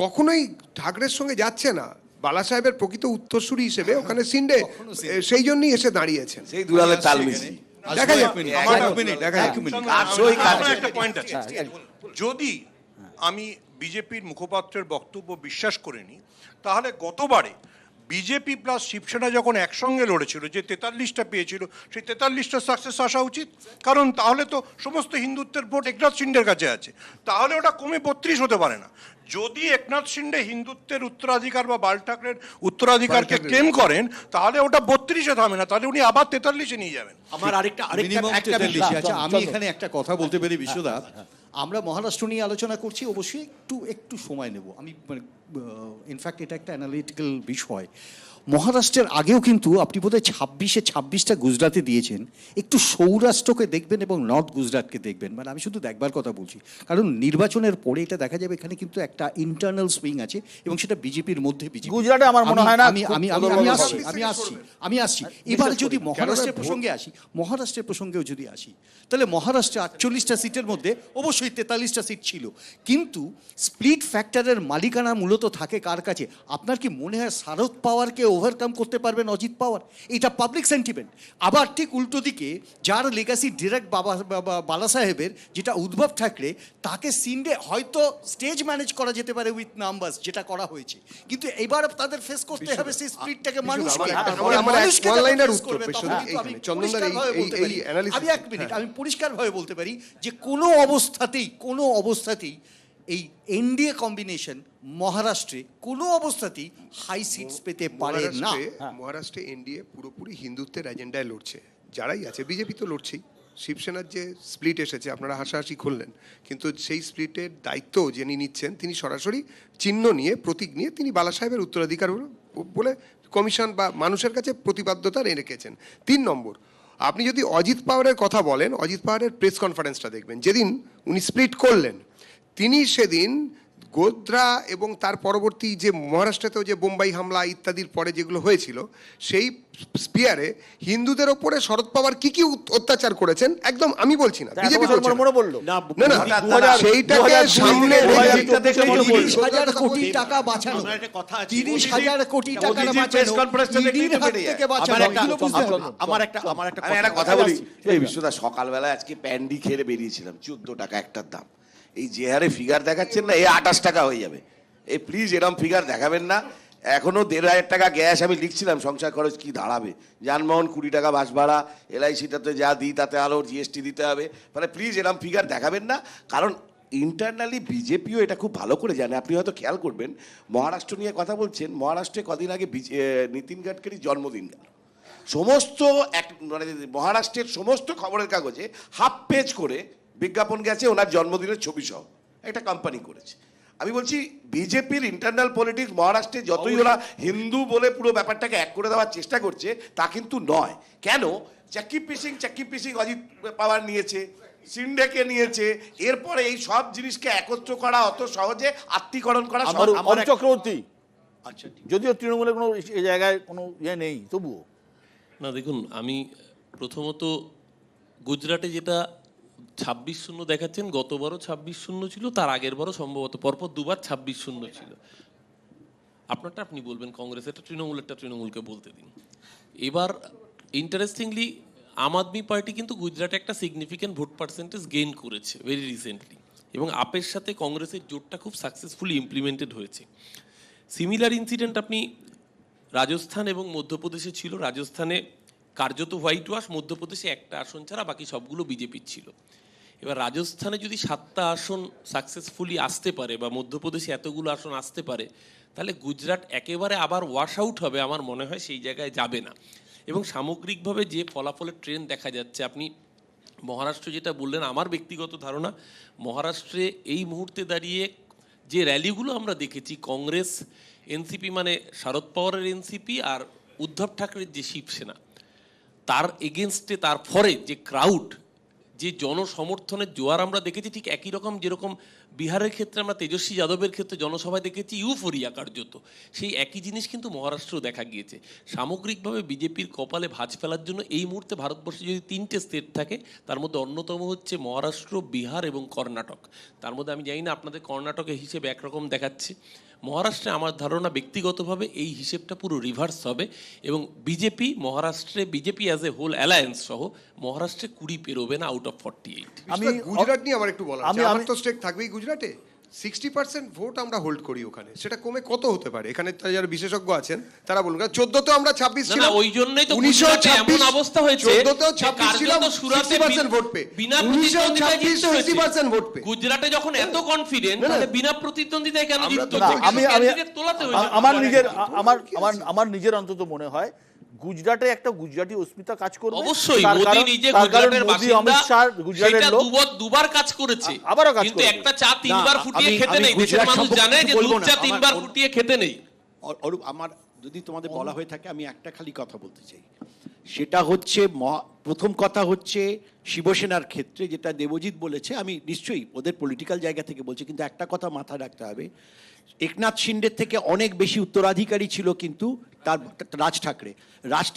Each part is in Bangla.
কখনোই ঠাকরের সঙ্গে যাচ্ছে না। বালা সাহেবের প্রকৃত উত্তরসূরি হিসেবে ওখানে সিন্ডে সেই জন্যই এসে দাঁড়িয়েছেন। সেই দুলালে তাল মিশি দেখা যাক, দেখা যাক। আমার একটা পয়েন্ট আছে। যদি আমি বিজেপির মুখপাত্রের বক্তব্য বিশ্বাস করে নিই, তাহলে গতবারে বিজেপি প্লাস শিবসেনা যখন একসঙ্গে লড়েছিল, যে 43টা পেয়েছিল, সেই 43টা সাকসেস আসা উচিত। কারণ তাহলে তো সমস্ত হিন্দুত্বের ভোট একনাথ শিন্ডের কাছে আছে, তাহলে ওটা কমে 32 হতে পারে না। যদি একনাথ শিন্ডে হিন্দুত্বের উত্তরাধিকার বা বাল ঠাকরের উত্তরাধিকারকে ক্লেম করেন, তাহলে ওটা 32-এ থামে না, তাহলে উনি আবার 43-এ নিয়ে যাবেন। আমার আরেকটা আচ্ছা, আমি এখানে একটা কথা বলতে পারি বিশ্বদা। আমরা মহারাষ্ট্র নিয়ে আলোচনা করছি, অবশ্যই একটু সময় নেব। আমি মানে ইনফ্যাক্ট এটা একটা অ্যানালিটিক্যাল বিষয়। মহারাষ্ট্রের আগেও কিন্তু আপনি বোধহয় 26টা গুজরাটে দিয়েছেন। একটু সৌরাষ্ট্রকে দেখবেন এবং নর্থ গুজরাটকে দেখবেন। মানে আমি শুধু দেখবার কথা বলছি, কারণ নির্বাচনের পরে এটা দেখা যাবে এখানে কিন্তু একটা ইন্টারনাল সুইং আছে এবং সেটা বিজেপির মধ্যে। গুজরাটে আমার মনে হয় না। আমি আসছি এবার যদি মহারাষ্ট্রের প্রসঙ্গেও যদি আসি, তাহলে মহারাষ্ট্রে 48টা সিটের মধ্যে অবশ্যই 43টা সিট ছিল, কিন্তু স্প্লিট ফ্যাক্টরের মালিকানা মূলত থাকে কার কাছে? আপনার কি মনে হয় শারদ পাওয়ারকে ওভারকাম করতে পারবেন অজিত পাওয়ার? এটা পাবলিক সেন্টিমেন্ট। আবার ঠিক উল্টো দিকে যার লেগাসি ডিরেক্ট বালা সাহেবের, যেটা উদ্ধব ঠাকরে, তাকে সিন্ডে হয়তো স্টেজ ম্যানেজ করা যেতে পারে উইথ নাম্বারস, যেটা করা হয়েছে, কিন্তু এবার তাদের ফেস করতে হবে সেই স্প্লিটটাকে। আমি পরিষ্কারভাবে বলতে পারি যে কোনো অবস্থাতেই এই এনডিএ কম্বিনেশন মহারাষ্ট্রে কোনো অবস্থাতেই হাই সিটস পেতে পারে না। মহারাষ্ট্রে এনডিএ পুরোপুরি হিন্দুত্বের এজেন্ডায় লড়ছে, যারাই আছে। বিজেপি তো লড়ছেই। শিবসেনার যে স্প্লিট এসেছে, আপনারা হাসাহাসি করলেন, কিন্তু সেই স্প্লিটের দায়িত্ব যিনি নিচ্ছেন, তিনি সরাসরি চিহ্ন নিয়ে, প্রতীক নিয়ে, তিনি বালা সাহেবের উত্তরাধিকার বলে কমিশন বা মানুষের কাছে প্রতিবাদ্যতা রেখেছেন। 3 নম্বর, আপনি যদি অজিত পাওয়ারের কথা বলেন, অজিত পাওয়ারের প্রেস কনফারেন্সটা দেখবেন। যেদিন উনি স্প্লিট করলেন, তিনি সেদিন গোধ্রা এবং তার পরবর্তী যে মহারাষ্ট্রেতেও যে বোম্বাই হামলা ইত্যাদির পরে যেগুলো হয়েছিল, সেই স্পিয়ারে হিন্দুদের ওপরে শরদ পাওয়ার কি অত্যাচার করেছেন, একদম আমি বলছি না, বিজেপি বলছে না, সেইটাকে সামনে রেখে 30,000 কোটি টাকা বাঁচানো, 30,000 কোটি টাকা আমার একটা কথা বলি। এই বিশ্বদা, সকালবেলা আজকে প্যান্ডি খেয়ে বেরিয়েছিলাম, 14 টাকা একটার দাম। এই যে হারে ফিগার দেখাচ্ছেন না, 28 টাকা হয়ে যাবে। এই প্লিজ এরকম ফিগার দেখাবেন না। এখনো 1,500 টাকা গ্যাস আমি লিখছিলাম, সংসার খরচ কি দাঁড়াবে, যানবাহন 20 টাকা বাস ভাড়া, LIC-টাতে যা দিই তাতে আরও GST দিতে হবে। মানে প্লিজ এরকম ফিগার দেখাবেন না, কারণ ইন্টারনালি বিজেপিও এটা খুব ভালো করে জানে। আপনি হয়তো খেয়াল করবেন, মহারাষ্ট্র নিয়ে কথা বলছেন, মহারাষ্ট্রে কদিন আগে নীতিন গাডকারির জন্মদিন গেল। সমস্ত মানে মহারাষ্ট্রের সমস্ত খবরের কাগজে হাফ পেজ করে বিজ্ঞাপন গেছে ওনার জন্মদিনের ছবি সহ, একটা কোম্পানি করেছে। আমি বলছি বিজেপির ইন্টারনাল পলিটিক্স মহারাষ্ট্রে যতই ওরা হিন্দু বলে পুরো ব্যাপারটাকে এক করে দেওয়ার চেষ্টা করছে, তা কিন্তু নয়। কেন? চাক্কি পিসিং অজিত পাওয়ার নিয়েছে, সিন্ডেকে নিয়েছে, এরপরে এই সব জিনিসকে একত্র করা অত সহজে আত্মীকরণ করা চক্রবর্তী। আচ্ছা, যদিও তৃণমূলের কোনো এই জায়গায় কোনো ইয়ে নেই, তবুও না। দেখুন, আমি প্রথমত গুজরাটে যেটা 26-0 দেখাচ্ছেন, গতবারও 26-0 ছিল, তার আগের বারও সম্ভবত পরপর দুবার 26-0 ছিল। আপনারটা আপনি বলবেন, কংগ্রেসেরটা তৃণমূলেরটা তৃণমূলকে বলতে দিন। এবার ইন্টারেস্টিংলি আম আদমি পার্টি কিন্তু গুজরাটে একটা সিগনিফিক্যান্ট ভোট পার্সেন্টেজ গেইন করেছে ভেরি রিসেন্টলি, এবং আপের সাথে কংগ্রেসের জোটটা খুব সাকসেসফুলি ইমপ্লিমেন্টেড হয়েছে। সিমিলার ইনসিডেন্ট আপনি রাজস্থান এবং মধ্যপ্রদেশে ছিল। রাজস্থানে কার্যত হোয়াইট ওয়াশ, মধ্যপ্রদেশে একটা আসন ছাড়া বাকি সবগুলো বিজেপির ছিল। এবার রাজস্থানে যদি 7টা আসন সাকসেসফুলি আসতে পারে বা মধ্যপ্রদেশে এতগুলো আসন আসতে পারে, তাহলে গুজরাট একেবারে আবার ওয়াশ আউট হবে, আমার মনে হয় সেই জায়গায় যাবে না। এবং সামগ্রিকভাবে যে ফলাফলের ট্রেন্ড দেখা যাচ্ছে, আপনি মহারাষ্ট্র যেটা বললেন, আমার ব্যক্তিগত ধারণা মহারাষ্ট্রে এই মুহূর্তে দাঁড়িয়ে যে র্যালিগুলো আমরা দেখেছি, কংগ্রেস এনসিপি মানে শরদ পাওয়ারের এনসিপি আর উদ্ধব ঠাকরের যে শিবসেনা, তার এগেনস্টে তার ফরে যে ক্রাউড, যে জনসমর্থনের জোয়ার আমরা দেখেছি, ঠিক একই রকম যেরকম বিহারের ক্ষেত্রে আমরা তেজস্বী যাদবের ক্ষেত্রে জনসভায় দেখেছি ইউফোরিয়া কার্যত, সেই একই জিনিস কিন্তু মহারাষ্ট্রেও দেখা গিয়েছে। সামগ্রিকভাবে বিজেপির কপালে ভাঁজ ফেলার জন্য এই মুহূর্তে ভারতবর্ষে যদি 3টে স্টেট থাকে, তার মধ্যে অন্যতম হচ্ছে মহারাষ্ট্র, বিহার এবং কর্ণাটক। তার মধ্যে আমি জানি না আপনাদের কর্ণাটকের হিসেবে একরকম দেখাচ্ছে, মহারাষ্ট্রে আমার ধারণা ব্যক্তিগতভাবে এই হিসেবটা পুরো রিভার্স হবে এবং বিজেপি মহারাষ্ট্রে BJP as a whole alliance সহ মহারাষ্ট্রে 20 পেরোবে না আউট অফ 48। আমি গুজরাট নিয়ে আমার একটু বলা আছে, আমার তো স্টেক থাকবেই গুজরাটে। 60% ভোট আমরা হোল্ড করি ওখানে, সেটা কমে কত হতে পারে? এখানে যারা বিশেষজ্ঞ আছেন তারা বলুন, 14তেও আমরা 26 না, ছিলাম, ওই জন্যই তো গুজরাটে এমন অবস্থা হয়েছে 14তেও যে 26 ছিলাম, কার্যত সুরাতে 60% ভোট পেয়ে, বিনা প্রতিদ্বন্দ্বিতায় 1926 জিততে হয়েছে। 60% ভোট পেয়ে। গুজরাটে যখন এত কনফিডেন্ট, তাহলে বিনা প্রতিদ্বন্দ্বিতায় কেন আমরা জিততো? তো দেখি- ক্যান্ডিডেট তোলাতে হয়েছে। আমার নিজের অন্তত মনে হয় গুজরাটে একটা গুজরাটি অস্মিতা কাজ করবে। অবশ্যই তার মোদি কারণ- নিজে তার কারণ গুজরাটের মোদি, অমিত বাসিন্দা, শাহ গুজরাটের সেটা লোক। দুবার কাজ করেছে, আবারও কাজ কিন্তু করবে। একটা চা তিনবার না, ফুটিয়ে আমি- খেতে আমি নেই। দেশের গুজরাট মানুষ সম্পর্কে জানে কিছু যে বলবো দুধ না। চা আমার- তিনবার ফুটিয়ে খেতে নেই। অরূপ, আমার যদি তোমাদের বলা হয়ে থাকে, আমি একটা খালি কথা বলতে চাই। সেটা হচ্ছে প্রথম কথা হচ্ছে শিবসেনার ক্ষেত্রে যেটা দেবজিৎ বলেছে, আমি নিশ্চয়ই ওদের পলিটিক্যাল জায়গা থেকে বলছি, কিন্তু একটা কথা মাথায় রাখতে হবে, একনাথ শিন্ডের থেকে অনেক বেশি উত্তরাধিকারী ছিল কিন্তু তার রাজ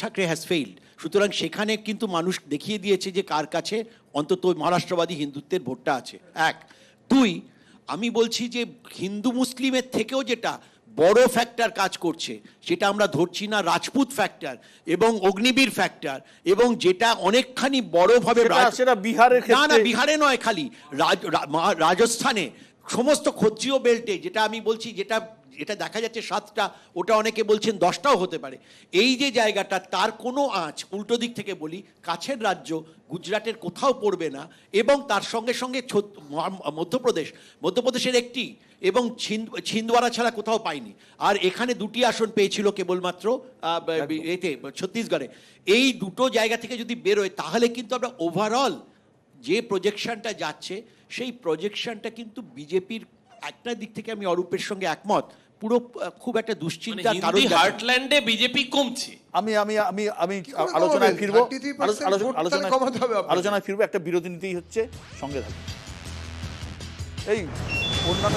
ঠাকরে হ্যাজ ফেইল্ড। সুতরাং সেখানে কিন্তু মানুষ দেখিয়ে দিয়েছে যে কার কাছে অন্তত মহারাষ্ট্রবাদী হিন্দুত্বের ভোটটা আছে। 1, 2, আমি বলছি যে হিন্দু মুসলিমের থেকেও যেটা বড় ফ্যাক্টর কাজ করছে, সেটা আমরা ধরছি না রাজপুত ফ্যাক্টর এবং অগ্নিবীর ফ্যাক্টর, এবং যেটা অনেকখানি বড়ভাবে সেটা বিহারের না ক্ষেত্রে বিহারে নয়, খালি রাজস্থানে সমস্ত ক্ষত্রিয় বেল্টে, যেটা আমি বলছি, যেটা দেখা যাচ্ছে 7টা, ওটা অনেকে বলছেন 10টাও হতে পারে। এই যে জায়গাটা, তার কোনো আঁচ, উল্টো দিক থেকে বলি, কাছের রাজ্য গুজরাটের কোথাও পড়বে না, এবং তার সঙ্গে সঙ্গে মধ্যপ্রদেশের একটি, এবং ছিন্দওয়ারা ছাড়া কোথাও পায়নি। আর এখানে 2টি আসন পেয়েছিল কেবলমাত্র এতে ছত্তিশগড়ে। এই দুটো জায়গা থেকে যদি বেরোয়, তাহলে কিন্তু আমরা ওভারঅল যে প্রজেকশনটা যাচ্ছে, সেই প্রজেকশনটা কিন্তু বিজেপির একটা দিক থেকে আমি অরূপের সঙ্গে একমত, পুরো খুব একটা দুশ্চিন্তা কারণ হিন্দি হার্টল্যান্ডে বিজেপি কমছে। আমি আমি আমি আমি করে আলোচনায় কমাবেন? ফিরবো 33% ভোট তাহলে কমাতে হবে আপনাদের। আলোচনায় ফিরবো, একটা বিরতি নিতেই হচ্ছে, সঙ্গে থাকবে। এই অন্যান্য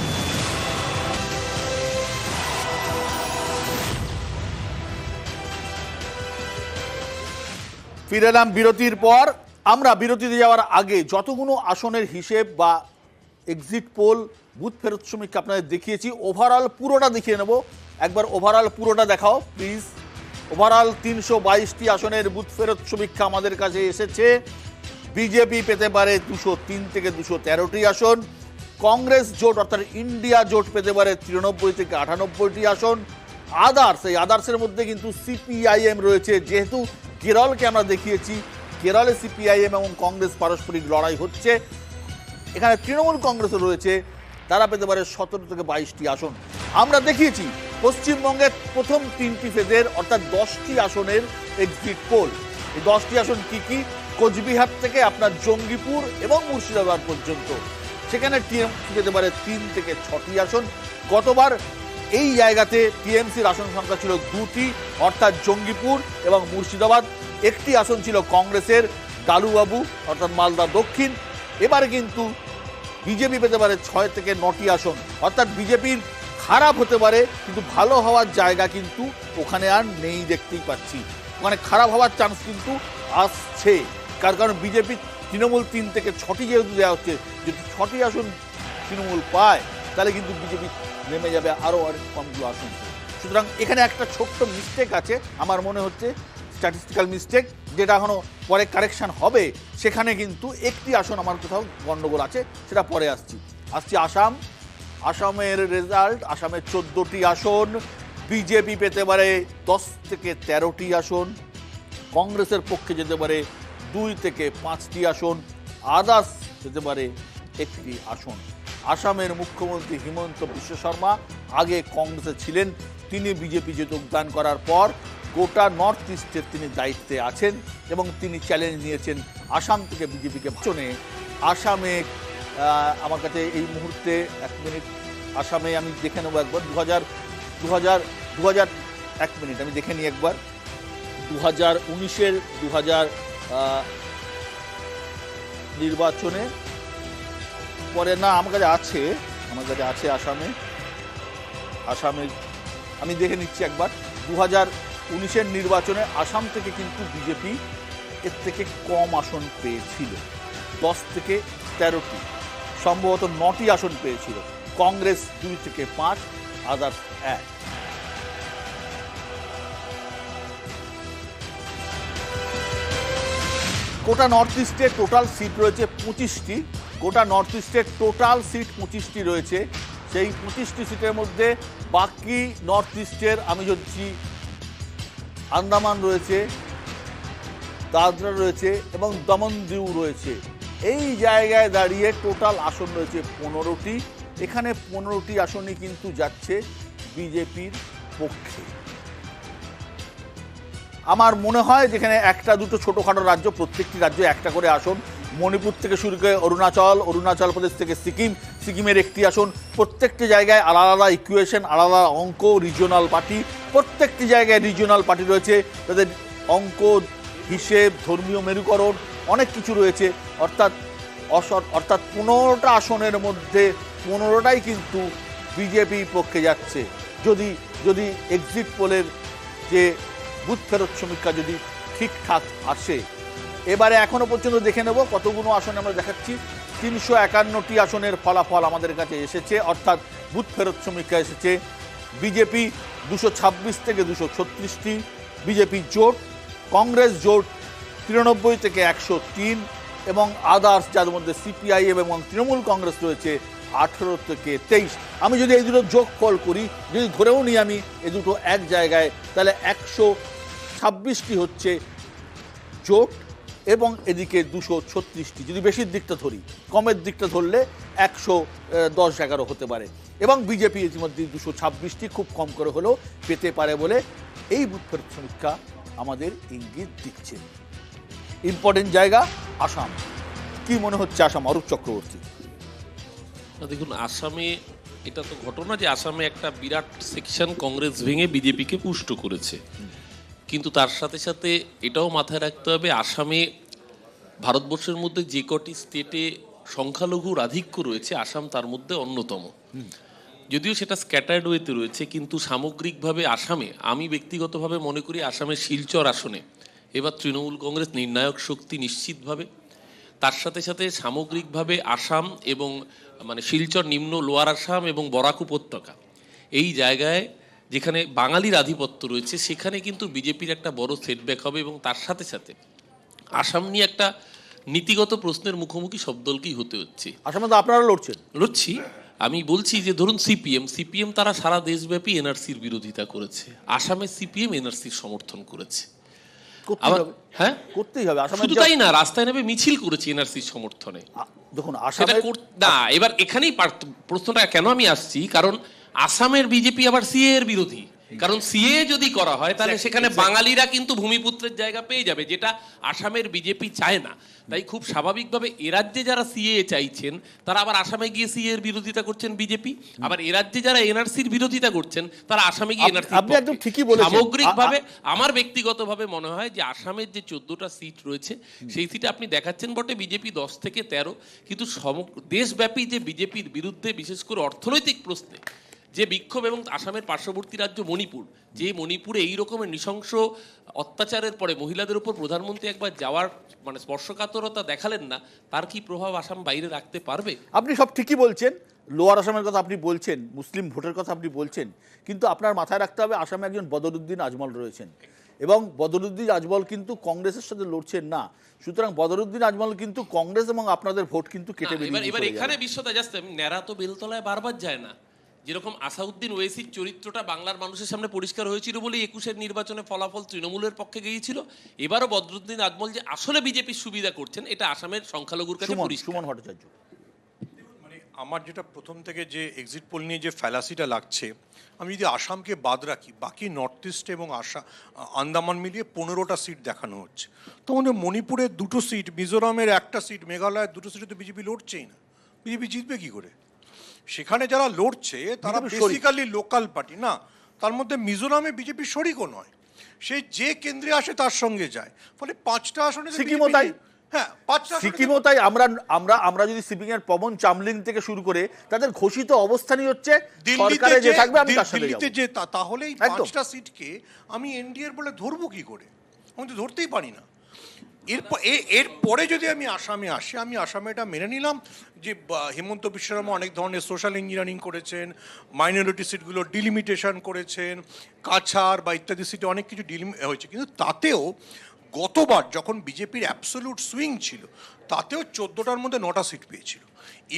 ফিরে এলাম বিরতির পর। আমরা বিরতিতে যাওয়ার আগে যতগুলো আসনের হিসেব বা এক্সিট পোল, বুথ ফেরত সমীক্ষা আপনাদের দেখিয়েছি, ওভারঅল পুরোটা দেখিয়ে নেব। একবার ওভারঅল পুরোটা দেখাও প্লিজ। ওভারঅল 322টি আসনের বুথ ফেরত সমীক্ষা আমাদের কাছে এসেছে। বিজেপি পেতে পারে 203 থেকে 213টি আসন, কংগ্রেস জোট অর্থাৎ ইন্ডিয়া জোট পেতে পারে 93 থেকে 98টি আসন, আদার্স, এই আদার্সের মধ্যে কিন্তু সিপিআইএম রয়েছে। যেহেতু কেরলকে আমরা দেখিয়েছি, কেরলে সিপিআইএম এবং কংগ্রেস পারস্পরিক লড়াই হচ্ছে, এখানে তৃণমূল কংগ্রেসও রয়েছে, তারা পেতে পারে 17 থেকে 22টি আসন। আমরা দেখিয়েছি পশ্চিমবঙ্গের প্রথম 3টি ফেজের অর্থাৎ 10টি আসনের এক্সিট পোল। এই 10টি আসন কি কি? কোচবিহার থেকে আপনার জঙ্গিপুর এবং মুর্শিদাবাদ পর্যন্ত, সেখানে টিএমসি পেতে পারে 3 থেকে 6টি আসন। গতবার এই জায়গাতে টিএমসির আসন সংখ্যা ছিল 2টি, অর্থাৎ জঙ্গিপুর এবং মুর্শিদাবাদ। একটি আসন ছিল কংগ্রেসের, ডালুবাবু অর্থাৎ মালদা দক্ষিণ। এবারে কিন্তু বিজেপি পেতে পারে 6 থেকে 9টি আসন, অর্থাৎ বিজেপির খারাপ হতে পারে, কিন্তু ভালো হওয়ার জায়গা কিন্তু ওখানে আর নেই, দেখতেই পাচ্ছি। ওখানে খারাপ হওয়ার চান্স কিন্তু আসছে, কারণ বিজেপি তৃণমূল 3 থেকে 6টি যেহেতু দেওয়া হচ্ছে, যদি 6টি আসন তৃণমূল পায়, তাহলে কিন্তু বিজেপি নেমে যাবে আরও অনেক কমগুলো আসন। সুতরাং এখানে একটা ছোট্ট মিস্টেক আছে আমার মনে হচ্ছে, স্ট্যাটিস্টিক্যাল মিস্টেক, যেটা এখনো পরে কারেকশন হবে। সেখানে কিন্তু একটি আসন আমার কোথাও গণ্ডগোল আছে, সেটা পরে আসছি। আসাম। আসামের রেজাল্ট, আসামের 14টি আসন, বিজেপি পেতে পারে 10 থেকে 13টি আসন, কংগ্রেসের পক্ষে যেতে পারে 2 থেকে 5টি আসন, আদার্স যেতে পারে 1টি আসন। আসামের মুখ্যমন্ত্রী হিমন্ত বিশ্ব শর্মা আগে কংগ্রেসে ছিলেন, তিনি বিজেপিতে যোগদান করার পর গোটা নর্থ ইস্টের তিনি দায়িত্বে আছেন এবং তিনি চ্যালেঞ্জ নিয়েছেন আসাম থেকে বিজেপিকে ভাষণে। আসামে আমার কাছে এই মুহূর্তে 1 মিনিট, আসামে আমি দেখে নেবো একবার 2000 1 মিনিট আমি দেখে নিই একবার। 2019-এর নির্বাচনে পরে না, আমার কাছে আছে আসামে আমি দেখে নিচ্ছি একবার। 2019-এর নির্বাচনে আসাম থেকে কিন্তু বিজেপি এর থেকে কম আসন পেয়েছিল, 10 থেকে 13টি, সম্ভবত 9টি আসন পেয়েছিল। কংগ্রেস 2 থেকে 5, আদার্স 1। গোটা নর্থ ইস্টে টোটাল সিট রয়েছে 25টি। গোটা নর্থ ইস্টের টোটাল সিট 25টি রয়েছে। সেই 25টি সিটের মধ্যে বাকি নর্থ ইস্টের আমি যদি আন্দামান রয়েছে, দাদরা রয়েছে এবং দমন দিউ রয়েছে। এই জায়গায় দাঁড়িয়ে টোটাল আসন রয়েছে 15টি। এখানে 15টি আসনই কিন্তু যাচ্ছে বিজেপির পক্ষে। আমার মনে হয় যেখানে একটা দুটো ছোটোখাটো রাজ্য, প্রত্যেকটি রাজ্য একটা করে আসন, মণিপুর থেকে শুরু করে অরুণাচল প্রদেশ থেকে সিকিমের একটি আসন, প্রত্যেকটি জায়গায় আলাদা আলাদা ইকুয়েশন, আলাদা অঙ্ক, রিজিওনাল পার্টি, প্রত্যেকটি জায়গায় রিজিওনাল পার্টি রয়েছে, তাদের অঙ্ক, হিসেব, ধর্মীয় মেরুকরণ অনেক কিছু রয়েছে। অর্থাৎ 15টা আসনের মধ্যে 15টাই কিন্তু বিজেপি পক্ষে যাচ্ছে। যদি এক্সিট পোলের যে বুথ ফেরত সমীক্ষা যদি ঠিকঠাক আসে। এবারে এখনো পর্যন্ত দেখে নেব কতগুলো আসনে আমরা দেখাচ্ছি। 351টি আসনের ফলাফল আমাদের কাছে এসেছে, অর্থাৎ বুথ ফেরত সমীক্ষা এসেছে। বিজেপি 226 থেকে 236টি বিজেপি জোট, কংগ্রেস জোট 93 থেকে 103 এবং আদার্স যার মধ্যে সিপিআইএম এবং তৃণমূল কংগ্রেস রয়েছে 18 থেকে 23। আমি যদি এই দুটো যোগফল করি, যদি ধরেও নিই আমি এই দুটো এক জায়গায়, তাহলে 126টি হচ্ছে জোট এবং এদিকে 236টি। যদি বেশির দিকটা ধরি, কমের দিকটা ধরলে 110-11 হতে পারে। এবং বিজেপি ইতিমধ্যে 226টি খুব কম করে হলেও পেতে পারে বলে এই বুথ ফেরত সমীক্ষা আমাদের ইঙ্গিত দিচ্ছে। ইম্পর্টেন্ট জায়গা আসাম। কি মনে হচ্ছে আসাম, অরূপ চক্রবর্তী? দেখুন, আসামে এটা তো ঘটনা যে আসামে একটা বিরাট সেকশন কংগ্রেস ভেঙে বিজেপিকে পুষ্ট করেছে, কিন্তু তার সাথে সাথে এটাও মাথায় রাখতে হবে আসামে ভারতবর্ষের মধ্যে যে কটি স্টেটে সংখ্যালঘুর আধিক্য রয়েছে আসাম তার মধ্যে অন্যতম। যদিও সেটা স্ক্যাটার্ড ওয়েতে রয়েছে, কিন্তু সামগ্রিকভাবে আসামে আমি ব্যক্তিগতভাবে মনে করি আসামের শিলচর আসনে এবার তৃণমূল কংগ্রেস নির্ণায়ক শক্তি নিশ্চিতভাবে। তার সাথে সাথে সামগ্রিকভাবে আসাম এবং মানে শিলচর, নিম্ন লোয়ার আসাম এবং বরাক উপত্যকা, এই জায়গায় যেখানে বাঙালির আধিপত্য রয়েছে সেখানে কিন্তু বিজেপির একটা বড় সেটব্যাক হবে। এবং তার সাথে সাথে আসাম নিয়ে একটা নীতিগত প্রশ্নের মুখোমুখি সব দলকেই হতে হচ্ছে। আসামে তো আপনারা লড়ছি। আমি বলছি যে ধরুন সিপিএম তারা সারা দেশব্যাপী এনআরসির বিরোধিতা করেছে, আসামে সিপিএম এনআরসির সমর্থন করেছে। হ্যাঁ, করতেই হবে। শুধু তাই না, রাস্তায় নেমে মিছিল করেছে এনআরসির সমর্থনে। দেখুন না, এবার এখানেই প্রশ্নটা কেন আমি আসছি, কারণ আসামের বিজেপি আবার সিএ এর বিরোধী। কারণ সিএ যদি করা হয় তাহলে সেখানে বাঙালিরা কিন্তু ভূমিপুত্রের জায়গা পেয়ে যাবে, যেটা আসামের বিজেপি চায় না। তাই খুব স্বাভাবিকভাবে এ রাজ্যে যারা সিএ চাইছেন তারা আবার আসামে গিয়ে সিএ এর বিরোধিতা করছেন বিজেপি, আবার এ রাজ্যে যারা এনআরসির বিরোধিতা করছেন তারা আসামে গিয়ে এনআরসি। আপনি একদম ঠিকই বলেছেন। সামগ্রিকভাবে আমার ব্যক্তিগতভাবে মনে হয় যে আসামের যে 14টা সিট রয়েছে সেই সিটে আপনি দেখাচ্ছেন বটে বিজেপি 10 থেকে 13, কিন্তু দেশব্যাপী যে বিজেপির বিরুদ্ধে বিশেষ করে অর্থনৈতিক প্রশ্নে যে বিক্ষোভ, এবং আসামের পার্শ্ববর্তী রাজ্য মণিপুর, যে মণিপুরে এই রকমের নৃশংস অত্যাচারের পরে মহিলাদের উপর প্রধানমন্ত্রী একবার যাওয়ার মানে স্পর্শকাতরতা দেখালেন না, তার কি প্রভাব আসাম বাইরে রাখতে পারবে? আপনি সব ঠিকই বলছেন। লোয়ার আসামের কথা আপনি বলছেন, মুসলিম ভোটের কথা আপনি বলছেন, কিন্তু আপনার মাথায় রাখতে হবে আসামে একজন বদরুদ্দিন আজমল রয়েছেন এবং বদরুদ্দিন আজমল কিন্তু কংগ্রেসের সাথে লড়ছেন না। সুতরাং বদরুদ্দিন আজমল কিন্তু কংগ্রেস এবং আপনাদের ভোট কিন্তু কেটে বেরিয়ে। এবার এখানে বিশ্বতা জাস্ট ন্যাড়া তো বেলতলায় বারবার যায় না। যেরকম আসাউদ্দিন ওয়েসির চরিত্রটা বাংলার মানুষের সামনে পরিষ্কার হয়েছিল বলেই 21-এর নির্বাচনে ফলাফল তৃণমূলের পক্ষে গিয়েছিল। এবারও বদরুদ্দিন আজমল যে আসলে বিজেপির সুবিধা করছেন এটা আসামের সংখ্যালঘুর কাছে পরিষ্কার। সুমন ভট্টাচার্য, মানে আমার যেটা প্রথম থেকে যে এক্সিট পোল নিয়ে যে ফ্যালাসিটা লাগছে, আমি যদি আসামকে বাদ রাখি বাকি নর্থ ইস্ট এবং আন্দামান মিলিয়ে 15টা সিট দেখানো হচ্ছে। তো মণিপুরের 2টো সিট, মিজোরামের 1টা সিট, মেঘালয়ের 2টো সিটে তো বিজেপি লড়ছেই না। বিজেপি জিতবে কি করে? সেখানে যারা লড়ছে তারা বেসিক্যালি লোকাল পার্টি না, তার মধ্যে মিজোরামে বিজেপি শরিকও নয়, সে যে কেন্দ্রে আসে তার সঙ্গে যায়। ফলে 5টা আসনে সিকিমও তাই। হ্যাঁ, 5টা সিকিমও তাই। আমরা যদি সিকিম এর পবন চামলিং থেকে শুরু করে তাদের ঘোষিত অবস্থানই হচ্ছে সরকারে যে থাকবে আমি তার সাথে যাব। তাহলে এই 5টা সিটকে আমি এনডিএর বলে ধরবো কি করে? আমি তো ধরতেই পারি না। এরপরে যদি আমি আসামে আসি, আমি আসামে এটা মেনে নিলাম যে হেমন্ত বিশ্ব শর্মা অনেক ধরনের সোশ্যাল ইঞ্জিনিয়ারিং করেছেন, মাইনরিটি সিটগুলো ডিলিমিটেশন করেছেন, কাছাড় বা ইত্যাদি সিটে অনেক কিছু হয়েছে, কিন্তু তাতেও গতবার যখন বিজেপির অ্যাবসোলিউট সুইং ছিল তাতেও 14টার মধ্যে 9টা সিট পেয়েছিল।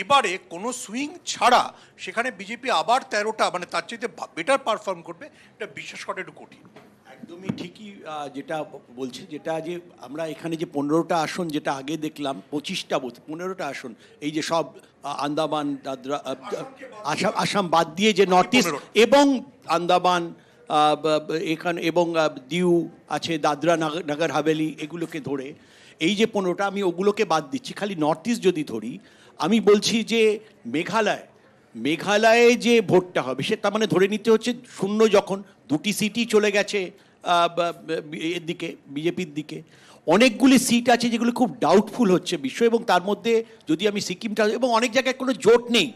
এবারে কোনো সুইং ছাড়া সেখানে বিজেপি আবার 13টা, মানে তার চাইতে বেটার পারফর্ম করবে, এটা বিশ্বাস করা একটু কঠিন। একদমই ঠিকই যেটা বলছি, যেটা যে আমরা এখানে যে 15টা আসন, যেটা আগে দেখলাম 25টা 15টা আসন, এই যে সব আন্দামান দাদরা আসাম বাদ দিয়ে যে নর্থ ইস্ট এবং আন্দামান এখানে এবং দিউ আছে, দাদরা নগর হাভেলি, এগুলোকে ধরে এই যে 15টা, আমি ওগুলোকে বাদ দিচ্ছি, খালি নর্থ ইস্ট যদি ধরি, আমি বলছি যে মেঘালয়ে যে ভোটটা হবে সেটা মানে ধরে নিতে হচ্ছে শূন্য, যখন 2টি সিটই চলে গেছে এর দিকে, বিজেপির দিকে। অনেকগুলি সিট আছে যেগুলো খুব ডাউটফুল হচ্ছে বিশ্ব, এবং তার মধ্যে যদি আমি সিকিমটা, এবং অনেক জায়গায় কোনো জোট নেই।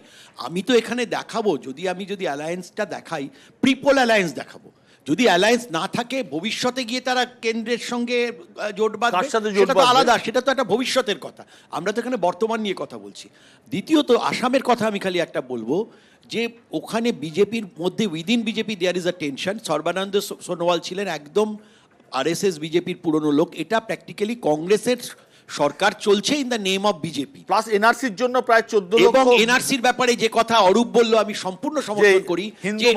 আমি তো এখানে দেখাবো, যদি অ্যালায়েন্সটা দেখাই, প্রিপোল অ্যালায়েন্স দেখাবো। যদি অ্যালায়েন্স না থাকে, ভবিষ্যতে গিয়ে তারা কেন্দ্রের সঙ্গে জোট বাঁধবে, সেটা তো আলাদা, সেটা তো একটা ভবিষ্যতের কথা। আমরা তো এখানে বর্তমান নিয়ে কথা বলছি। দ্বিতীয়ত আসামের কথা আমি খালি একটা বলবো, যে ওখানে বিজেপির মধ্যে within BJP there is a tension. Sarbananda Sonowal ছিলেন একদম আরএসএস বিজেপির পুরনো লোক, এটা প্র্যাকটিক্যালি কংগ্রেসের সরকার চলছে in the name of BJP. Plus এনআরসির জন্য প্রায় 14 লক্ষ, এবং এনআরসির ব্যাপারে যে কথা অরূপ বলল, আমি সম্পূর্ণ সমর্থন করি, যে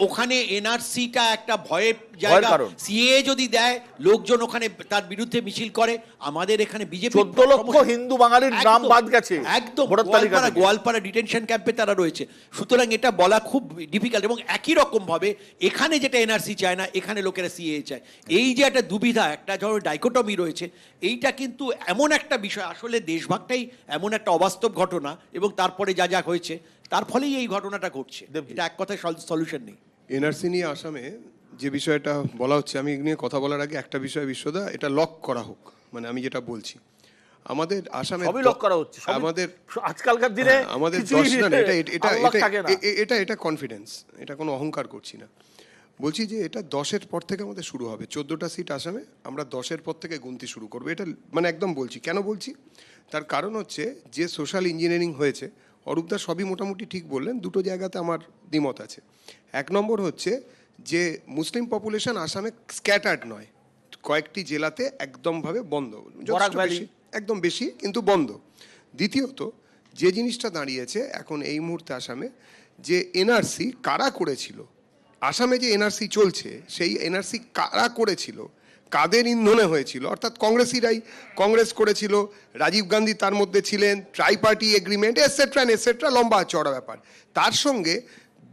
ওখানে এনআরসিটা একটা ভয়ের জায়গা। সিএ যদি দেয়, লোকজন ওখানে তার বিরুদ্ধে মিছিল করে। আমাদের এখানে বিজেপি 14 লক্ষ হিন্দু বাঙালির নাম বাদ গেছে একদম, ভোটার তালিকা থেকে। গোয়ালপাড়া ডিটেনশন ক্যাম্পে তারা রয়েছে। সুতরাং এটা বলা খুব ডিফিকাল্ট। এবং একই রকম ভাবে এখানে যেটা এনআরসি চায় না, এখানে লোকেরা সিএ চায়। এই যে একটা দুবিধা, একটা ধরো ডাইকোটমি রয়েছে, এইটা কিন্তু এমন একটা বিষয়, আসলে দেশভাগটাই এমন একটা অবাস্তব ঘটনা, এবং তারপরে যা যা হয়েছে তার ফলেই এই ঘটনাটা ঘটছে। এটা এক কথায় সলিউশন নেই। এনআরসি নিয়ে আসামে যে বিষয়টা বলা হচ্ছে, আমি নিয়ে কথা বলার আগে একটা বিষয় বিশ্বদা, এটা লক করা হোক। মানে আমি যেটা বলছি, আমাদের আসামে সবই লক করা হচ্ছে, আমাদের আজকালকার দিনে আমাদের এটা কনফিডেন্স, এটা কোনো অহংকার করছি না। বলছি যে এটা 10-এর পর থেকে আমাদের শুরু হবে। 14টা সিট আসামে, আমরা 10-এর পর থেকে গুনতি শুরু করবো। এটা মানে একদম বলছি। কেন বলছি? তার কারণ হচ্ছে যে সোশ্যাল ইঞ্জিনিয়ারিং হয়েছে, অরূপদা সবই মোটামুটি ঠিক বললেন, দুটো জায়গাতে আমার দ্বিমত আছে। 1 নম্বর হচ্ছে যে মুসলিম পপুলেশন আসামে স্ক্যাটার্ড নয়, কয়েকটি জেলাতে একদমভাবে বন্ধ, একদম বেশি কিন্তু বন্ধ। দ্বিতীয়ত যে জিনিসটা দাঁড়িয়েছে এখন এই মুহূর্তে আসামে, যে এনআরসি কারা করেছিল, আসামে যে এনআরসি চলছে সেই এনআরসি কারা করেছিল, কাদের ইন্ধনে হয়েছিল, অর্থাৎ কংগ্রেস করেছিল, রাজীব গান্ধী তার মধ্যে ছিলেন, ট্রাই পার্টি এগ্রিমেন্ট এটসেট্রা, লম্বা চড়া ব্যাপার। তার সঙ্গে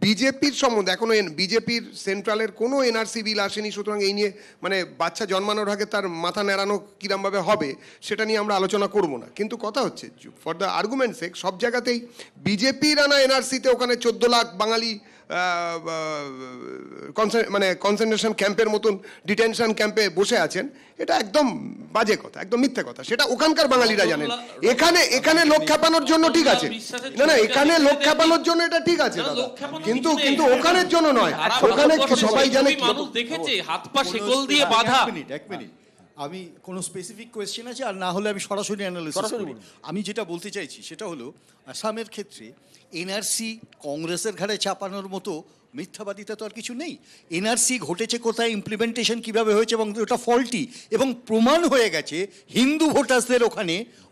বিজেপির সম্বন্ধে এখনো বিজেপির সেন্ট্রালের কোনো এনআরসি বিল আসেনি। সুতরাং এই নিয়ে মানে বাচ্চা জন্মানোর আগে তার মাথা নেড়ানো কিরমভাবে হবে সেটা নিয়ে আমরা আলোচনা করব না। কিন্তু কথা হচ্ছে, ফর দ্য আর্গুমেন্ট সেক, সব জায়গাতেই বিজেপির আনা এনআরসিতে ওখানে 14 লাখ বাঙালি মানে কনসেন্ট্রেশন ক্যাম্পের মতন ডিটেনশন ক্যাম্পে বসে আছেন, এটা একদম বাজে কথা, একদম মিথ্যে কথা। সেটা ওখানকার বাঙালিরা জানেন। এখানে লোক খেপানোর জন্য ঠিক আছে, না এখানে লোক খেপানোর জন্য এটা ঠিক আছে দাদা, কিন্তু ওখানের জন্য নয়। ওখানে সবাই জানে, মানুষ দেখেছে হাত পা শেকল দিয়ে বাঁধা। এক মিনিট, আমি কোনো স্পেসিফিক কোয়েশ্চেন আছে, আর না হলে আমি সরাসরি অ্যানালিসিস করি। আমি যেটা বলতে চাইছি সেটা হলো, আসামের ক্ষেত্রে এনআরসি কংগ্রেসের ঘাড়ে চাপানোর মতো মিথ্যাবাদিতা তো আর কিছু নেই। এনআরসি ঘটেছে কোথায়, ইমপ্লিমেন্টেশন কিভাবে হয়েছে, এবং ওটা ফল্টি, এবং প্রমাণ হয়ে গেছে হিন্দু ভোটার্সদের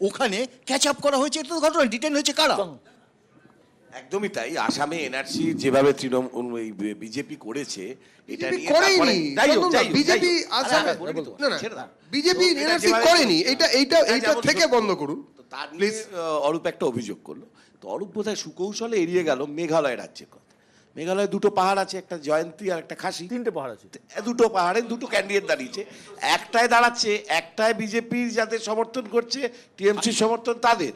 ওখানে ক্যাচ আপ করা হয়েছে। এটা তো ঘটনা, ডিটেন হয়েছে কারা? একদমই তাই। আসামে এনআরসি যেভাবে তৃণমূল বিজেপি করেছে, এটা নিয়ে বিজেপি এনআরসি করেনি, এইটা থেকে বন্ধ করুন। তার নিয়ে অরূপ একটা অভিযোগ করলো, তো অরূপ বোধহয় সুকৌশলে এড়িয়ে গেল মেঘালয় রাজ্যের কথা। মেঘালয়ে 2টো পাহাড় আছে, একটা জয়ন্তী আর একটা খাসি, 3টে পাহাড় আছে। 2টো পাহাড়ে 2টো ক্যান্ডিডেট দাঁড়িয়েছে, একটায় দাঁড়াচ্ছে, একটায় বিজেপি যাদের সমর্থন করছে, টিএমসির সমর্থন তাদের,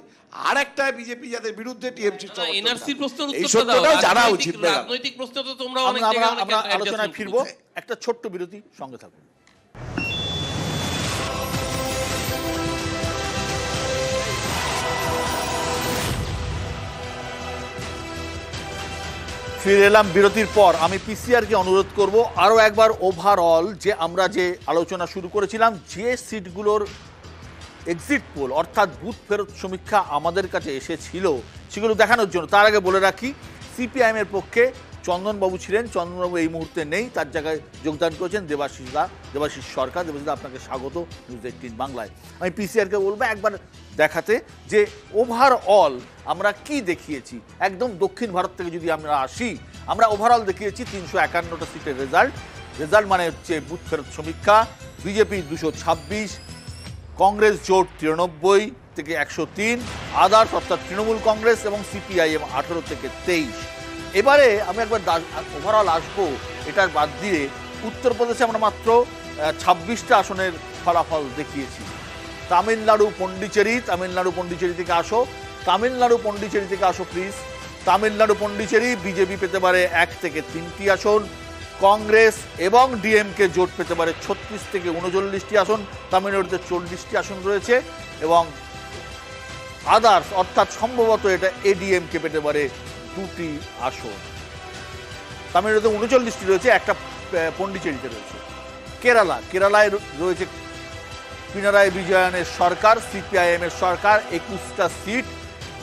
আর একটা বিজেপি যাদের বিরুদ্ধে টিএমসি এনআরসি প্রশ্নের এই উত্তরটা দাও। সত্যটাও জানা উচিত। রাজনৈতিক প্রশ্ন তো তোমরা অনেক আমরা জায়গায় আমরা আলোচনায় ফিরবো, একটা ছোট্ট বিরতি, সঙ্গে থাকুন। ফিরে এলাম বিরতির পর। আমি পিসিআরকে অনুরোধ করব আরও একবার ওভারঅল যে আমরা যে আলোচনা শুরু করেছিলাম, যে সিটগুলোর এক্সিট পোল অর্থাৎ বুথ ফেরত সমীক্ষা আমাদের কাছে এসেছিল সেগুলো দেখানোর জন্য। তার আগে বলে রাখি, সিপিআইএমের পক্ষে চন্দনবাবু ছিলেন, চন্দনবাবু এই মুহূর্তে নেই, তার জায়গায় যোগদান করেছেন দেবাশিস সরকার। দেবাশিস আপনাকে স্বাগত নিউজ 18 বাংলায়। আমি পিসিআরকে বলবো একবার দেখাতে যে ওভারঅল আমরা কি দেখিয়েছি। একদম দক্ষিণ ভারত থেকে যদি আমরা আসি, আমরা ওভারঅল দেখিয়েছি 351টা সিটের রেজাল্ট মানে হচ্ছে বুথ ফেরত সমীক্ষা। বিজেপি 226, কংগ্রেস জোট 93 থেকে 103, আদার্স অর্থাৎ তৃণমূল কংগ্রেস এবং সিপিআইএম 18 থেকে 23। এবারে আমি একবার ওভারঅল আসবো এটার বাদ দিয়ে। উত্তরপ্রদেশে আমরা মাত্র 26টা আসনের ফলাফল দেখিয়েছি। তামিলনাড়ু পন্ডিচেরি থেকে আসো, প্লিজ। তামিলনাড়ু পন্ডিচেরি বিজেপি পেতে পারে 1 থেকে 3টি আসন, কংগ্রেস এবং ডিএমকে জোট পেতে পারে 36 থেকে 39টি আসন, তামিলনাড়ুতে 40টি আসন রয়েছে, এবং আদার্স অর্থাৎ সম্ভবত এটা এডিএমকে পেতে পারে 2টি আসন। তামিলনাড়ুতে 39টি রয়েছে, একটা পন্ডিচেরিতে রয়েছে। কেরালায় রয়েছে পিনারাই বিজয়নের সরকার, সিপিআইএম এর সরকার, 21টা সিট।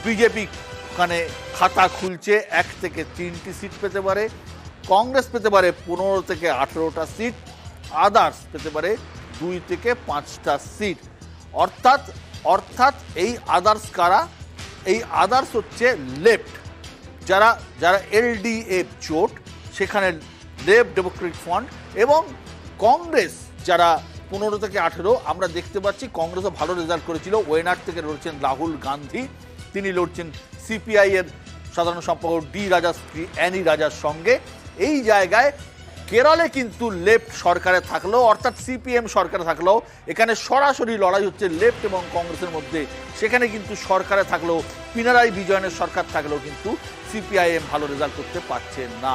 বিজেপি ওখানে খাতা খুলছে, 1 থেকে 3টি সিট পেতে পারে, কংগ্রেস পেতে পারে 15 থেকে 18টা সিট, আদার্স পেতে পারে 2 থেকে 5টা সিট। অর্থাৎ এই আদার্স কারা? এই আদার্স হচ্ছে লেফট, যারা এলডিএফ জোট, সেখানে লেফট ডেমোক্রেটিক ফ্রন্ট, এবং কংগ্রেস যারা 15 থেকে 18। আমরা দেখতে পাচ্ছি কংগ্রেসও ভালো রেজাল্ট করেছিল। ওয়েনার থেকে লড়ছেন রাহুল গান্ধী, তিনি লড়ছেন সিপিআই এর সাধারণ সম্পাদক ডি রাজা স্ত্রী অ্যানি রাজার সঙ্গে। এই জায়গায় কেরলে কিন্তু লেফট সরকারে থাকলেও, অর্থাৎ সিপিএম সরকারে থাকলেও, এখানে সরাসরি লড়াই হচ্ছে লেফট এবং কংগ্রেসের মধ্যে। সেখানে কিন্তু সরকারে থাকলেও, পিনারাই বিজয়নের সরকার থাকলেও কিন্তু সিপিআইএম ভালো রেজাল্ট করতে পারছেন না।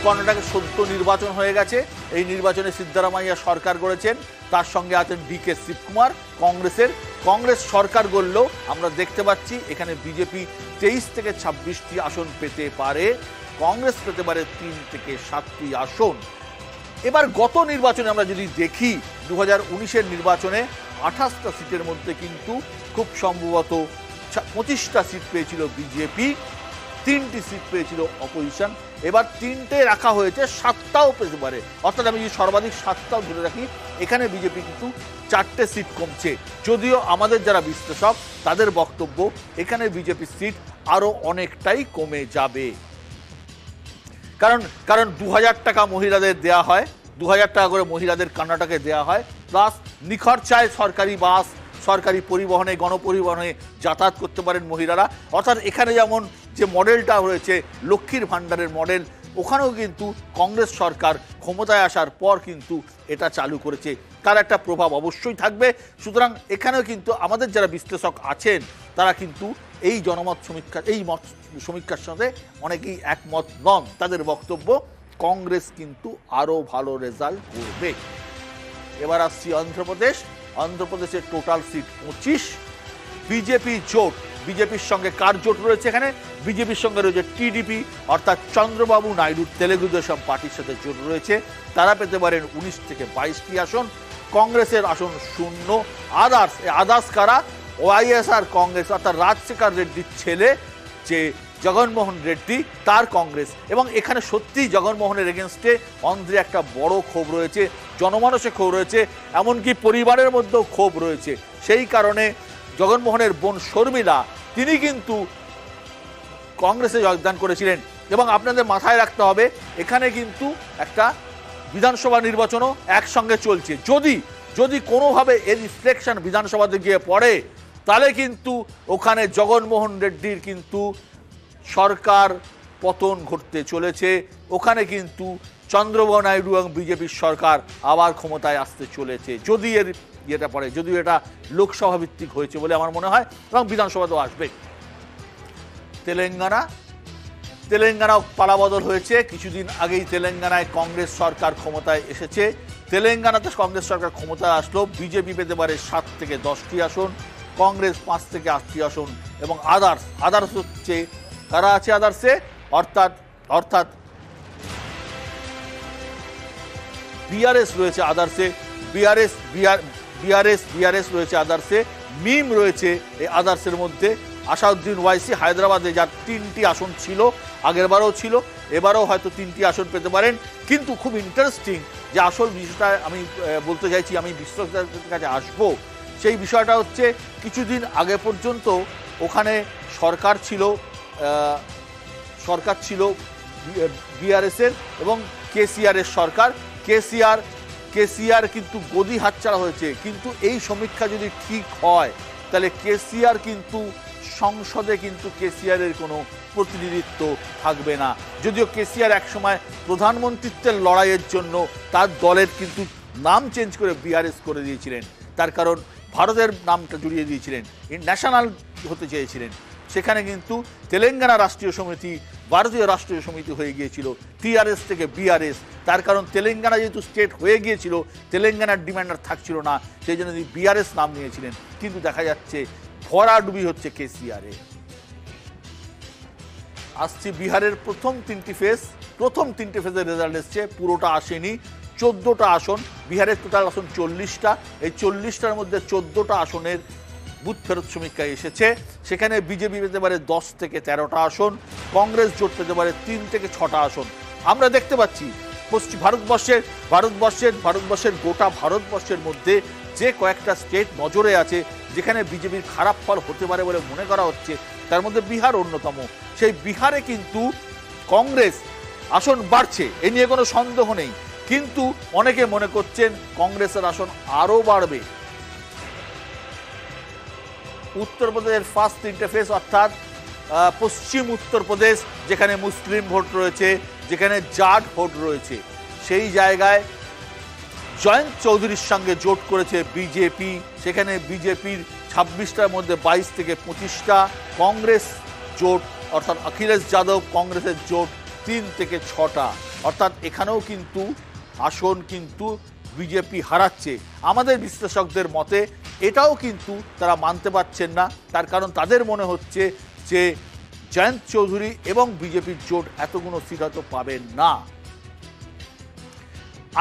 কর্ণাটকে সদ্য নির্বাচন হয়ে গেছে। এই নির্বাচনে সিদ্ধারামাইয়া সরকার গড়েছেন, তার সঙ্গে আছেন ডিকে শিবকুমার। কংগ্রেস সরকার গড়লেও আমরা দেখতে পাচ্ছি এখানে বিজেপি 23 থেকে 26টি আসন পেতে পারে, কংগ্রেস পেতে পারে 3 থেকে 7টি আসন। এবার গত নির্বাচনে আমরা যদি দেখি, 2019-এর নির্বাচনে 28টা সিটের মধ্যে কিন্তু খুব সম্ভবত 25টা সিট পেয়েছিল বিজেপি, 3টি সিট পেয়েছিল অপোজিশন। এবার 3টে রাখা হয়েছে, 7টাও পেতে পারে, অর্থাৎ আমি যদি সর্বাধিক 7টাও ধরে রাখি, এখানে বিজেপি কিন্তু 4টে সিট কমছে। যদিও আমাদের যারা বিশ্লেষক তাদের বক্তব্য এখানে বিজেপির সিট আরো অনেকটাই কমে যাবে। কারণ 2000 টাকা মহিলাদের দেয়া হয়, 2000 টাকা করে মহিলাদের কর্ণাটকে দেয়া হয়, প্লাস নিখরচায় সরকারি বাস, সরকারি পরিবহনে, গণপরিবহনে যাতায়াত করতে পারেন মহিলারা। অর্থাৎ এখানে যেমন যে মডেলটা রয়েছে লক্ষ্মীর ভাণ্ডারের মডেল, ওখানেও কিন্তু কংগ্রেস সরকার ক্ষমতায় আসার পর কিন্তু এটা চালু করেছে, তার একটা প্রভাব অবশ্যই থাকবে। সুতরাং এখানেও কিন্তু আমাদের যারা বিশ্লেষক আছেন তারা কিন্তু এই জনমত সমীক্ষা, এই মত সমীক্ষার সাথে অনেকেই একমত নন। তাদের বক্তব্য কংগ্রেস কিন্তু আরও ভালো রেজাল্ট করবে। এবার আসছি অন্ধ্রপ্রদেশের টোটাল সিট 25। বিজেপি জোট, বিজেপির সঙ্গে কার জোট রয়েছে? এখানে বিজেপির সঙ্গে রয়েছে টিডিপি, অর্থাৎ চন্দ্রবাবু নাইডুর তেলেগু দেশম পার্টির সাথে জোট রয়েছে, তারা পেতে পারেন 19 থেকে 22টি আসন, কংগ্রেসের আসন 0। আদার্স কারা? ওয়াইএসআর কংগ্রেস, অর্থাৎ রাজশেখর রেড্ডির ছেলে যে জগনমোহন রেড্ডি, তার কংগ্রেস। এবং এখানে সত্যিই জগনমোহনের এগেনস্টে অন্ধ্রে একটা বড় ক্ষোভ রয়েছে, জনমানসে ক্ষোভ রয়েছে, এমনকি পরিবারের মধ্যেও ক্ষোভ রয়েছে। সেই কারণে জগনমোহনের বোন শর্মিলা, তিনি কিন্তু কংগ্রেসে যোগদান করেছিলেন। এবং আপনাদের মাথায় রাখতে হবে এখানে কিন্তু একটা বিধানসভা নির্বাচনও একসঙ্গে চলছে। যদি কোনোভাবে এর রিফ্লেকশন বিধানসভাতে গিয়ে পড়ে, তাহলে কিন্তু ওখানে জগনমোহন রেড্ডির কিন্তু সরকার পতন ঘটতে চলেছে। ওখানে কিন্তু চন্দ্রবাবু নাইডু এবং বিজেপির সরকার আবার ক্ষমতায় আসতে চলেছে, যদি এর ইয়েটা পড়ে। যদিও এটা লোকসভা ভিত্তিক হয়েছে বলে আমার মনে হয়, এবং বিধানসভাতেও আসবে। তেলেঙ্গানাও পালাবদল হয়েছে। কিছুদিন আগেই তেলেঙ্গানায় কংগ্রেস সরকার ক্ষমতায় এসেছে। তেলেঙ্গানাতে কংগ্রেস সরকার ক্ষমতায় আসলো, বিজেপি পেতে পারে 7 থেকে 10টি আসন, কংগ্রেস 5 থেকে 8টি আসন, এবং আদার্স হচ্ছে কারা আছে আদার্সে, অর্থাৎ অর্থাৎ বিআরএস রয়েছে আদার্সে, বিআরএস রয়েছে আদার্সে, মিম রয়েছে এই আদার্সের মধ্যে। আসাউদ্দিন ওয়াইসি হায়দ্রাবাদে যার 3টি আসন ছিল, আগের বারও ছিল, এবারও হয়তো 3টি আসন পেতে পারেন। কিন্তু খুব ইন্টারেস্টিং যে আসল বিষয়টা আমি বলতে চাইছি, আমি বিশ্লেষকদের কাছে আসবো, সেই বিষয়টা হচ্ছে কিছুদিন আগে পর্যন্ত ওখানে সরকার ছিল বিআরএসের এবং কেসিআরের সরকার। কেসিআর কিন্তু গদি হাতছাড়া হয়েছে। কিন্তু এই সমীক্ষা যদি ঠিক হয় তাহলে কেসিআর কিন্তু সংসদে কিন্তু কেসিআরের কোনো প্রতিনিধিত্ব থাকবে না। যদিও কেসিআর একসময় প্রধানমন্ত্রীত্বের লড়াইয়ের জন্য তার দলের কিন্তু নাম চেঞ্জ করে বিআরএস করে দিয়েছিলেন, তার কারণ ভারতের নামটা জড়িয়ে দিয়েছিলেন, ন্যাশনাল হতে চেয়েছিলেন। সেখানে কিন্তু তেলেঙ্গানা রাষ্ট্রীয় সমিতি ভারতীয় রাষ্ট্রীয় সমিতি হয়ে গিয়েছিল, টিআরএস থেকে বিআরএস। তার কারণ তেলেঙ্গানা যেহেতু স্টেট হয়ে গিয়েছিল, তেলেঙ্গানার ডিমান্ড আর থাকছিল না, সেই জন্য তিনি বিআরএস নাম নিয়েছিলেন। কিন্তু দেখা যাচ্ছে ভরাডুবি হচ্ছে কেসিআরে। আসছে বিহারের প্রথম 3টি ফেজের রেজাল্ট এসছে, পুরোটা আসেনি। 14টা আসন, বিহারের টোটাল আসন 40টা, এই 40টার মধ্যে 14টা আসনের বুথ ফেরত সমীক্ষায় এসেছে। সেখানে বিজেপি পেতে পারে 10 থেকে 13টা আসন, কংগ্রেস জোট পেতে পারে 3 থেকে 6টা আসন। আমরা দেখতে পাচ্ছি পশ্চিম ভারতবর্ষের গোটা ভারতবর্ষের মধ্যে যে কয়েকটা স্টেট নজরে আছে যেখানে বিজেপির খারাপ ফল হতে পারে বলে মনে করা হচ্ছে, তার মধ্যে বিহার অন্যতম। সেই বিহারে কিন্তু কংগ্রেস আসন বাড়ছে, এ নিয়ে কোনো সন্দেহ নেই। কিন্তু অনেকে মনে করছেন কংগ্রেসের আসন আরও বাড়বে। উত্তরপ্রদেশের ফার্স্ট ইন্টারফেস অর্থাৎ পশ্চিম উত্তরপ্রদেশ, যেখানে মুসলিম ভোট রয়েছে, যেখানে জাট ভোট রয়েছে, সেই জায়গায় জয়ন্ত চৌধুরীর সঙ্গে জোট করেছে বিজেপি। সেখানে বিজেপির 26টার মধ্যে 22 থেকে 25টা, কংগ্রেস জোট অর্থাৎ অখিলেশ যাদব কংগ্রেসের জোট 3 থেকে 6টা। অর্থাৎ এখানেও কিন্তু আসন কিন্তু বিজেপি হারাচ্ছে। আমাদের বিশ্লেষকদের মতে এটাও কিন্তু তারা মানতে পারছেন না, তার কারণ তাদের মনে হচ্ছে যে জয়ন্ত চৌধুরী এবং বিজেপির জোট এতগুলো সিট হয়তো পাবেন না।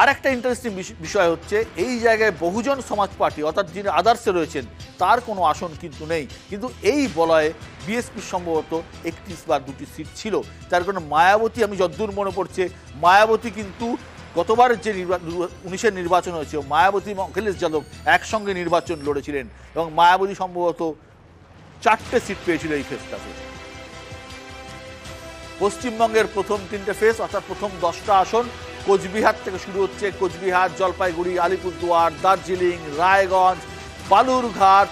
আর একটা ইন্টারেস্টিং বিষয় হচ্ছে এই জায়গায় বহুজন সমাজ পার্টি অর্থাৎ যিনি আদার্সে রয়েছেন তার কোনো আসন কিন্তু নেই। কিন্তু এই বলয়ে বিএসপির সম্ভবত 31 বা 2টি সিট ছিল। তার কারণে মায়াবতী, আমি যতদূর মনে পড়ছে, মায়াবতী কিন্তু গতবার যে 19-এর নির্বাচন হয়েছে, মায়াবতী এবং অখিলেশ যাদব একসঙ্গে নির্বাচন লড়েছিলেন এবং মায়াবতী সম্ভবত 4টে সিট পেয়েছিল এই ফেজটাতে। পশ্চিমবঙ্গের প্রথম 3টে ফেজ অর্থাৎ প্রথম 10টা আসন কোচবিহার থেকে শুরু হচ্ছে। কোচবিহার, জলপাইগুড়ি, আলিপুরদুয়ার, দার্জিলিং, রায়গঞ্জ, বালুরঘাট,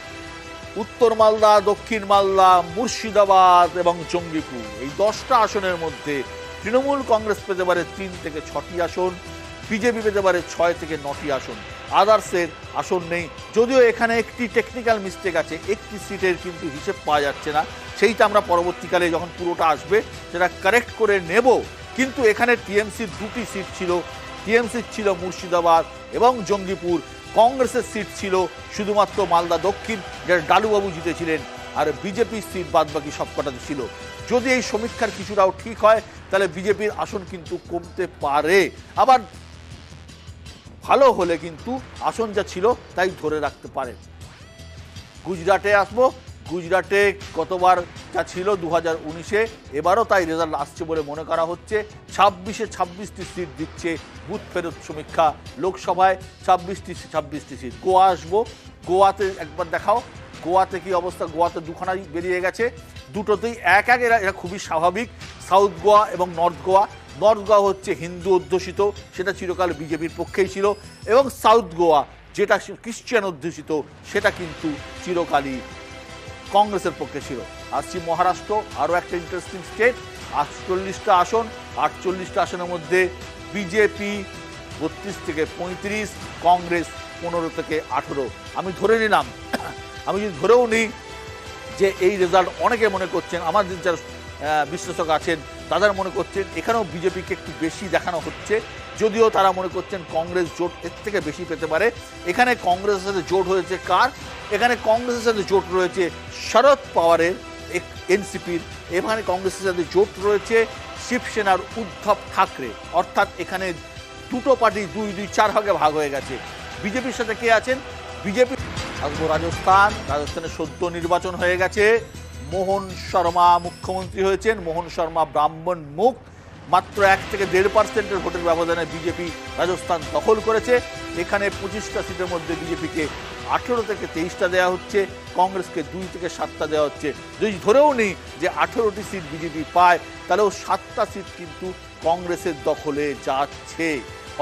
উত্তর মালদা, দক্ষিণ মালদা, মুর্শিদাবাদ এবং জঙ্গিপুর। এই 10টা আসনের মধ্যে তৃণমূল কংগ্রেস পেতে পারে 3 থেকে 6টি আসন, বিজেপি পেতে পারে 6 থেকে 9টি আসন। আদার্সের আসন নেই, যদিও এখানে একটি টেকনিক্যাল মিস্টেক আছে, একটি সিটের কিন্তু হিসেব পাওয়া যাচ্ছে না, সেইটা আমরা পরবর্তীকালে যখন পুরোটা আসবে সেটা কারেক্ট করে নেব। কিন্তু এখানে টিএমসির 2টি সিট ছিল, টিএমসির ছিল মুর্শিদাবাদ এবং জঙ্গিপুর, কংগ্রেসের সিট ছিল শুধুমাত্র মালদা দক্ষিণ, যেটা ডালুবাবু জিতেছিলেন, আর বিজেপির সিট বাদবাকি সবকটাতে ছিল। যদি এই সমীক্ষার কিছুটাও ঠিক হয় তাহলে বিজেপির আসন কিন্তু কমতে পারে, আবার ভালো হলে কিন্তু আসন যা ছিল তাই ধরে রাখতে পারে। গুজরাটে আসবো। গুজরাটে গতবার যা ছিল 2019-এ, এবারও তাই রেজাল্ট আসছে বলে মনে করা হচ্ছে। 26টি সিট দিচ্ছে বুথ ফেরত সমীক্ষা, লোকসভায় 26টি সিট। গোয়া আসবো। গোয়াতে একবার দেখাও গোয়াতে কি অবস্থা। গোয়াতে 2খানাই বেরিয়ে গেছে, দুটোতেই এক এরা খুবই স্বাভাবিক। সাউথ গোয়া এবং নর্থ গোয়া। নর্থ গোয়া হচ্ছে হিন্দু অধ্যুষিত, সেটা চিরকাল বিজেপির পক্ষেই ছিল, এবং সাউথ গোয়া যেটা খ্রিস্টান অধ্যুষিত সেটা কিন্তু চিরকালই কংগ্রেসের পক্ষে ছিল। আসছি মহারাষ্ট্র, আরও একটা ইন্টারেস্টিং স্টেট। 48টা আসন, 48টা আসনের মধ্যে বিজেপি 32 থেকে 35, কংগ্রেস 15 থেকে 18। আমি ধরে নিলাম, আমি যদি ধরেও নিই যে এই রেজাল্ট অনেকে মনে করছেন, আমাদের যারা বিশ্লেষক আছেন তাদের মনে করছেন এখানেও বিজেপিকে একটু বেশি দেখানো হচ্ছে, যদিও তারা মনে করছেন কংগ্রেস জোট এর থেকে বেশি পেতে পারে। এখানে কংগ্রেসের সাথে জোট হয়েছে কার? এখানে কংগ্রেসের সাথে জোট রয়েছে শরদ পাওয়ারের এনসিপির, এখানে কংগ্রেসের সাথে জোট রয়েছে শিবসেনার উদ্ধব ঠাকরে, অর্থাৎ এখানে দুটো পার্টি 2-4 ভাগে ভাগ হয়ে গেছে। বিজেপির সাথে কে আছেন? বিজেপি আসবো রাজস্থানে সদ্য নির্বাচন হয়ে গেছে, মোহন শর্মা মুখ্যমন্ত্রী হয়েছেন। মোহন শর্মা ব্রাহ্মণ মুখ, মাত্র 1-1.5% ভোটের ব্যবধানে বিজেপি রাজস্থান দখল করেছে। এখানে 25টা সিটের মধ্যে বিজেপিকে 18 থেকে 23টা দেওয়া হচ্ছে, কংগ্রেসকে 2 থেকে 7টা দেওয়া হচ্ছে। যদি ধরেও নেই যে 18টি সিট বিজেপি পায়, তাহলেও 7টা সিট কিন্তু কংগ্রেসের দখলে যাচ্ছে।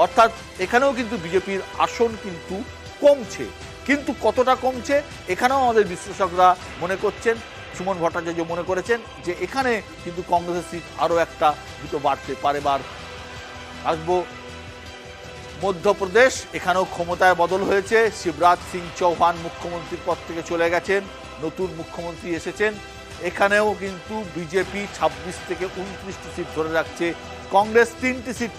অর্থাৎ এখানেও কিন্তু বিজেপির আসন কিন্তু কমছে, কিন্তু কতটা কমছে এখানেও আমাদের বিশ্লেষকরা মনে করছেন, সুমন ভট্টাচার্য মনে করেছেন যে এখানে কিন্তু কংগ্রেসের সিট আরও 1-2 বাড়তে পারে। আসবো মধ্যপ্রদেশ, এখানেও ক্ষমতায় বদল হয়েছে। শিবরাজ সিং চৌহান মুখ্যমন্ত্রীর পদ থেকে চলে গেছেন, নতুন মুখ্যমন্ত্রী এসেছেন। এখানেও কিন্তু বিজেপি 26 থেকে 29টি সিট ধরে রাখছে, কংগ্রেস 3টি সিট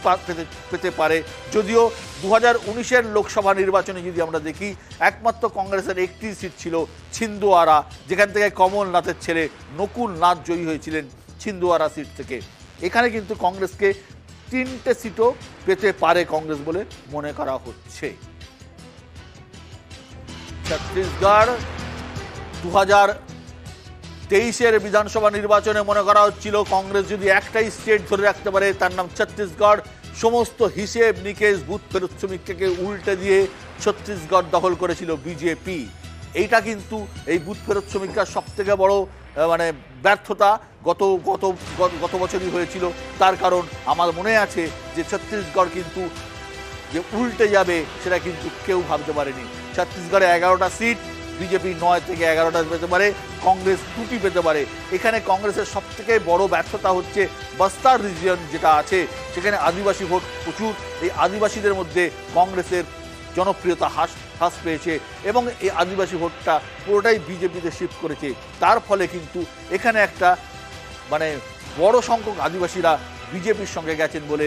পেতে পারে। যদিও 2019-এর লোকসভা নির্বাচনে যদি আমরা দেখি, একমাত্র কংগ্রেসের একটি সিট ছিল ছিন্দওয়ারা, যেখান থেকে কমলনাথের ছেলে নকুল নাথ জয়ী হয়েছিলেন ছিন্দওয়ারা সিট থেকে। এখানে কিন্তু কংগ্রেসকে 3টে সিটও পেতে পারে কংগ্রেস বলে মনে করা হচ্ছে। ছত্তিশগড় 2023-এর বিধানসভা নির্বাচনে মনে করা হচ্ছিল কংগ্রেস যদি একটাই স্টেট ধরে রাখতে পারে, তার নাম ছত্তিশগড়, সমস্ত হিসেব নিকেশ বুথ ফেরত শ্রমিককে উল্টে দিয়ে ছত্তিশগড় দখল করেছিল বিজেপি। এইটা কিন্তু এই বুথ ফেরত শ্রমিকরা সব থেকে বড় ব্যর্থতা গত বছরই হয়েছিল। তার কারণ আমার মনে আছে যে ছত্তিশগড় কিন্তু যে উল্টে যাবে সেটা কিন্তু কেউ ভাবতে পারেনি। ছত্তিশগড়ে 11টা সিট, বিজেপি 9 থেকে 11টা পেতে পারে, কংগ্রেস 2টি পেতে পারে। এখানে কংগ্রেসের সব থেকে বড় ব্যর্থতা হচ্ছে বস্তার রিজিয়ন যেটা আছে, সেখানে আদিবাসী ভোট প্রচুর। এই আদিবাসীদের মধ্যে কংগ্রেসের জনপ্রিয়তা হ্রাস পেয়েছে এবং এই আদিবাসী ভোটটা পুরোটাই বিজেপিতে শিফট করেছে। তার ফলে কিন্তু এখানে একটা বড় সংখ্যক আদিবাসীরা বিজেপির সঙ্গে গেছেন বলে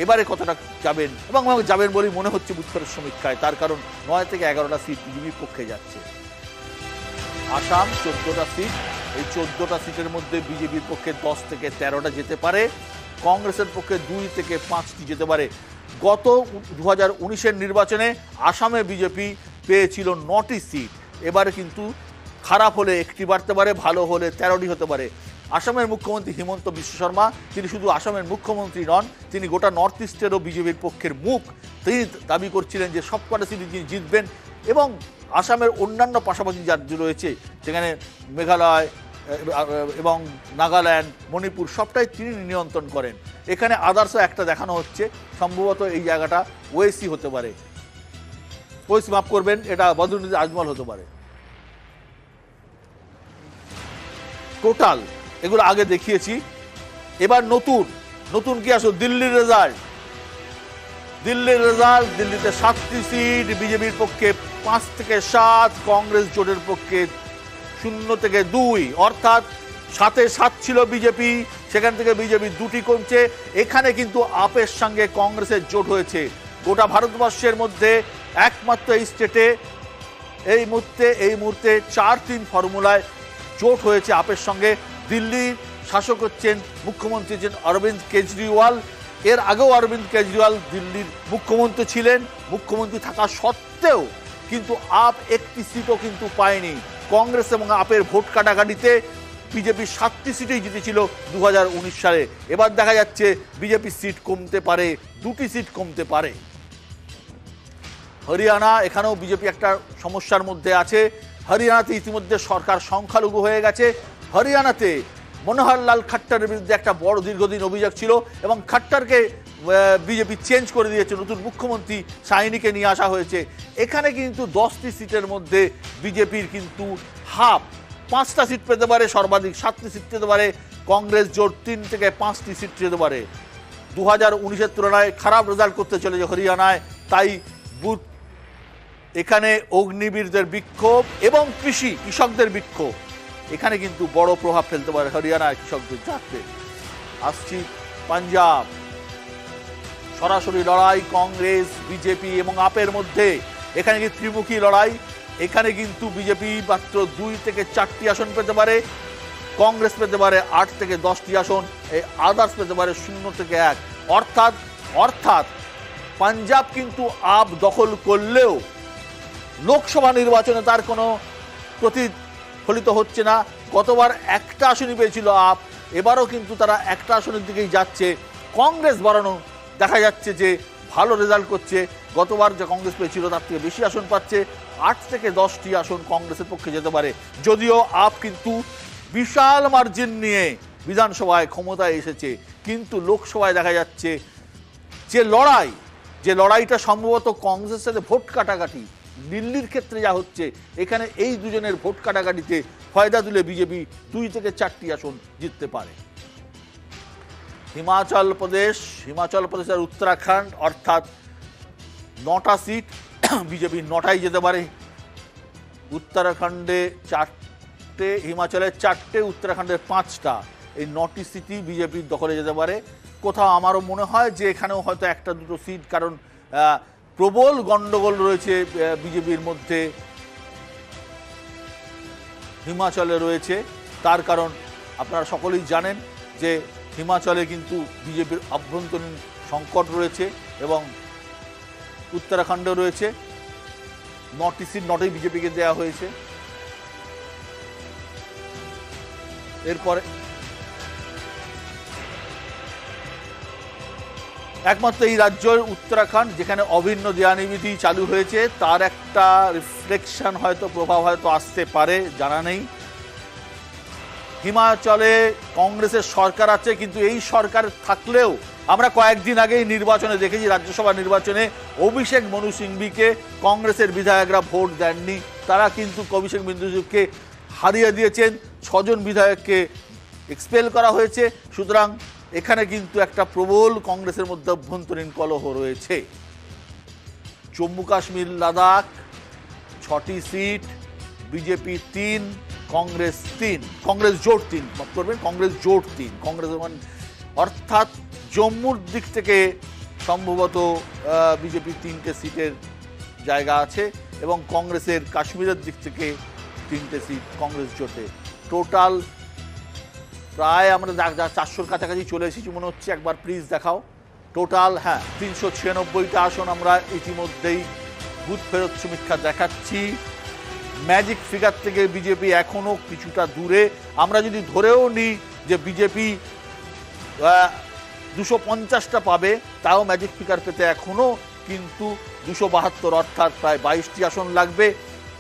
এবারে কতটা যাবেন এবং যাবেন বলেই মনে হচ্ছে বুথ ফেরত সমীক্ষায়। তার কারণ 9 থেকে 11টা সিট বিজেপির পক্ষে যাচ্ছে। আসাম 14টা সিট, এই 14টা সিটের মধ্যে বিজেপির পক্ষে 10 থেকে 13টা যেতে পারে, কংগ্রেসের পক্ষে 2 থেকে 5টি যেতে পারে। গত 2019-এর নির্বাচনে আসামে বিজেপি পেয়েছিল 9টি সিট, এবারে কিন্তু খারাপ হলে 1টি বাড়তে পারে, ভালো হলে 13টি হতে পারে। আসামের মুখ্যমন্ত্রী হিমন্ত বিশ্ব শর্মা, তিনি শুধু আসামের মুখ্যমন্ত্রী নন, তিনি গোটা নর্থ ইস্টেরও বিজেপির পক্ষের মুখ। তিনি দাবি করছিলেন যে সবকটা সিট তিনি জিতবেন এবং আসামের অন্যান্য পাশাপাশি রাজ্য রয়েছে, যেখানে মেঘালয় এবং নাগাল্যান্ড, মণিপুর সবটাই তিনি নিয়ন্ত্রণ করেন। এখানে আদার্সও একটা দেখানো হচ্ছে, সম্ভবত এই জায়গাটা ওয়েসি হতে পারে, ওয়েসি মাফ করবেন, এটা বদরুদ্দিন আজমল হতে পারে। টোটাল এগুলো আগে দেখিয়েছি, এবার নতুন কি আসো দিল্লির রেজাল্ট। দিল্লিতে 7টি সিট, বিজেপির পক্ষে 5 থেকে 7, কংগ্রেস জোটের পক্ষে 0 থেকে 2, অর্থাৎ 7-এ 7 ছিল বিজেপি, সেখান থেকে বিজেপি 2টি কমছে। এখানে কিন্তু আপের সঙ্গে কংগ্রেসের জোট হয়েছে। গোটা ভারতবর্ষের মধ্যে একমাত্র এই স্টেটে এই মুহূর্তে 4-3 ফর্মুলায় জোট হয়েছে আপের সঙ্গে। দিল্লির শাসক হচ্ছেন, মুখ্যমন্ত্রী হচ্ছেন অরবিন্দ কেজরিওয়াল। এর আগেও অরবিন্দ কেজরিওয়াল দিল্লির মুখ্যমন্ত্রী ছিলেন, মুখ্যমন্ত্রী থাকা সত্ত্বেও কিন্তু আপ একটি সিটও কিন্তু পায়নি। কংগ্রেস এবং আপের ভোট কাটাকাটিতে বিজেপি 7টি সিটেই জিতেছিল 2019 সালে। এবার দেখা যাচ্ছে বিজেপির সিট কমতে পারে, 2টি সিট কমতে পারে। হরিয়ানা, এখানেও বিজেপি একটা সমস্যার মধ্যে আছে। হরিয়ানাতে ইতিমধ্যে সরকার সংখ্যালঘু হয়ে গেছে। হরিয়ানাতে মনোহরলাল খাট্টারের বিরুদ্ধে একটা বড় দীর্ঘদিন অভিযোগ ছিল এবং খাট্টারকে বিজেপি চেঞ্জ করে দিয়েছে, নতুন মুখ্যমন্ত্রী সাইনিকে নিয়ে আসা হয়েছে। এখানে কিন্তু 10টি সিটের মধ্যে বিজেপির কিন্তু হাফ, 5টা সিট পেতে পারে, সর্বাধিক 7টি সিট পেতে পারে। কংগ্রেস জোট 3 থেকে 5টি সিট পেতে পারে। 2019-এর তুলনায় খারাপ রেজাল্ট করতে চলেছে হরিয়ানায়, তাই বুথ এখানে অগ্নিবীরদের বিক্ষোভ এবং কৃষকদের বিক্ষোভ এখানে কিন্তু বড় প্রভাব ফেলতে পারে হরিয়ানার কৃষকদের যাত্রে। আসছি পাঞ্জাব, সরাসরি লড়াই কংগ্রেস, বিজেপি এবং আপের মধ্যে। এখানে কি ত্রিমুখী লড়াই, এখানে কিন্তু বিজেপি মাত্র 2 থেকে 4টি আসন পেতে পারে, কংগ্রেস পেতে পারে 8 থেকে 10টি আসন, এই আদার্স পেতে পারে 0 থেকে 1। অর্থাৎ পাঞ্জাব কিন্তু আপ দখল করলেও লোকসভা নির্বাচনে তার কোনো প্রতিফলিত হচ্ছে না। গতবার একটা আসনই পেয়েছিল আপ, এবারও কিন্তু তারা একটা আসনের দিকেই যাচ্ছে। কংগ্রেস বাড়ানো দেখা যাচ্ছে যে ভালো রেজাল্ট করছে, গতবার যে কংগ্রেস পেয়েছিল তার থেকে বেশি আসন পাচ্ছে। 8 থেকে 10টি আসন কংগ্রেসের পক্ষে যেতে পারে, যদিও আপ কিন্তু বিশাল মার্জিন নিয়ে বিধানসভায় ক্ষমতায় এসেছে, কিন্তু লোকসভায় দেখা যাচ্ছে যে লড়াইটা সম্ভবত কংগ্রেসের সাথে ভোট কাটাকাটি, দিল্লির ক্ষেত্রে যা হচ্ছে, এখানে এই দুজনের ভোট কাটাকাটিতে ফয়দা তুলে বিজেপি 2 থেকে 4টি আসন জিততে পারে। হিমাচল প্রদেশ আর উত্তরাখণ্ড, অর্থাৎ 9টা সিট বিজেপি 9টাই যেতে পারে। উত্তরাখণ্ডে 4টে, হিমাচলে 4টে, উত্তরাখণ্ডের 5টা, এই 9টি সিটই বিজেপির দখলে যেতে পারে। কোথাও আমারও মনে হয় যে এখানেও হয়তো 1-2 সিট, কারণ প্রবল গন্ডগোল রয়েছে বিজেপির মধ্যে, হিমাচলে রয়েছে। তার কারণ আপনারা সকলেই জানেন যে হিমাচলে কিন্তু বিজেপির আভ্যন্তরীণ সংকট রয়েছে এবং উত্তরাখণ্ডে রয়েছে। 9টি সিট 9টাই বিজেপিকে দেওয়া হয়েছে। এরপরে একমাত্র এই রাজ্য উত্তরাখণ্ড, যেখানে অভিন্ন দেয়ানিবিধি চালু হয়েছে, তার একটা রিফ্লেকশন হয়তো, প্রভাব হয়তো আসতে পারে, জানা নেই। হিমাচলে কংগ্রেসের সরকার আছে, কিন্তু এই সরকার থাকলেও আমরা কয়েকদিন আগেই নির্বাচনে দেখেছি, রাজ্যসভা নির্বাচনে অভিষেক মনু সিংভিকে কংগ্রেসের বিধায়করা ভোট দেননি। তারা কিন্তু অভিষেক মনু সিংকে হারিয়ে দিয়েছেন, 6 জন বিধায়ককে এক্সপেল করা হয়েছে। সুতরাং এখানে কিন্তু একটা প্রবল কংগ্রেসের মধ্যে অভ্যন্তরীণ কলহ রয়েছে। জম্মু কাশ্মীর লাদাখ 6টি সিট, বিজেপি 3, কংগ্রেস 3, কংগ্রেস জোট 3 করবেন, কংগ্রেস জোট 3, কংগ্রেস, অর্থাৎ জম্মুর দিক থেকে সম্ভবত বিজেপি 3টে সিটের জায়গা আছে এবং কংগ্রেসের কাশ্মীরের দিক থেকে 3টে সিট কংগ্রেস জোটে। টোটাল প্রায় আমরা 400-র কাছাকাছি চলে এসেছি মনে হচ্ছে। একবার প্লিজ দেখাও টোটাল। হ্যাঁ, 396টা আসন আমরা ইতিমধ্যেই বুথ ফেরত সমীক্ষা দেখাচ্ছি। ম্যাজিক ফিগার থেকে বিজেপি এখনো কিছুটা দূরে। আমরা যদি ধরেও নিই যে বিজেপি 250টা পাবে, তাও ম্যাজিক ফিগার পেতে এখনো কিন্তু 272, অর্থাৎ প্রায় 22টি আসন লাগবে।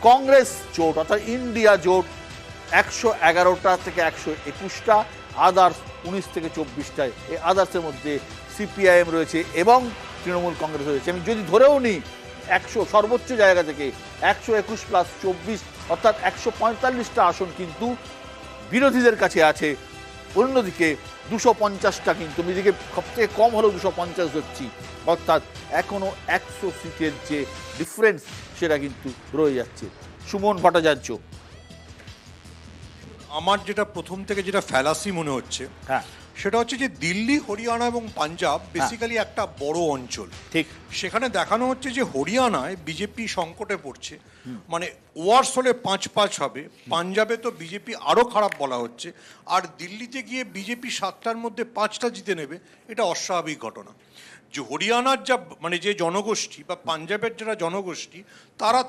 কংগ্রেস জোট অর্থাৎ ইন্ডিয়া জোট 111টা থেকে 121টা, আদার্স 19 থেকে 24টায়। এই আদার্সের মধ্যে সিপিআইএম রয়েছে এবং তৃণমূল কংগ্রেস রয়েছে। আমি যদি ধরেও নিই 100 সর্বোচ্চ জায়গা থেকে 121 প্লাস 24, অর্থাৎ 145টা আসন কিন্তু বিরোধীদের কাছে আছে। অন্যদিকে 250টা কিন্তু বিজেপি সবথেকে কম হলেও 250 ধরছি, অর্থাৎ এখনো 100 সিটের যে ডিফারেন্স সেটা কিন্তু রয়ে যাচ্ছে। সুমন ভট্টাচার্য, আমার যেটা প্রথম থেকে যেটা ফ্যালাসি মনে হচ্ছে, হ্যাঁ, সেটা হচ্ছে যে দিল্লি, হরিয়ানা এবং পাঞ্জাব বেসিক্যালি একটা বড় অঞ্চল। ঠিক। সেখানে দেখানো হচ্ছে যে হরিয়ানায় বিজেপি সংকটে পড়ছে, মানে ওয়ার্স হলে 5-5 হবে। পাঞ্জাবে তো বিজেপি আরও খারাপ বলা হচ্ছে, আর দিল্লিতে গিয়ে বিজেপি 7টার মধ্যে 5টা জিতে নেবে, এটা অস্বাভাবিক ঘটনা। যে হরিয়ানার যা মানে যে জনগোষ্ঠী বা পাঞ্জাবের যারা জনগোষ্ঠী,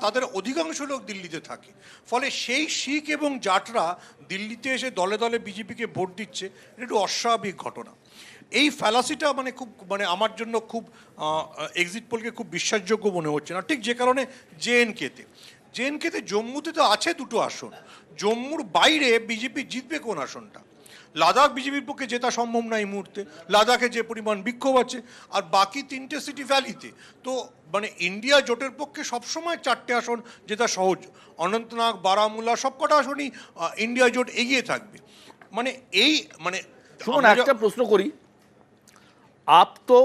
তাদের অধিকাংশ লোক দিল্লিতে থাকে, ফলে সেই শিখ এবং জাটরা দিল্লিতে এসে দলে দলে বিজেপিকে ভোট দিচ্ছে, এটা একটু অস্বাভাবিক ঘটনা। এই ফ্যালাসিটা মানে খুব মানে আমার জন্য খুব এক্সিট পোলকে খুব বিশ্বাসযোগ্য মনে হচ্ছে না। ঠিক যে কারণে জেএনকেতে জম্মুতে তো আছে 2টো আসন, জম্মুর বাইরে বিজেপি জিতবে কোন আসনটা? লাদাখ বিজেপির পক্ষে জেতা সম্ভব না এই মুহূর্তে, লাদাখে যে পরিমাণ বিক্ষোভ আছে, আর বাকি 3টে সিটি ভ্যালিতে। তো মানে ইন্ডিয়া জোটের পক্ষে সবসময় 4টে আসন জেতা সহজ। অনন্তনাগ, বারামুল্লা সবকটা আসনই ইন্ডিয়া জোট এগিয়ে থাকবে। মানে এই মানে শুনুন, একটা প্রশ্ন করি, আপ তো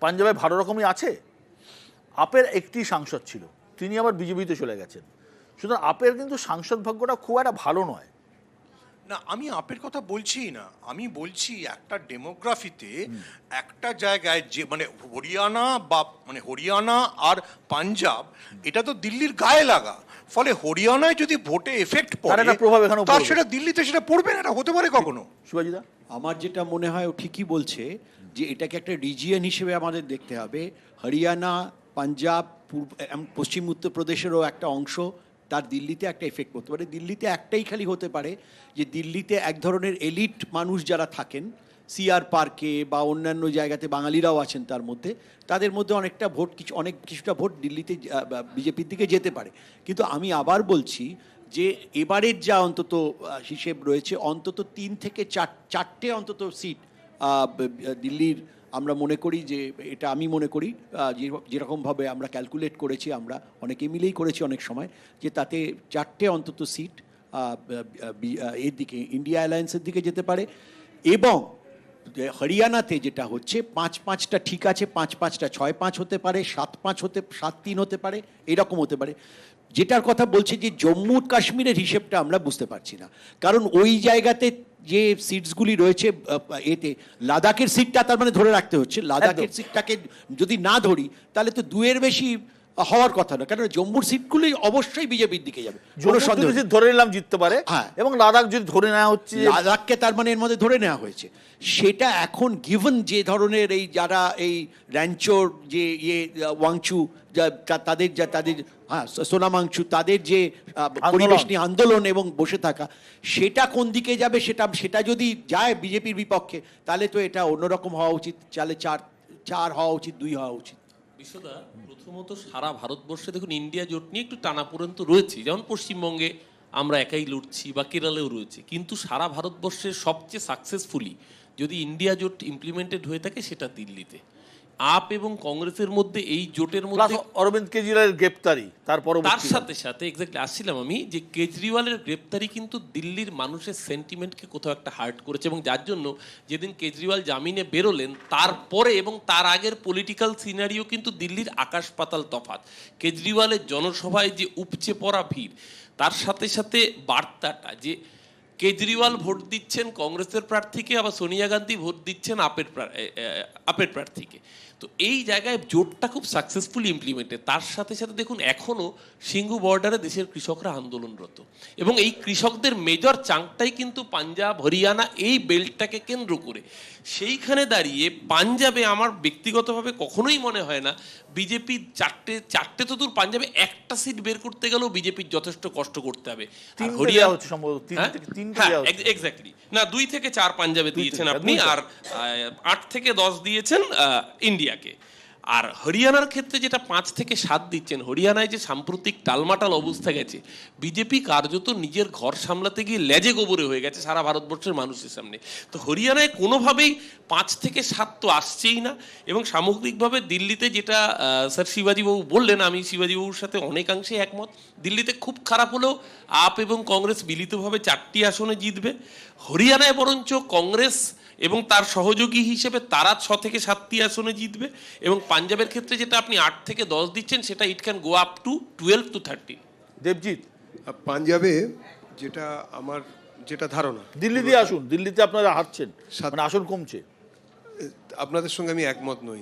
পাঞ্জাবে ভালো রকমই আছে। আপের একটি সাংসদ ছিল, তিনি আবার বিজেপিতে চলে গেছেন। সুতরাং আপের কিন্তু সাংসদ ভাগ্যটা খুব একটা ভালো নয়। না, আমি আপের কথা বলছি না, আমি বলছি একটা ডেমোগ্রাফিতে একটা জায়গায় যে মানে হরিয়ানা আর পাঞ্জাব, এটা তো দিল্লির গায়ে লাগা, ফলে হরিয়ানায় যদি ভোটে এফেক্ট তার পড়ে একটা প্রভাব এখানেও তার পড়বে। সেটা দিল্লিতে সেটা পড়বে না, এটা হতে পারে কখনো। শিবাজিদা, আমার যেটা মনে হয় ও ঠিকই বলছে যে এটাকে একটা রিজিয়ন হিসেবে আমাদের দেখতে হবে। হরিয়ানা, পাঞ্জাব, পশ্চিম উত্তরপ্রদেশেরও একটা অংশ, তার দিল্লিতে একটা এফেক্ট করতে পারে। দিল্লিতে একটাই খালি হতে পারে যে দিল্লিতে এক ধরনের এলিট মানুষ যারা থাকেন, সিআর পার্কে বা অন্যান্য জায়গাতে বাঙালিরাও আছেন তার মধ্যে, তাদের মধ্যে অনেকটা ভোট, কিছুটা ভোট দিল্লিতে বিজেপির দিকে যেতে পারে। কিন্তু আমি আবার বলছি যে এবারের যা অন্তত হিসেব রয়েছে, অন্তত 3 থেকে 4টে অন্তত সিট দিল্লির আমরা মনে করি যে, এটা আমি মনে করি যেরকমভাবে আমরা ক্যালকুলেট করেছি, আমরা অনেকে মিলেই করেছি অনেক সময়, যে তাতে 4টে অন্তত সিট এর দিকে, ইন্ডিয়া অ্যালায়েন্সের দিকে যেতে পারে। এবং হরিয়ানাতে যেটা হচ্ছে 5-5টা ঠিক আছে, 5-5টা 6-5 হতে পারে, 7-5 7-3 হতে পারে, এরকম হতে পারে। যেটার কথা বলছি যে জম্মু কাশ্মীরের হিসেবটা আমরা বুঝতে পারছি না, কারণ ওই জায়গাতে যে সিটসগুলি রয়েছে, এতে লাদাখের সিটটা তার মানে ধরে রাখতে হচ্ছে। লাদাখের সিটটাকে যদি না ধরি তাহলে তো 2-এর বেশি হওয়ার কথা না, কারণ জম্মুর সিটগুলি অবশ্যই বিজেপির দিকে যাবে, কোনো সন্দেহ নেই। ধরে নিলাম জিততে পারে, হ্যাঁ। এবং লাদাখ যদি ধরে নেওয়া হচ্ছে, লাদাখকে তার মানে এর মধ্যে ধরে নেওয়া হয়েছে, সেটা এখন গিভেন যে ধরনের এই যারা এই র্যাঞ্চোর যে ওয়াংচু তাদের হ্যাঁ সোনামাংচু, তাদের যে পরিবেশ নিয়ে আন্দোলন এবং বসে থাকা, সেটা কোন দিকে যাবে, সেটা যদি যায় বিজেপির বিপক্ষে, তাহলে তো এটা অন্যরকম হওয়া উচিত, চালে 4 হওয়া উচিত, 2 হওয়া উচিত। বিশ্বদা, প্রথমত সারা ভারতবর্ষে দেখুন ইন্ডিয়া জোট নিয়ে একটু টানাপোড়েন তো রয়েছে, যেমন পশ্চিমবঙ্গে আমরা একাই লড়ছি বা কেরালেও রয়েছে, কিন্তু সারা ভারতবর্ষের সবচেয়ে সাকসেসফুলি যদি ইন্ডিয়া জোট ইমপ্লিমেন্টেড হয়ে থাকে সেটা দিল্লিতে। আপ এবং কংগ্রেসের মধ্যে এই জোটের মধ্যে অরবিন্দ কেজরিওয়ালের গ্রেপ্তারি, তার সাথে সাথে এক্স্যাক্টলি আসছিলাম আমি, যে কেজরিওয়ালের গ্রেপ্তারি কিন্তু দিল্লির মানুষের সেন্টিমেন্টকে কোথাও একটা হার্ট করেছে, এবং যার জন্য যেদিন কেজরিওয়াল জামিনে বেরোলেন তারপরে এবং তার আগের পলিটিক্যাল সিনারিও কিন্তু দিল্লির আকাশ পাতাল তফাৎ। কেজরিওয়ালের জনসভায় যে উপচে পড়া ভিড়, তার সাথে সাথে বার্তাটা যে কেজরিওয়াল ভোট দিচ্ছেন কংগ্রেসের প্রার্থীকে, আবার সোনিয়া গান্ধী ভোট দিচ্ছেন আপের প্রার্থীকে, তো এই জায়গায় জোটটা খুব সাকসেসফুলি ইমপ্লিমেন্টেড। তার সাথে সাথে দেখুন এখনও সিঙ্গু বর্ডারে দেশের কৃষকরা আন্দোলনরত, এবং এই কৃষকদের মেজর চাঙ্কটাই কিন্তু পাঞ্জাব, হরিয়ানা এই বেল্টটাকে কেন্দ্র করে। সেইখানে দাঁড়িয়ে পাঞ্জাবে আমার ব্যক্তিগতভাবে কখনোই মনে হয় না বিজেপি চারটে তো দূর, পাঞ্জাবে একটা সিট বের করতে গেলেও বিজেপির যথেষ্ট কষ্ট করতে হবে। এক্স্যাক্টলি না, 2 থেকে 4 পাঞ্জাবে দিয়েছেন আপনি, আর 8 থেকে 10 দিয়েছেন ইন্ডিয়াকে। আর হরিয়ানার ক্ষেত্রে যেটা 5 থেকে 7 দিচ্ছেন, হরিয়ানায় যে সাম্প্রতিক টালমাটাল অবস্থা গেছে, বিজেপি কার্যত নিজের ঘর সামলাতে গিয়ে লেজে গোবরে হয়ে গেছে সারা ভারতবর্ষের মানুষের সামনে। তো হরিয়ানায় কোনোভাবেই 5 থেকে 7 তো আসছেই না, এবং সামগ্রিকভাবে দিল্লিতে যেটা স্যার শিবাজীবাবু বললেন, আমি শিবাজীবাবুর সাথে অনেকাংশে একমত। দিল্লিতে খুব খারাপ হলেও আপ এবং কংগ্রেস মিলিতভাবে 4টি আসনে জিতবে। হরিয়ানায় বরঞ্চ কংগ্রেস এবং তার সহযোগী হিসেবে তারা 6 থেকে 7টি আসনে জিতবে, এবং পাঞ্জাবের ক্ষেত্রে যেটা আপনি 8 থেকে 10 দিচ্ছেন, সেটা it can go up to 12 to 13। Debjit, পাঞ্জাবে যেটা আমার যেটা ধারণা, দিল্লি দিয়ে আসুন, দিল্লিতে আপনারা হারছেন, মানে আসন কমছে। আপনাদের সঙ্গে আমি একমত নই,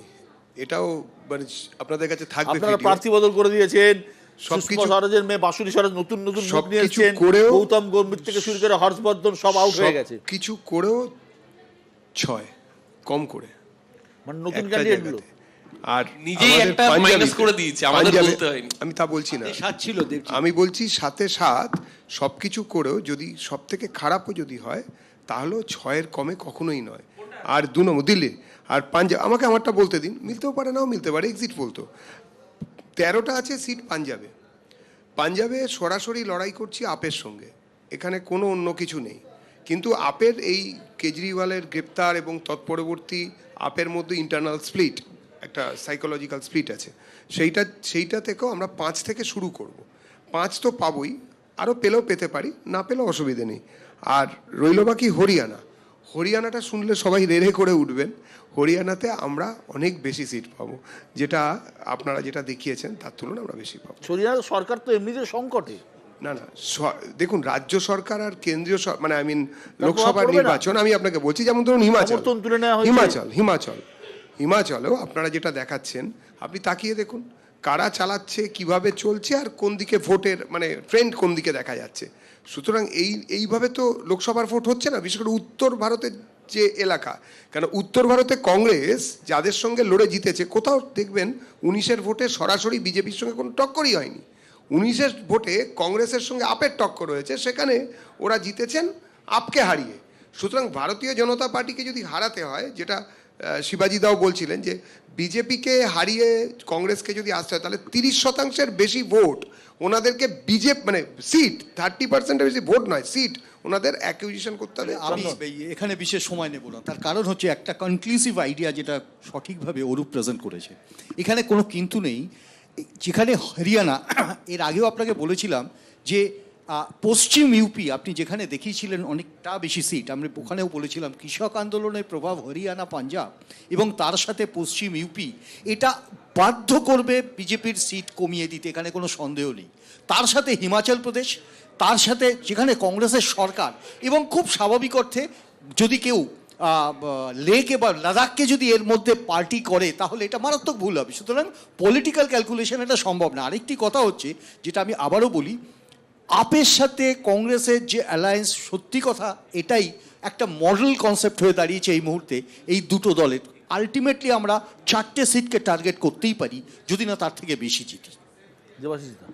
এটাও মানে আপনাদের কাছে থাকবে। আপনারা প্রার্থী বদল করে দিয়েছেন, সবকিছু স্বরাজের মেয়ে বাসুরি স্বরাজ নতুন নতুন মুখ নিয়ে সবকিছু এসেছেন, করেও গৌতম গম্ভীর থেকে শুরু করে হর্ষবর্ধন সব আউট হয়ে গেছে, কিছু করেও 6 কম করে, মানে নতুন একটা ক্যান্ডিডেট জায়গাতে। আর নিজেই আমাদের একটা পাঞ্জাবিতে- মাইনাস করে দিয়েছে, আমাদের পাঞ্জাবে- বলতে হয়নি। আমি তা বলছি না, 7 ছিল দেবজি। আমি বলছি 7 সবকিছু করেও যদি সব থেকে খারাপও যদি হয়, তাহলেও 6-এর কমে কখনোই নয়। আর 2 নম্বর দিল্লি আর পাঞ্জাব, আমাকে আমারটা বলতে দিন, মিলতেও পারে নাও মিলতে পারে, এক্সিট বলতো 13টা আছে সিট পাঞ্জাবে সরাসরি লড়াই করছি আপের সঙ্গে, এখানে কোনো অন্য কিছু নেই। কিন্তু আপের এই কেজরিওয়ালের গ্রেপ্তার এবং তৎপরবর্তী আপের মধ্যে ইন্টারনাল স্প্লিট, একটা সাইকোলজিক্যাল স্প্লিট আছে, সেইটা থেকেও আমরা 5 থেকে শুরু করব। 5 তো পাবোই, আরও পেলেও পেতে পারি, না পেলেও অসুবিধে নেই। আর রইল বাকি হরিয়ানাটা শুনলে সবাই রেড়ে করে উঠবেন। হরিয়ানাতে আমরা অনেক বেশি সিট পাবো, যেটা আপনারা যেটা দেখিয়েছেন তার তুলনায় আমরা বেশি পাবো। হরিয়ানা সরকার তো এমনিতে সংকটে। না দেখুন, রাজ্য সরকার আর কেন্দ্রীয় মানে আই মিন লোকসভার নির্বাচন, আমি আপনাকে বলছি, যেমন ধরুন হিমাচলেও আপনারা যেটা দেখাচ্ছেন, আপনি তাকিয়ে দেখুন, কারা চালাচ্ছে, কিভাবে চলছে, আর কোন দিকে ভোটের মানে ট্রেন্ড কোন দিকে দেখা যাচ্ছে। সুতরাং এইভাবে তো লোকসভার ভোট হচ্ছে না, বিশেষ করে উত্তর ভারতের যে এলাকা, কেন উত্তর ভারতে কংগ্রেস যাদের সঙ্গে লড়ে জিতেছে, কোথাও দেখবেন 19-এর ভোটে সরাসরি বিজেপির সঙ্গে কোনো টক্করই হয়নি। 19-এর ভোটে কংগ্রেসের সঙ্গে আপের টক্কর হয়েছে, সেখানে ওরা জিতেছেন আপকে হারিয়ে। সুতরাং ভারতীয় জনতা পার্টিকে যদি হারাতে হয়, যেটা শিবাজি দাও বলছিলেন যে বিজেপিকে হারিয়ে কংগ্রেসকে যদি আসতে হয়, তাহলে 30% বেশি ভোট ওনাদেরকে মানে সিট 30%-এর বেশি ভোট নয়, সিট ওনাদের অ্যাকুইজিশন করতে হবে। আমি এখানে বিশেষ সময় নেব না, তার কারণ হচ্ছে একটা কনক্লুসিভ আইডিয়া যেটা সঠিকভাবে অরূপ প্রেজেন্ট করেছে। এখানে কোনো কিন্তু নেই। যেখানে হরিয়ানা, এর আগেও আপনাকে বলেছিলাম যে পশ্চিম ইউপি আপনি যেখানে দেখিয়েছিলেন অনেকটা বেশি সিট, আমরা ওখানেও বলেছিলাম কৃষক আন্দোলনের প্রভাব হরিয়ানা, পাঞ্জাব এবং তার সাথে পশ্চিম ইউপি, এটা বাধ্য করবে বিজেপির সিট কমিয়ে দিতে, এখানে কোনো সন্দেহ নেই। তার সাথে হিমাচল প্রদেশ, তার সাথে যেখানে কংগ্রেসের সরকার, এবং খুব স্বাভাবিক অর্থে যদি কেউ লেকে বা লাদাখকে যদি এর মধ্যে পার্টি করে, তাহলে এটা মারাত্মক ভুল হবে। সুতরাং পলিটিক্যাল ক্যালকুলেশন এটা সম্ভব না। আরেকটি কথা হচ্ছে, যেটা আমি আবারও বলি, আপের সাথে কংগ্রেসের যে অ্যালায়েন্স, সত্যি কথা এটাই একটা মডেল কনসেপ্ট হয়ে দাঁড়িয়েছে এই মুহূর্তে এই দুটো দলের। আলটিমেটলি আমরা 4টে সিটকে টার্গেট করতেই পারি, যদি না তার থেকে বেশি জিতি। দেবাশিস দা,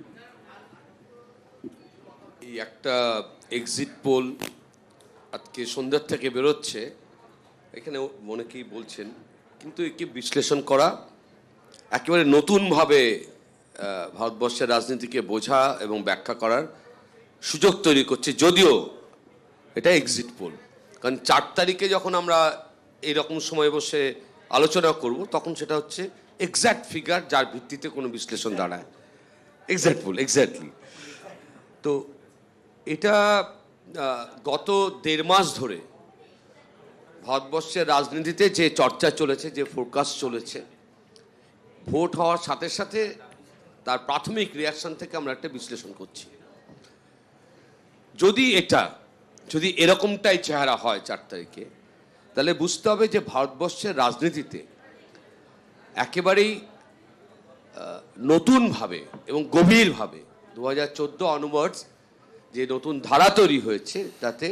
এই একটা এক্সিট পোল আজকে সন্ধ্যার থেকে বেরোচ্ছে, এখানে অনেকেই বলছেন, কিন্তু একে বিশ্লেষণ করা একেবারে নতুনভাবে ভারতবর্ষের রাজনীতিকে বোঝা এবং ব্যাখ্যা করার সুযোগ তৈরি করছে, যদিও এটা এক্সিট পোল। কারণ 4 তারিখে যখন আমরা এইরকম সময় বসে আলোচনা করব, তখন সেটা হচ্ছে এক্স্যাক্ট ফিগার, যার ভিত্তিতে কোনো বিশ্লেষণ দাঁড়ায়। Exact poll, exactly. তো এটা গত 1.5 মাস ধরে ভারতবর্ষের রাজনীতিতে যে চর্চা চলেছে, যে ফোরকাস্ট চলেছে, ভোট হওয়ার সাথে সাথে তার প্রাথমিক রিয়াকশন থেকে আমরা একটা বিশ্লেষণ করছি। যদি এরকমটাই চেহারা হয় 4 তারিখে, তাহলে বুঝতে হবে যে ভারতবর্ষের রাজনীতিতে একেবারেই নতুনভাবে এবং গভীরভাবে 2014 অনওয়ার্ডস যে নতুন ধারা তৈরি হয়েছে, তাতে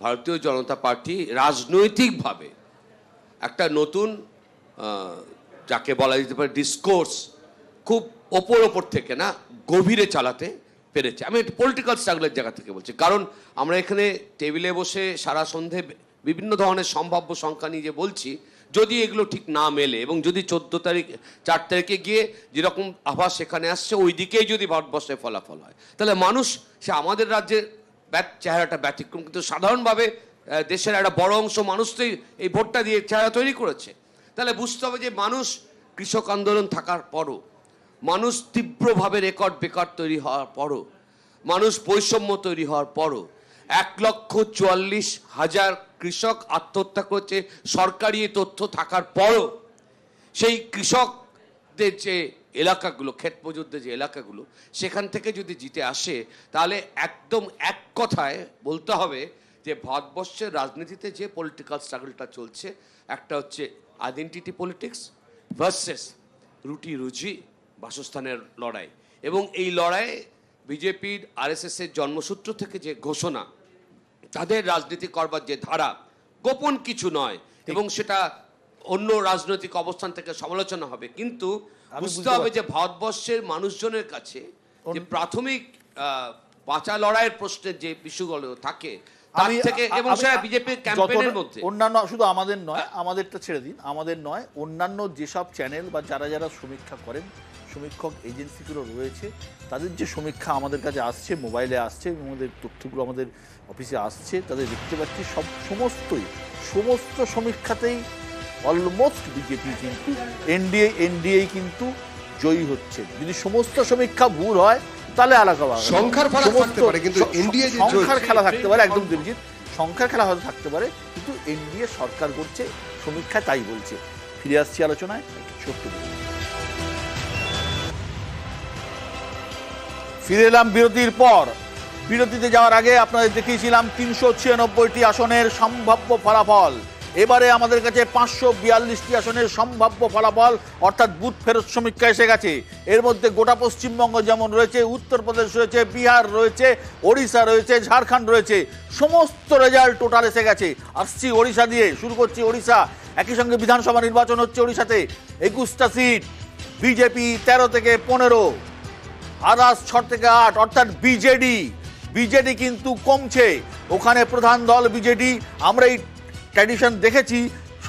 ভারতীয় জনতা পার্টি রাজনৈতিকভাবে একটা নতুন, যাকে বলা যেতে পারে ডিসকোর্স, খুব ওপর থেকে না গভীরে চালাতে পেরেছে। আমি পলিটিক্যাল স্ট্রাগলের জায়গা থেকে বলছি, কারণ আমরা এখানে টেবিলে বসে সারা সন্ধে বিভিন্ন ধরনের সম্ভাব্য সংখ্যা নিয়ে যে বলছি, যদি এগুলো ঠিক না মেলে এবং যদি 4 তারিখে গিয়ে যেরকম আভাস সেখানে আসছে ওই দিকেই যদি ভারতবর্ষে ফলাফল হয়, তাহলে মানুষ, সে আমাদের রাজ্যের চেহারাটা ব্যতিক্রম, কিন্তু সাধারণভাবে দেশের একটা বড় অংশ মানুষ তো এই ভোটটা দিয়ে চেহারা তৈরি করেছে। তাহলে বুঝতে হবে যে মানুষ কৃষক আন্দোলন থাকার পরও, মানুষ তীব্রভাবে রেকর্ড বেকার তৈরি হওয়ার পরও, মানুষ বৈষম্য তৈরি হওয়ার পরও, 1,44,000 কৃষক আত্মহত্যা করছে সরকারি তথ্য থাকার পরও, সেই কৃষকদের যে এলাকাগুলো, ক্ষেত মজুরদের যে এলাকাগুলো, সেখান থেকে যদি জিতে আসে, তাহলে একদম এক কথায় বলতে হবে যে ভারতবর্ষের রাজনীতিতে যে পলিটিক্যাল স্ট্রাগলটা চলছে, একটা হচ্ছে আইডেন্টিটি পলিটিক্স ভার্সেস রুটি রুজি বাসস্থানের লড়াই। এবং এই লড়াইয়ে বিজেপির আরএসএসের জন্মসূত্র থেকে যে ঘোষণা, তাদের রাজনীতি করবার যে ধারা, গোপন কিছু নয়, এবং সেটা অন্য রাজনৈতিক অবস্থান থেকে সমালোচনা হবে, কিন্তু বুঝতে হবে যে ভারতবর্ষের মানুষজনের কাছে যে প্রাথমিক বাঁচা লড়াইয়ের প্রশ্নের যে বিষয়গুলো থাকে, তার থেকে, এবং সেটা বিজেপির ক্যাম্পেইনের মধ্যে অন্যান্য, শুধু আমাদের নয়, আমাদেরটা ছেড়ে দিন, আমাদের নয়, অন্যান্য যেসব চ্যানেল বা যারা সমীক্ষা করেন, সমীক্ষক এজেন্সিগুলো রয়েছে, তাদের যে সমীক্ষা আমাদের কাছে আসছে, মোবাইলে আসছে, আমাদের তথ্যগুলো আমাদের অফিসে আসছে, তাদের দেখতে পাচ্ছি সমস্ত সমীক্ষাতেই অলমোস্ট বিজেপি কিন্তু এনডিএ কিন্তু জয়ী হচ্ছে। যদি সমস্ত সমীক্ষা ভুল হয়, তাহলে আলাদা সংখ্যার খেলা থাকতে পারে, কিন্তু এনডিএ যে সংখ্যার খেলা থাকতে পারে, একদম দেবজিৎ, সংখ্যার খেলা হয়তো থাকতে পারে, কিন্তু এনডিএ সরকার করছে, সমীক্ষায় তাই বলছে। ফিরে আসছি আলোচনায় ছোট্ট। ফিরে এলাম বিরতির পর। বিরতিতে যাওয়ার আগে আপনাদের দেখিয়েছিলাম 396টি আসনের সম্ভাব্য ফলাফল। এবারে আমাদের কাছে 542টি আসনের সম্ভাব্য ফলাফল অর্থাৎ বুথ ফেরত সমীক্ষা এসে গেছে। এর মধ্যে গোটা পশ্চিমবঙ্গ যেমন রয়েছে, উত্তরপ্রদেশ রয়েছে, বিহার রয়েছে, ওড়িশা রয়েছে, ঝাড়খণ্ড রয়েছে, সমস্ত রেজাল্ট টোটাল এসে গেছে। আসছি ওড়িশা দিয়ে, শুরু করছি ওড়িশা। একই সঙ্গে বিধানসভা নির্বাচন হচ্ছে ওড়িশাতে। 21টা সিট, বিজেপি 13 থেকে 15, আদার্স 6 থেকে 8, অর্থাৎ বিজেডি কিন্তু কমছে। ওখানে প্রধান দল বিজেডি। আমরা এই ট্র্যাডিশন দেখেছি,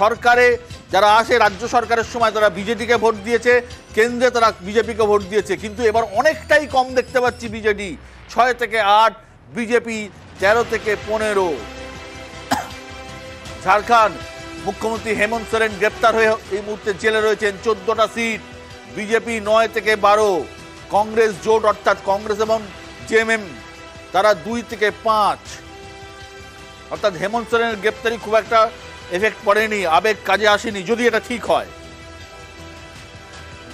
সরকারে যারা আসে, রাজ্য সরকারের সময় তারা বিজেপিকে ভোট দিয়েছে, কেন্দ্রে তারা বিজেপিকে ভোট দিয়েছে, কিন্তু এবার অনেকটাই কম দেখতে পাচ্ছি বিজেডি 6 থেকে 8, বিজেপি 13 থেকে 15। ঝাড়খণ্ড, মুখ্যমন্ত্রী হেমন্ত সোরেন গ্রেপ্তার হয়ে এই মুহূর্তে জেলে রয়েছেন। 14টা সিট, বিজেপি 9 থেকে 12, কংগ্রেস জোট অর্থাৎ কংগ্রেস এবং জেএমএম তারা 2 থেকে 5। অর্থাৎ হেমন্ত সোরেনের গ্রেপ্তারি খুব একটা এফেক্ট পড়েনি, আবেগ কাজে আসেনি, যদি এটা ঠিক হয়।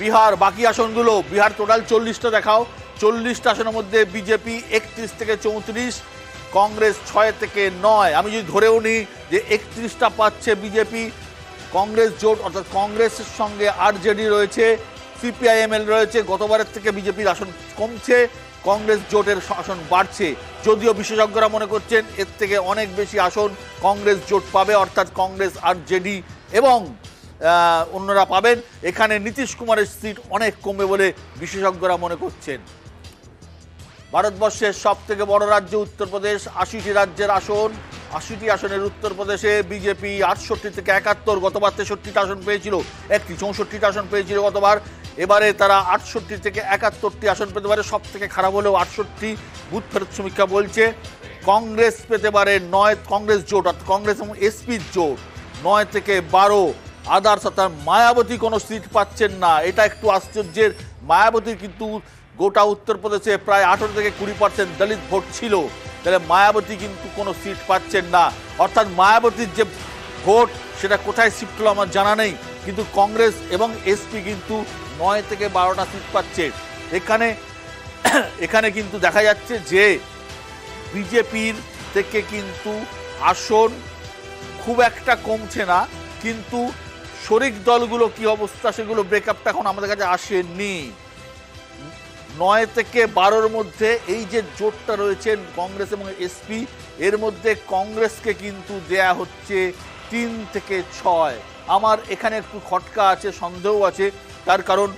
বিহার, বাকি আসনগুলো, বিহার টোটাল 40টা দেখাও। 40টা আসনের মধ্যে বিজেপি 31 থেকে 34, কংগ্রেস 6 থেকে 9। আমি যদি ধরেও নিই যে 31টা পাচ্ছে বিজেপি, কংগ্রেস জোট অর্থাৎ কংগ্রেসের সঙ্গে আরজেডি রয়েছে, সিপিআইএমএল রয়েছে, গতবারের থেকে বিজেপির আসন কমছে, কংগ্রেস জোটের আসন বাড়ছে। যদিও বিশেষজ্ঞরা মনে করছেন এর থেকে অনেক বেশি আসন কংগ্রেস জোট পাবে, অর্থাৎ কংগ্রেস আরজেডি এবং অন্যরা পাবেন। এখানে নীতিশ কুমারের সিট অনেক কমবে বলে বিশেষজ্ঞরা মনে করছেন। ভারতবর্ষের সব থেকে বড় রাজ্য উত্তরপ্রদেশ, 80টি রাজ্যের আসন, 80টি আসনের উত্তরপ্রদেশে বিজেপি 68 থেকে 71, গতবার 63টা আসন পেয়েছিল, 64টা আসন পেয়েছিল গতবার। এবারে তারা 68 থেকে 71টি আসন পেতে পারে, সব থেকে খারাপ হলেও 68। বুথ ফেরত সমীক্ষা বলছে কংগ্রেস পেতে পারে 9, কংগ্রেস জোট অর্থাৎ কংগ্রেস এবং এসপির জোট 9 থেকে 12। আদার্স অর্থাৎ মায়াবতী কোনো সিট পাচ্ছেন না, এটা একটু আশ্চর্যের। মায়াবতীর কিন্তু গোটা উত্তরপ্রদেশে প্রায় 18 থেকে 20% দলিত ভোট ছিল, তাহলে মায়াবতী কিন্তু কোনো সিট পাচ্ছেন না। অর্থাৎ মায়াবতীর যে ভোট সেটা কোথায় শিফট হলো আমার জানা নেই, কিন্তু কংগ্রেস এবং এসপি কিন্তু 9 থেকে 12টা সিট পাচ্ছে। এখানে কিন্তু দেখা যাচ্ছে যে বিজেপির থেকে কিন্তু আসন খুব একটা কমছে না, কিন্তু শরিক দলগুলো কি অবস্থা সেগুলো ব্রেকআপটা এখন আমাদের কাছে আসেনি। 9 থেকে 12-র মধ্যে এই যে জোটটা রয়েছে কংগ্রেস এবং এসপি, এর মধ্যে কংগ্রেসকে কিন্তু দেয়া হচ্ছে 3 থেকে 6। আমার এখানে একটু খটকা আছে, সন্দেহ আছে, তার কারণ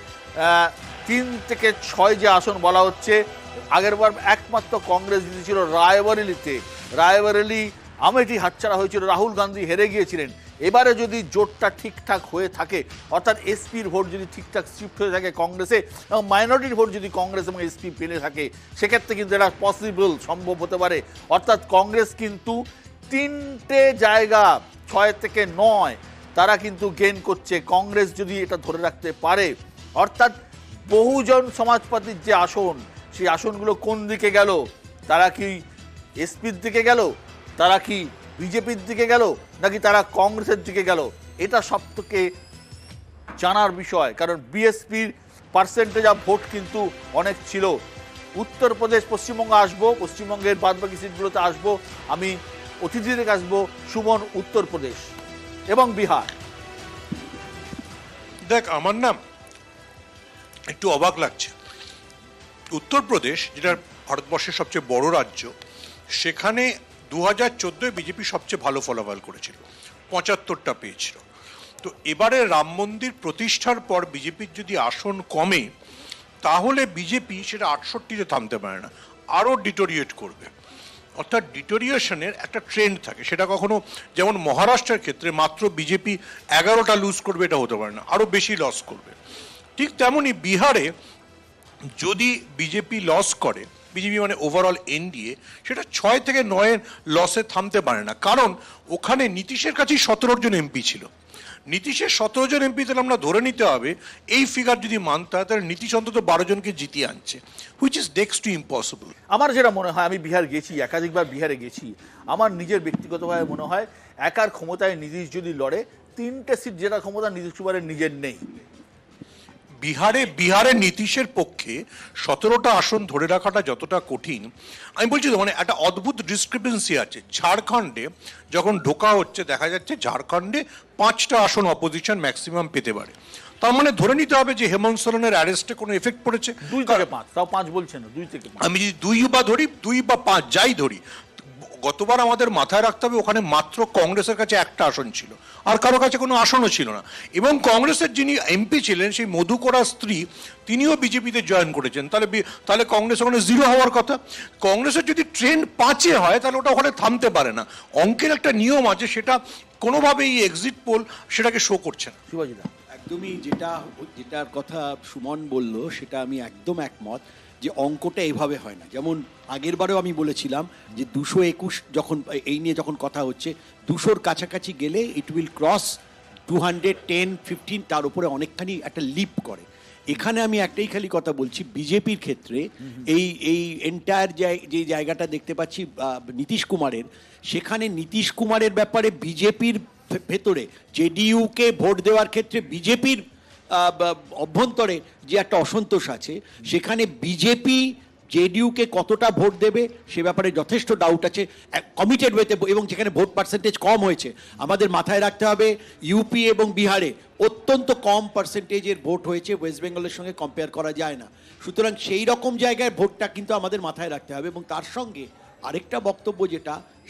3 থেকে 6 যে আসন বলা হচ্ছে, আগেরবার একমাত্র কংগ্রেস জিতেছিল রায়বরেলিতে, রায়বরেলি আমেঠি হাতছাড়া হয়েছিল, রাহুল গান্ধী হেরে গিয়েছিলেন। এবারে যদি জোটটা ঠিকঠাক হয়ে থাকে, অর্থাৎ এসপির ভোট যদি ঠিকঠাক শিফট হয়ে থাকে কংগ্রেসে, এবং মাইনরিটির ভোট যদি কংগ্রেস এবং এসপি পেলে থাকে, সেক্ষেত্রে কিন্তু এটা পসিবল, সম্ভব হতে পারে। অর্থাৎ কংগ্রেস কিন্তু 3টে জায়গা 6 থেকে 9 তারা কিন্তু গেইন করছে, কংগ্রেস যদি এটা ধরে রাখতে পারে। অর্থাৎ বহুজন সমাজপাতির যে আসন, সেই আসনগুলো কোন দিকে গেল? তারা কি এসপির দিকে গেল, তারা কি বিজেপির দিকে গেল, নাকি তারা কংগ্রেসের দিকে গেল? এটা সব থেকে জানার বিষয়, কারণ বিএসপির পার্সেন্টেজ অফ ভোট কিন্তু অনেক ছিল। উত্তরপ্রদেশ, পশ্চিমবঙ্গ আসবো, পশ্চিমবঙ্গের বাদবাকি সিটগুলোতে আসবো, আমি অতিথি থেকে আসবো। সুমন, উত্তরপ্রদেশ এবং বিহার। দেখ, আমার নাম একটু অবাক লাগছে। উত্তরপ্রদেশ, যেটা ভারতবর্ষের সবচেয়ে বড় রাজ্য, সেখানে 2014 বিজেপি সবচেয়ে ভালো ফলাফল করেছিল, 75টা পেয়েছিল। তো এবারে রাম মন্দির প্রতিষ্ঠার পর বিজেপির যদি আসন কমে, তাহলে বিজেপি সেটা 68-তে থামতে পারে না, আরও ডিটোরিয়েট করবে। অর্থাৎ ডিটোরিয়েশনের একটা ট্রেন্ড থাকে, সেটা কখনো, যেমন মহারাষ্ট্রের ক্ষেত্রে মাত্র বিজেপি 11টা লুজ করবে, এটা হতে পারে না, আরও বেশি লস করবে। ঠিক তেমনই বিহারে যদি বিজেপি লস করে, বিজেপি মানে ওভারঅল এনডিএ, সেটা 6 থেকে 9-এর লসে থামতে পারে না, কারণ ওখানে নীতিশের কাছেই 17 জন এমপি ছিল। নীতিশের 17 জন এমপি, তাহলে আমরা ধরে নিতে হবে এই ফিগার যদি মানতে হয়, তাহলে নীতিশ অন্তত 12 জনকে জিতিয়ে আনছে, which is next to impossible. আমার যেটা মনে হয়, আমি বিহার গেছি, একাধিকবার বিহারে গেছি, আমার নিজের ব্যক্তিগতভাবে মনে হয় একার ক্ষমতায় নীতিশ যদি লড়ে, 3টে সিট যেটা ক্ষমতা নীতিশ কুমারের নিজের নেই। বিহারে নীতিশের পক্ষে 17টা আসন ধরে রাখাটা যতটা কঠিন, আমি বলছি তো মানে একটা অদ্ভুত ডিসক্রিপেন্সি আছে। ঝাড়খণ্ডে যখন ঢোকা হচ্ছে দেখা যাচ্ছে ঝাড়খণ্ডে 5টা আসন অপোজিশন ম্যাক্সিমাম পেতে পারে। তার মানে ধরে নিতে হবে যে হেমন্ত সোরেনের অ্যারেস্টে কোনো এফেক্ট পড়েছে। 2 থেকে 5, তাও 5 বলছেন না, 2 থেকে 5। আমি যদি 2 বা ধরি, 2 বা 5 যাই ধরি, গতবার আমাদের মাথায় রাখতে হবে ওখানে মাত্র কংগ্রেসের কাছে একটা আসন ছিল, আর কারো কাছে কোনো আসনও ছিল না। এবং কংগ্রেসের যিনি এমপি ছিলেন সেই মধুকরার স্ত্রী, তিনিও বিজেপিতে জয়েন করেছেন। তাহলে কংগ্রেস ওখানে 0 হওয়ার কথা। কংগ্রেসের যদি ট্রেন্ড 5-এ হয় তাহলে ওটা ওখানে থামতে পারে না। অঙ্কের একটা নিয়ম আছে, সেটা কোনোভাবেই এই এক্সিট পোল সেটাকে শো করছে না। শিবাজিদা, একদমই যেটার কথা সুমন বলল সেটা আমি একদম একমত, যে অঙ্কটা এভাবে হয় না। যেমন আগের বারেও আমি বলেছিলাম যে 221 যখন এই নিয়ে যখন কথা হচ্ছে, 200-র কাছাকাছি গেলে ইট উইল ক্রস 210-15, তার উপরে অনেকখানি একটা লিপ করে। এখানে আমি একটাই খালি কথা বলছি, বিজেপির ক্ষেত্রে এই এন্টায়ার যে জায়গাটা দেখতে পাচ্ছি নীতিশ কুমারের, সেখানে নীতিশ কুমারের ব্যাপারে বিজেপির ভেতরে জেডিইউকে ভোট দেওয়ার ক্ষেত্রে বিজেপির অভ্যন্তরে যে একটা অসন্তোষ আছে, সেখানে বিজেপি জেডিইউকে কতটা ভোট দেবে সে ব্যাপারে যথেষ্ট ডাউট আছে কমিটেড ওয়েতে। এবং যেখানে ভোট পার্সেন্টেজ কম হয়েছে, আমাদের মাথায় রাখতে হবে ইউপি এবং বিহারে অত্যন্ত কম পার্সেন্টেজের ভোট হয়েছে, ওয়েস্ট বেঙ্গলের সঙ্গে কম্পেয়ার করা যায় না। সুতরাং সেই রকম জায়গায় ভোটটা কিন্তু আমাদের মাথায় রাখতে হবে। এবং তার সঙ্গে আরেকটা বক্তব্য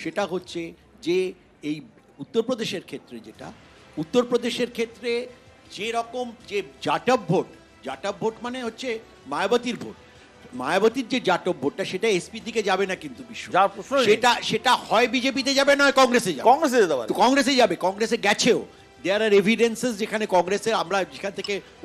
সেটা হচ্ছে যে এই উত্তরপ্রদেশের ক্ষেত্রে যে রকম যে জাটব ভোট মানে হচ্ছে মায়াবতীর ভোট, মায়াবতীর যে জাটব ভোটটা সেটা এসপি দিকে যাবে না কিন্তু বিশ্ব, যার প্রশ্ন নেই। সেটা হয় বিজেপিতে যাবে নয় কংগ্রেসে যাবে। কংগ্রেসে যাবে, কংগ্রেসে গেছেও। দেয়ার আর এভিডেন্সেস যেখানে কংগ্রেসে আমরা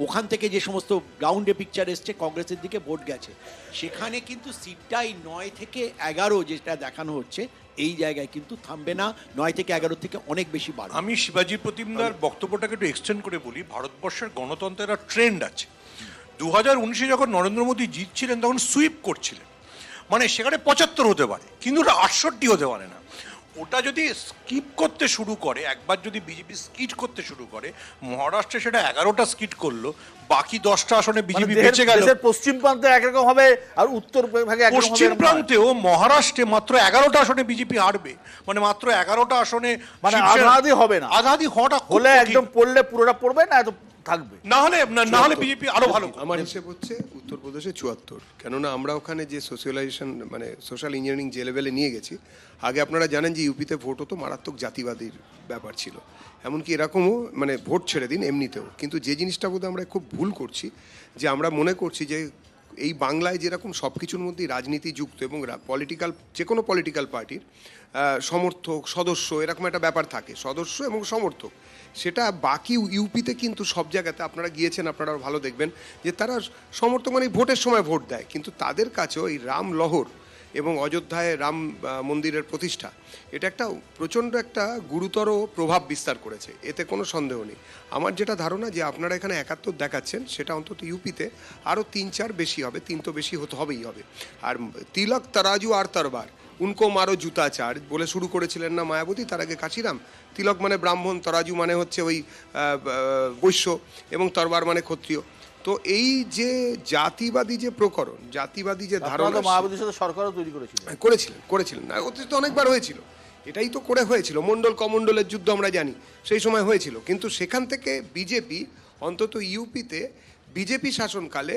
ওখান থেকে যে সমস্ত গ্রাউন্ডে পিকচার এসছে কংগ্রেসের দিকে ভোট গেছে, সেখানে কিন্তু সিটটাই 9 থেকে 11 যেটা দেখানো হচ্ছে, এই জায়গায় কিন্তু থামবে না, 9 থেকে 11 থেকে অনেক বেশি বাড়বে। আমি শিবাজি প্রতিমদার বক্তব্যটাকে একটু এক্সটেন্ড করে বলি। ভারতবর্ষের গণতন্ত্রের একটা ট্রেন্ড আছে। 2019-এ যখন নরেন্দ্র মোদী জিতছিলেন তখন সুইপ করছিলেন, মানে সেখানে 75 হতে পারে কিন্তু ওটা 68 হতে পারে না। ওটা যদি স্কিপ করতে শুরু করে, একবার যদি বিজেপি স্কিট করতে শুরু করে, মহারাষ্ট্রে সেটা 11টা স্কিট করলো, বাকি 10টা আসনে বিজেপি বেঁচে গেল। পশ্চিম প্রান্তে একরকম হবে আর উত্তর ভাগে একরকম হবে। পশ্চিম প্রান্তেও মহারাষ্ট্রে মাত্র 11টা আসনে বিজেপি হারবে, মানে মাত্র 11টা আসনে, মানে আধাআধি হবে না। আধাআধি হওয়াটা হলে একদম পড়লে পুরোটা পড়বে না, এত থাকবে। না হলে বিজেপি আরো ভালো। আমার হিসেব হচ্ছে উত্তরপ্রদেশে 74, কেননা আমরা ওখানে যে সোশ্যালাইজেশন মানে সোশ্যাল ইঞ্জিনিয়ারিং যে লেভেলে নিয়ে গেছি। আগে আপনারা জানেন যে ইউপিতে ভোট হতো, মারাত্মক জাতিবাদীর ব্যাপার ছিল, এমনকি এরকমও মানে ভোট ছেড়ে দিন এমনিতেও। কিন্তু যে জিনিসটা বোধহয় আমরা খুব ভুল করছি, যে আমরা মনে করছি যে এই বাংলায় যেরকম সব কিছুর মধ্যেই রাজনীতি যুক্ত এবং যে কোনো পলিটিক্যাল পার্টির সমর্থক সদস্য এরকম একটা ব্যাপার থাকে, সদস্য এবং সমর্থক, সেটা বাকি ইউপিতে কিন্তু সব জায়গাতে আপনারা গিয়েছেন, আপনারা ভালো দেখবেন যে তারা সমর্থক মানে ভোটের সময় ভোট দেয়, কিন্তু তাদের কাছেও এই রাম লহর এবং অযোধ্যায় রাম মন্দিরের প্রতিষ্ঠা এটা একটা প্রচণ্ড একটা গুরুতর প্রভাব বিস্তার করেছে, এতে কোনো সন্দেহ নেই। আমার যেটা ধারণা যে আপনারা এখানে 71 দেখাচ্ছেন, সেটা অন্তত ইউপিতে আরও 3-4 বেশি হবে, 3 তো বেশি হবেই হবে। আর তিলক তরাজু আর তরবার উনকো মারো জুতাচার বলে শুরু করেছিলেন না মায়াবতী, তার আগে কাশিরাম। তিলক মানে ব্রাহ্মণ, তরাজু মানে হচ্ছে ওই বৈশ্য, এবং তরবার মানে ক্ষত্রিয়। তো এই যে জাতিবাদী যে প্রকরণ, জাতিবাদী যে ধারণা, মায়াবতীর সাথে সরকারও তৈরি করেছিলেন না, অতীতে অনেকবার হয়েছিল, এটাই তো হয়েছিল মণ্ডল কমণ্ডলের যুদ্ধ আমরা জানি, সেই সময় হয়েছিল। কিন্তু সেখান থেকে বিজেপি অন্তত ইউপিতে বিজেপি শাসনকালে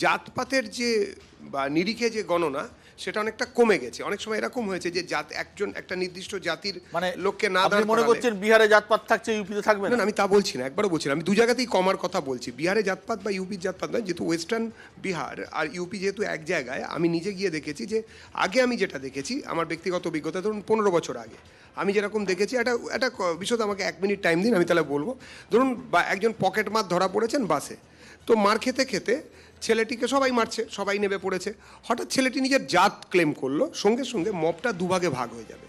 জাতপাতের যে বা নিরিখে যে গণনা সেটা অনেকটা কমে গেছে। অনেক সময় এরকম হয়েছে যে একটা নির্দিষ্ট জাতির মানে লোককে না আপনি মনে করছেন বিহারে জাতপাত থাকছে ইউপিতে থাকবে না? আমি তা বলছি না, একবারও বলছি না, আমি 2 জায়গাতেই কমার কথা বলছি। বিহারে জাতপাত বা ইউপির জাতপাত নয়, যেহেতু ওয়েস্টার্ন বিহার আর ইউপি যেহেতু এক জায়গায়, আমি নিজে গিয়ে দেখেছি যে আগে আমি যেটা দেখেছি আমার ব্যক্তিগত অভিজ্ঞতা, ধরুন 15 বছর আগে আমি যেরকম দেখেছি, একটা বিশদ আমাকে 1 মিনিট টাইম দিন, আমি তাহলে বলবো। ধরুন একজন পকেট মার ধরা পড়েছেন বাসে, তো মার খেতে খেতে ছেলেটিকে সবাই মারছে, সবাই নেমে পড়েছে, হঠাৎ ছেলেটি নিজের জাত ক্লেম করলো, সঙ্গে সঙ্গে মবটা 2 ভাগে ভাগ হয়ে যাবে।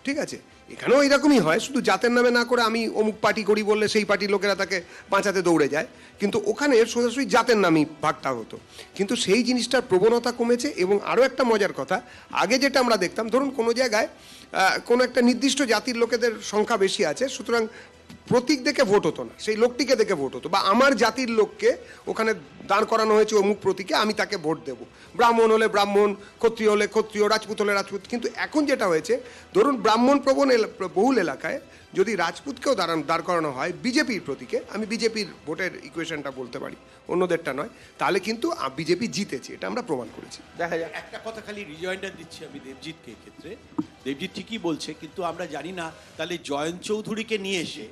ঠিক আছে, এখানেও এরকমই হয়, শুধু জাতের নামে না করে আমি অমুক পার্টি করি বললে সেই পার্টির লোকেরা তাকে বাঁচাতে দৌড়ে যায়, কিন্তু ওখানে সোজাসুজি জাতের নামেই ভাগটা হতো। কিন্তু সেই জিনিসটার প্রবণতা কমেছে। এবং আরও একটা মজার কথা, আগে যেটা আমরা দেখতাম, ধরুন কোনো জায়গায় কোনো একটা নির্দিষ্ট জাতির লোকেদের সংখ্যা বেশি আছে, সুতরাং প্রতীক দেখে ভোট হতো না, সেই লোকটিকে দেখে ভোট হতো, বা আমার জাতির লোককে ওখানে দাঁড় করানো হয়েছে অমুক প্রতীকে, আমি তাকে ভোট দেব। ব্রাহ্মণ হলে ব্রাহ্মণ, ক্ষত্রিয় হলে ক্ষত্রিয়, রাজপুত হলে রাজপুত। কিন্তু এখন যেটা হয়েছে, ধরুন ব্রাহ্মণ প্রবণ বহুল এলাকায় যদি রাজপুতকেও দাঁড় করানো হয় বিজেপির প্রতীকে, আমি বিজেপির ভোটের ইকুয়েশনটা বলতে পারি, অন্যদেরটা নয়, তাহলে কিন্তু বিজেপি জিতেছে, এটা আমরা প্রমাণ করেছি। দেখা যাক। একটা কথা খালি রিজয়েন্ডার দিচ্ছি আমি দেবজিৎকে ক্ষেত্রে। দেবজিৎ ঠিকই বলছে, কিন্তু আমরা জানি না তাহলে জয়ন্ত চৌধুরীকে নিয়ে এসে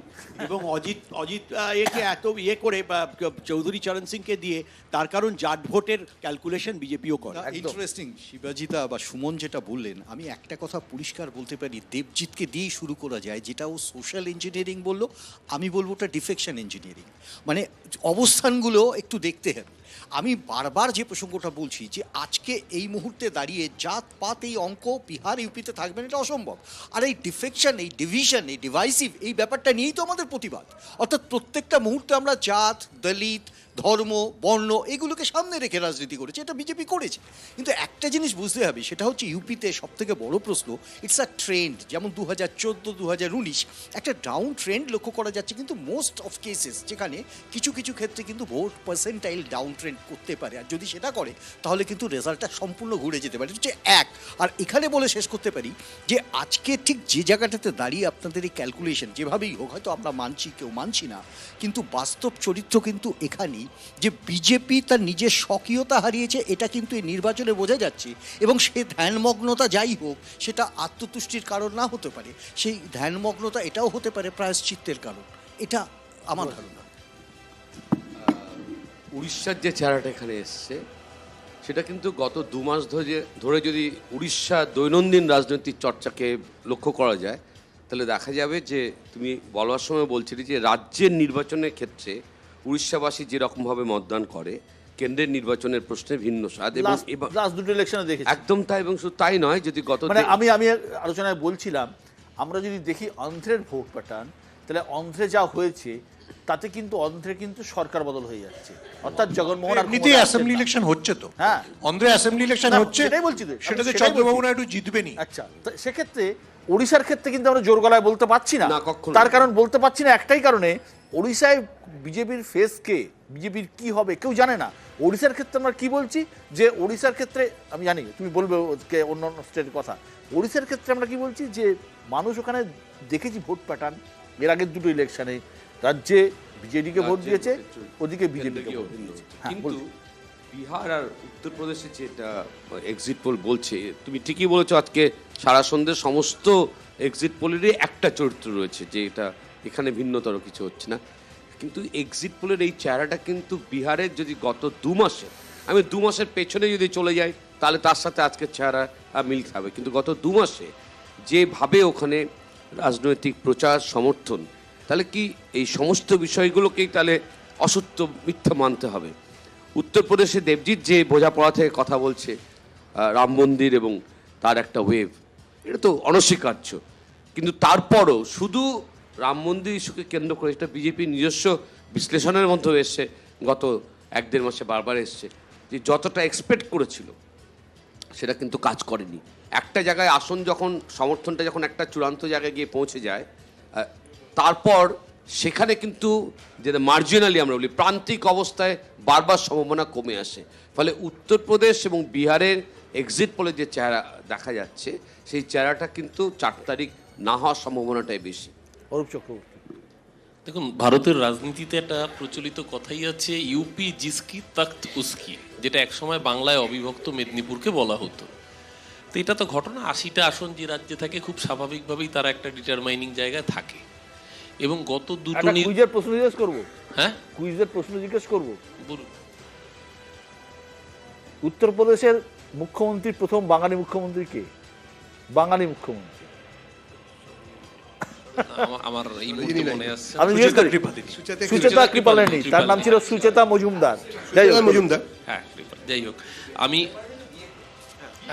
এবং অজিত একে এত করে বা চৌধুরী চরণ সিংকে দিয়ে, তার কারণ জাট ভোটের ক্যালকুলেশন বিজেপিও করে। ইন্টারেস্টিং শিবাজিতা বা সুমন যেটা বললেন, আমি একটা কথা পরিষ্কার বলতে পারি, দেবজিৎকে দিয়েই শুরু করা যায়। যেটা ও সোশ্যাল ইঞ্জিনিয়ারিং বললো, আমি বলবো ওটা ডিফেকশন ইঞ্জিনিয়ারিং। মানে অবস্থানগুলো একটু দেখতে হবে। আমি বারবার যে প্রসঙ্গটা বলছি যে আজকে এই মুহূর্তে দাঁড়িয়ে জাত পাত এই অঙ্ক বিহার ইউপিতে থাকবে না, এটা অসম্ভব। আর এই ডিফেকশন, এই ডিভিশন, এই ডিভাইসিভ এই ব্যাপারটা নিয়েই তো আমাদের প্রতিবাদ। অর্থাৎ প্রত্যেকটা মুহূর্তে আমরা জাত, দলিত, ধর্ম, বর্ণ এগুলোকে সামনে রেখে রাজনীতি করেছে, এটা বিজেপি করেছে। কিন্তু একটা জিনিস বুঝতে হবে, সেটা হচ্ছে ইউপিতে সব থেকে বড় প্রশ্ন, ইটস আ ট্রেন্ড। যেমন 2014, 2019 একটা ডাউন ট্রেন্ড লক্ষ্য করা যাচ্ছে, কিন্তু মোস্ট অফ কেসেস যেখানে কিছু কিছু ক্ষেত্রে কিন্তু ভোট পার্সেন্টাইল ডাউন ট্রেন্ড করতে পারে, আর যদি সেটা করে তাহলে কিন্তু রেজাল্টটা সম্পূর্ণ ঘুরে যেতে পারে। এটা হচ্ছে এক। আর এখানে বলে শেষ করতে পারি যে আজকে ঠিক যে জায়গাটাতে দাঁড়িয়ে আপনাদের এই ক্যালকুলেশন যেভাবেই হোক, হয়তো আমরা মানছি কেউ মানছি না, কিন্তু বাস্তব চরিত্র কিন্তু এখানেই যে বিজেপি তার নিজের স্বকীয়তা হারিয়েছে, এটা কিন্তু এই নির্বাচনে বোঝা যাচ্ছে। এবং সে ধ্যানমগ্নতা যাই হোক, সেটা আত্মতুষ্টির কারণ না হতে পারে, সেই ধ্যানমগ্নতা এটাও হতে পারে প্রায়শ্চিত্তের কারণ। এটা আমার ধারণা। উড়িষ্যার যে চেহারাটা এখানে এসছে, সেটা কিন্তু গত 2 মাস ধরে যদি উড়িষ্যা দৈনন্দিন রাজনৈতিক চর্চাকে লক্ষ্য করা যায়, তাহলে দেখা যাবে যে তুমি বলার সময় বলছিলে যে রাজ্যের নির্বাচনের ক্ষেত্রে উড়িষ্যাবাসী যেরকমভাবে মতদান করে, কেন্দ্রের নির্বাচনের প্রশ্নে ভিন্ন স্বাদ। এবং লাস্ট দুটো ইলেকশনে দেখেছি একদম তাই। এবং শুধু তাই নয়, যদি মানে আমি আলোচনায় বলছিলাম, আমরা যদি দেখি অন্ধ্রের ভোট প্যাটার্ন, তাহলে অন্ধ্রে যা হয়েছে তাতে কিন্তু অন্ধ্রে কিন্তু সরকার বদল হয়ে যাচ্ছে। অর্থাৎ জগনমোহন আর এমনিতেই অ্যাসেম্বলি ইলেকশন হচ্ছে তো। হ্যাঁ, অন্ধ্রে অ্যাসেম্বলি ইলেকশন হচ্ছে, সেটাই বলছি তো, সেটাতে চন্দ্রবাবু নাইডু জিতবেনি। আচ্ছা, তো সেক্ষেত্রে ওড়িশার ক্ষেত্রে কিন্তু আমরা জোর গলায় বলতে পারছি না। না, কখনো। তার কারণ বলতে পারছি না একটাই কারণে, ওড়িশায় বিজেপির ফেস কে, বিজেপির কি হবে কেউ জানে না। ওড়িশার ক্ষেত্রে আমরা কি বলছি, যে ওড়িশার ক্ষেত্রে আমি জানি তুমি বলবে অন্য অন্য স্টেটের কথা, ওড়িশার ক্ষেত্রে আমরা কি বলছি যে মানুষ ওখানে দেখেছি ভোট প্যাটার্ন এর আগের দুটো ইলেকশনে, রাজ্যে বিজেডিকে ভোট দিয়েছে, ওদিকে বিজেপিকে ভোট দিয়েছে। কিন্তু বিহার আর উত্তরপ্রদেশে যেটা এক্সিট পোল বলছে, তুমি ঠিকই বলেছো, আজকে সারা সন্ধ্যে সমস্ত এক্সিট পোলেরই একটা চরিত্র রয়েছে, যে এটা এখানে ভিন্নতর কিছু হচ্ছে না। কিন্তু এক্সিট পোলের এই চেহারাটা কিন্তু বিহারের যদি গত 2 মাসে, আমি 2 মাসের পেছনে যদি চলে যাই, তাহলে তার সাথে আজকের চেহারা মিল খাবে। কিন্তু গত 2 মাসে যেভাবে ওখানে রাজনৈতিক প্রচার, সমর্থন, তাহলে কি এই সমস্ত বিষয়গুলোকেই তাহলে অসত্য মিথ্যা মানতে হবে? উত্তরপ্রদেশে দেবজিৎ যে বোঝাপড়া থেকে কথা বলছে, রাম মন্দির এবং তার একটা ওয়েভ, এটা তো অনস্বীকার্য। কিন্তু তারপরও শুধু রাম মন্দির ইস্যুকে কেন্দ্র করে, এটা বিজেপির নিজস্ব বিশ্লেষণের মধ্যে এসছে, গত 1-1.5 মাসে বারবার এসছে, যে যতটা এক্সপেক্ট করেছিল সেটা কিন্তু কাজ করেনি। একটা জায়গায় আসন যখন, সমর্থনটা যখন একটা চূড়ান্ত জায়গায় গিয়ে পৌঁছে যায়, তারপর সেখানে কিন্তু যেটা মার্জিনালি আমরা বলি প্রান্তিক অবস্থায় বারবার সম্ভাবনা কমে আসে। ফলে উত্তরপ্রদেশ এবং বিহারের এক্সিট পোলে যে চেহারা দেখা যাচ্ছে, সেই চেহারাটা কিন্তু 4 তারিখ না হওয়ার সম্ভাবনাটাই বেশি। অরূপ চক্রবর্তী, দেখুন, ভারতের রাজনীতিতে একটা প্রচলিত কথাই আছে, ইউপি জিসকি তখ্ত উসকি, যেটা একসময় বাংলায় অবিভক্ত মেদিনীপুরকে বলা হতো। তো এটা তো ঘটনা, 80টা আসন যে রাজ্যে থাকে, খুব স্বাভাবিকভাবেই তারা একটা ডিটারমাইনিং জায়গায় থাকে। এবং গত দুটো কুইজের প্রশ্ন জিজ্ঞেস করবো, হ্যাঁ কুইজের প্রশ্ন জিজ্ঞেস করবো। বলুন। উত্তরপ্রদেশের মুখ্যমন্ত্রী, প্রথম বাঙালি মুখ্যমন্ত্রী কে? বাঙালি মুখ্যমন্ত্রী আমার এই মুহূর্তে মনে আসছে আমি জিজ্ঞেস করি। সুচেতা কৃপালিনী, তার নাম ছিল সুচেতা মজুমদার। হ্যাঁ, যাই হোক, আমি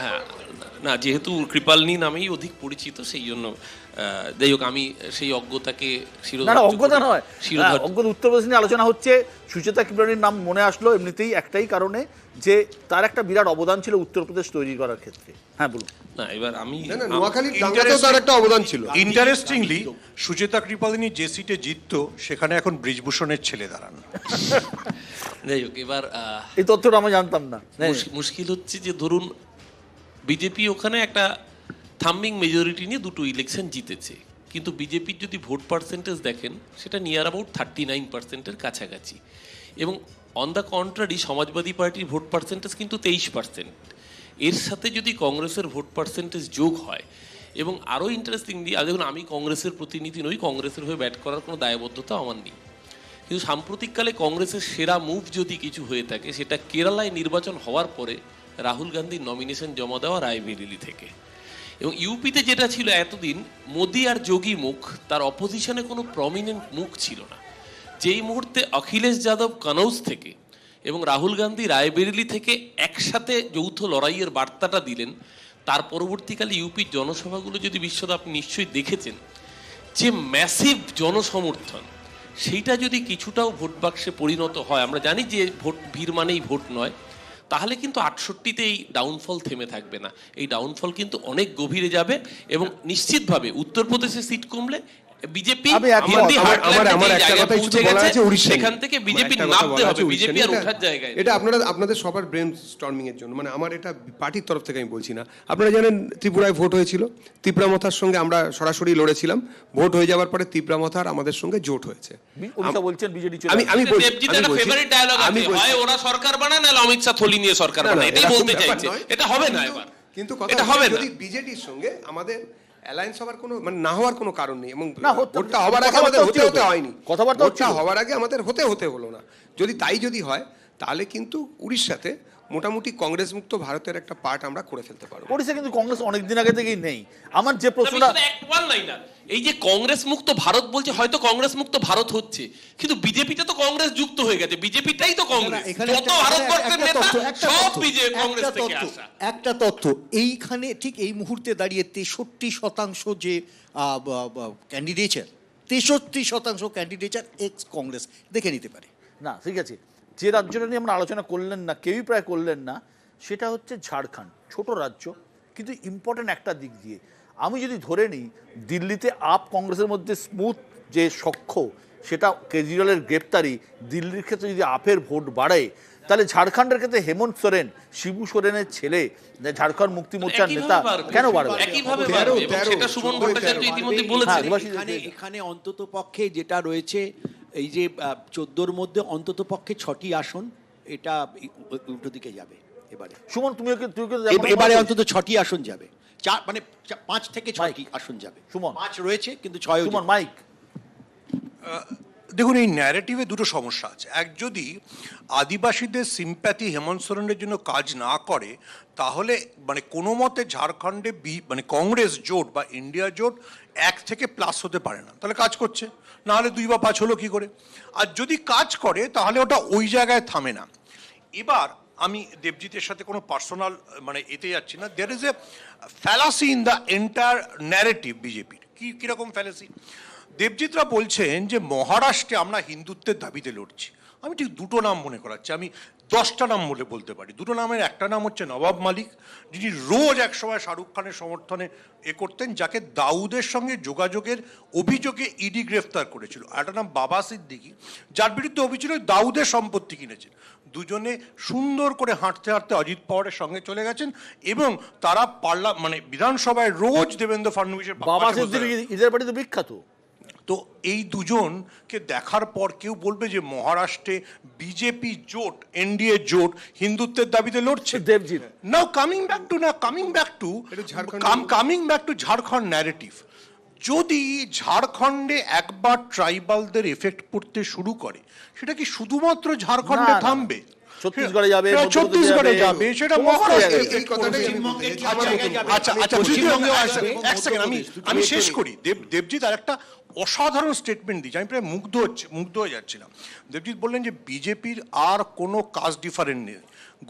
হ্যাঁ না, যেহেতু কৃপালিনী নামেই অধিক পরিচিত, সেই জন্য যাই হোক, আমি সেই অজ্ঞতাকে না না, অজ্ঞতা নয়, শিরোধার্য অজ্ঞতা উত্তরপ্রদেশ নিয়ে আলোচনা হচ্ছে। সুচেতা কৃপলানির নাম মনে আসলো এমনিতেই একটাই কারণে, যে তার একটা বিরাট অবদান ছিল উত্তরপ্রদেশ তৈরি করার ক্ষেত্রে। হ্যাঁ বলুন। না, এবার আমি না না, নোয়াখালীর দাঙ্গাতেও তার একটা অবদান ছিল। ইন্টারেস্টিংলি সুচেতা কৃপালিনী যে সিটে জিততো সেখানে এখন ব্রিজভূষণের ছেলে দাঁড়ান। যাই হোক, এবার এই তথ্যটা আমি জানতাম না। মুশকিল হচ্ছে যে ধরুন বিজেপি ওখানে একটা থাম্বিং মেজরিটি নিয়ে দুটো ইলেকশন জিতেছে, কিন্তু বিজেপির যদি ভোট পার্সেন্টেজ দেখেন সেটা নিয়ার অ্যাবাউট 39%-এর কাছাকাছি, এবং অন দ্য কন্ট্রারি সমাজবাদী পার্টির ভোট পার্সেন্টেজ কিন্তু 23%। এর সাথে যদি কংগ্রেসের ভোট পার্সেন্টেজ যোগ হয়, এবং আরও ইন্টারেস্টিংলি, দেখুন আমি কংগ্রেসের প্রতিনিধি নই, কংগ্রেসের হয়ে ব্যাট করার কোনো দায়বদ্ধতা আমার নেই, কিন্তু সাম্প্রতিককালে কংগ্রেসের সেরা মুভ যদি কিছু হয়ে থাকে সেটা কেরালায় নির্বাচন হওয়ার পরে রাহুল গান্ধীর নমিনেশন জমা দেওয়া রায়বেরেলি থেকে। এবং ইউপিতে যেটা ছিল এতদিন মোদি আর যোগী মুখ, তার অপোজিশনে কোনো প্রমিনেন্ট মুখ ছিল না। যেই মুহূর্তে অখিলেশ যাদব কানৌজ থেকে এবং রাহুল গান্ধী রায়বেরেলি থেকে একসাথে যৌথ লড়াইয়ের বার্তাটা দিলেন, তার পরবর্তীকালে ইউপির জনসভাগুলো যদি বিশ্বদ আপনি নিশ্চয়ই দেখেছেন, যে ম্যাসিভ জনসমর্থন, সেইটা যদি কিছুটাও ভোট বাক্সে পরিণত হয়, আমরা জানি যে ভোট ভিড় মানেই ভোট নয়, তাহলে কিন্তু 68-তে এই ডাউনফল থেমে থাকবে না। এই ডাউনফল কিন্তু অনেক গভীরে যাবে, এবং নিশ্চিতভাবে উত্তরপ্রদেশে সিট কমলে বিজেপি সেখান থেকে বিজেপি নামতে হবে, বিজেপি আর ওঠার জায়গায়। এটা আপনাদের সবার ব্রেন স্টর্মিং এর জন্য, মানে আমার এটা পার্টির তরফ থেকে আমি বলছি না। আপনারা জানেন ত্রিপুরায় ভোট হয়েছিল, তিপ্রামথার সঙ্গে আমরা সরাসরি লড়েছিলাম, ভোট হয়ে যাওয়ার পরে তিপ্রামথার আমাদের সঙ্গে জোট হয়েছে। বলছেন বিজেডি আমি বলছি, হয় ওরা সরকার বানায়, নাহলে অমিত শাহ থলি নিয়ে সরকার বানায়, এটাই বলতে চাইছে। এটা হবে না এবার, কিন্তু এটা হবে না। যদি বিজেডির সঙ্গে আমাদের অ্যালায়েন্স হওয়ার কোনো, মানে না হওয়ার কোনো কারণ নেই, এবং না, ভোটটা হওয়ার আগে আমাদের হতে হয়নি, কথাবার্তা ভোটটা হওয়ার আগে আমাদের হতে হলো না। যদি হয় তাহলে কিন্তু উড়িষ্যাতে মোটামুটি কংগ্রেস মুক্ত ভারতের একটা পার্ট আমরা করে ফেলতে পারবো। ওড়িশা কিন্তু কংগ্রেস অনেকদিন আগে থেকেই নেই। আমার যে প্রশ্নটা, এই যে কংগ্রেস মুক্ত ভারত বলছে, হয়তো কংগ্রেস মুক্ত ভারত হচ্ছে, কিন্তু বিজেপিতে তো কংগ্রেস যুক্ত হয়ে গেছে, বিজেপিটাই তো কংগ্রেস, যত ভারতবর্ষের নেতা সব বিজেপি কংগ্রেস থেকে আসা। একটা তথ্য এইখানে, ঠিক এই মুহূর্তে দাঁড়িয়ে 63% যে ক্যান্ডিডেচার, 63% ক্যান্ডিডেচার এক্স কংগ্রেস, দেখে নিতে পারে। না ঠিক আছে, যে রাজ্যটা নিয়ে আমরা আলোচনা করলেন না, কেউই প্রায় করলেন না, সেটা হচ্ছে ঝাড়খণ্ড। ছোট রাজ্য, কিন্তু ইম্পর্টেন্ট একটা দিক দিয়ে। আমি যদি ধরে নিই দিল্লিতে আপ কংগ্রেসের মধ্যে স্মুথ যে সখ্য, সেটা কেজরিওয়ালের গ্রেপ্তারি, দিল্লির ক্ষেত্রে যদি আপের ভোট বাড়ে, তাহলে ঝাড়খণ্ডের ক্ষেত্রে হেমন্ত সোরেন, শিবু সোরেনের ছেলে, ঝাড়খণ্ড মুক্তি মোর্চার নেতা, কেন বাড়বে? একইভাবে বাড়বে, এবং সেটা সুমন ভট্টাচার্য ইতিমধ্যে বলেছেন। এখানে অন্তত পক্ষে যেটা রয়েছে, এই যে 14-র মধ্যে অন্তত পক্ষে 6টি আসন, এটা উল্টো দিকে যাবে এবারে। সুমন তুমি এবারে অন্তত 6টি আসন যাবে, 5 থেকে 6টি আসন যাবে। সুমন 5 রয়েছে, কিন্তু 6 সুমন মাইক। দেখুন, এই ন্যারেটিভে দুটো সমস্যা আছে। এক, যদি আদিবাসীদের সিম্প্যাথি হেমন্ত সোরেনের জন্য কাজ না করে, তাহলে মানে কোনো মতে ঝাড়খণ্ডে মানে কংগ্রেস জোট বা ইন্ডিয়া জোট 1 থেকে প্লাস হতে পারে না, তাহলে কাজ করছে, না হলে 2 বা 5 হলো কি করে? আর যদি কাজ করে তাহলে ওটা ওই জায়গায় থামে না। এবার আমি দেবজিতের সাথে কোনো পার্সোনাল মানে এতে যাচ্ছি না। There is a fallacy in the entire narrative বিজেপির। কীরকম ফ্যালাসি? দেবজিৎরা বলছেন যে মহারাষ্ট্রে আমরা হিন্দুত্বের দাবিতে লড়ছি। আমি ঠিক দুটো নাম মনে করাচ্ছি, আমি 10টা নাম বলতে পারি। দুটো নামের একটা নাম হচ্ছে নবাব মালিক, যিনি রোজ একসময় শাহরুখ খানের সমর্থনে করতেন, যাকে দাউদের সঙ্গে যোগাযোগের অভিযোগে ইডি গ্রেফতার করেছিল। আর একটা নাম বাবা সিদ্দিকি, যার বিরুদ্ধে অভিযোগ দাউদের সম্পত্তি কিনেছেন। দুজনে সুন্দর করে হাঁটতে হাঁটতে অজিত পাওয়ারের সঙ্গে চলে গেছেন, এবং তারা মানে বিধানসভায় রোজ দেবেন্দ্র ফডনবিসের বাবা সিদ্দিকি ঈদের বাড়িতে বিখ্যাত। তো এই দুজনকে দেখার পর কেউ বলবে যে মহারাষ্ট্রে বিজেপি জোট, এনডিএ জোট হিন্দুত্বের দাবিতে লড়ছে। দেবজিৎ, নাও coming back to Jharkhand narrative. যদি ঝাড়খণ্ডে একবার ট্রাইবালদের এফেক্ট পড়তে শুরু করে, সেটা কি শুধুমাত্র ঝাড়খণ্ডে থামবে? ছত্তিশগড়ে যাবে, সেটা মধ্যপ্রদেশে ছত্তিশগড়ে যাবে, সেটা সমস্ত মহারাষ্ট্রে জায়গায়। এই কথাটাই আমি বলতে চাইছি। আমার মতো- আচ্ছা আচ্ছা পশ্চিমবঙ্গেও আসবে, এক সেকেন্ড আমি শেষ করি। দেবজিৎ আর একটা অসাধারণ স্টেটমেন্ট দিয়েছে, আমি প্রায় মুগ্ধ হয়ে যাচ্ছিলাম। দেবজিৎ বললেন যে বিজেপির আর কোনো কাস্ট ডিফারেন্ট নেই।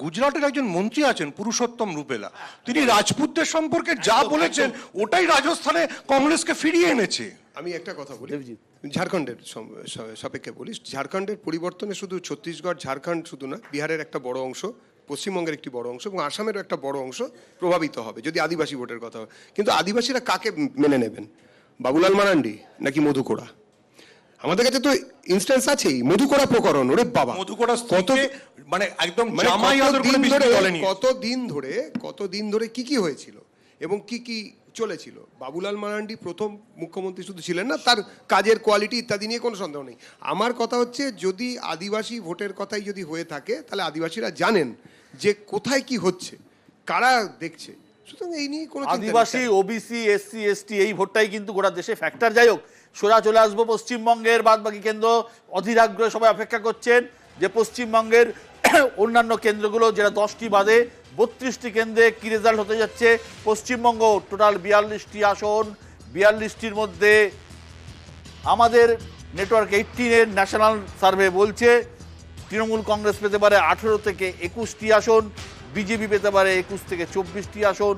গুজরাটের একজন মন্ত্রী আছেন পুরুষোত্তম রুপেলা, তিনি রাজপুতদের সম্পর্কে যা বলেছেন ওটাই রাজস্থানে কংগ্রেসকে ফিরিয়ে এনেছে। আমি একটা কথা বলি, ঝাড়খণ্ডের সাপেক্ষে বলি, ঝাড়খণ্ডের পরিবর্তনে শুধু ছত্তিশগড় ঝাড়খণ্ড শুধু না, বিহারের একটা বড় অংশ, পশ্চিমবঙ্গের একটি বড় অংশ এবং আসামেরও একটা বড় অংশ প্রভাবিত হবে যদি আদিবাসী ভোটের কথা হয়। কিন্তু আদিবাসীরা কাকে মেনে নেবেন? বাবুলাল মারান্ডি নাকি মধু কোড়া? আমাদের কাছে তো ইনস্ট্যান্স আছেই, মধু কোড়া প্রকরণ, ওরে বাবা, মধুকড়া কত মানে একদম মানে জামাই আদর করে বিজেপি দলে নিয়ে কতদিন ধরে কি হয়েছিল এবং কি চলেছিল। বাবুলাল মারান্ডি প্রথম মুখ্যমন্ত্রী শুধু ছিলেন না, তার কাজের কোয়ালিটি ইত্যাদি নিয়ে কোনো সন্দেহ নেই। আমার কথা হচ্ছে যদি আদিবাসী ভোটের কথাই যদি হয়ে থাকে তাহলে আদিবাসীরা জানেন যে কোথায় কি হচ্ছে, কারা দেখছে। সুতরাং এই নিয়ে কোনো চিন্তা নেই। আদিবাসী, ওবিসি, এসসি, এসটি এই ভোটটাই কিন্তু গোটা দেশে ফ্যাক্টর। যাই হোক, সোজা চলে আসবো পশ্চিমবঙ্গের বাদবাকি কেন্দ্র। অধীর আগ্রহে সবাই অপেক্ষা করছেন যে পশ্চিমবঙ্গের অন্যান্য কেন্দ্রগুলো, যেটা 10টি বাদে 32টি কেন্দ্রে কি রেজাল্ট হতে যাচ্ছে। পশ্চিমবঙ্গ টোটাল 42টি আসন, 42টির মধ্যে আমাদের নেটওয়ার্ক 18-এর ন্যাশনাল সার্ভে বলছে তৃণমূল কংগ্রেস পেতে পারে 18 থেকে 21টি আসন, বিজেপি পেতে পারে 21 থেকে 24টি আসন,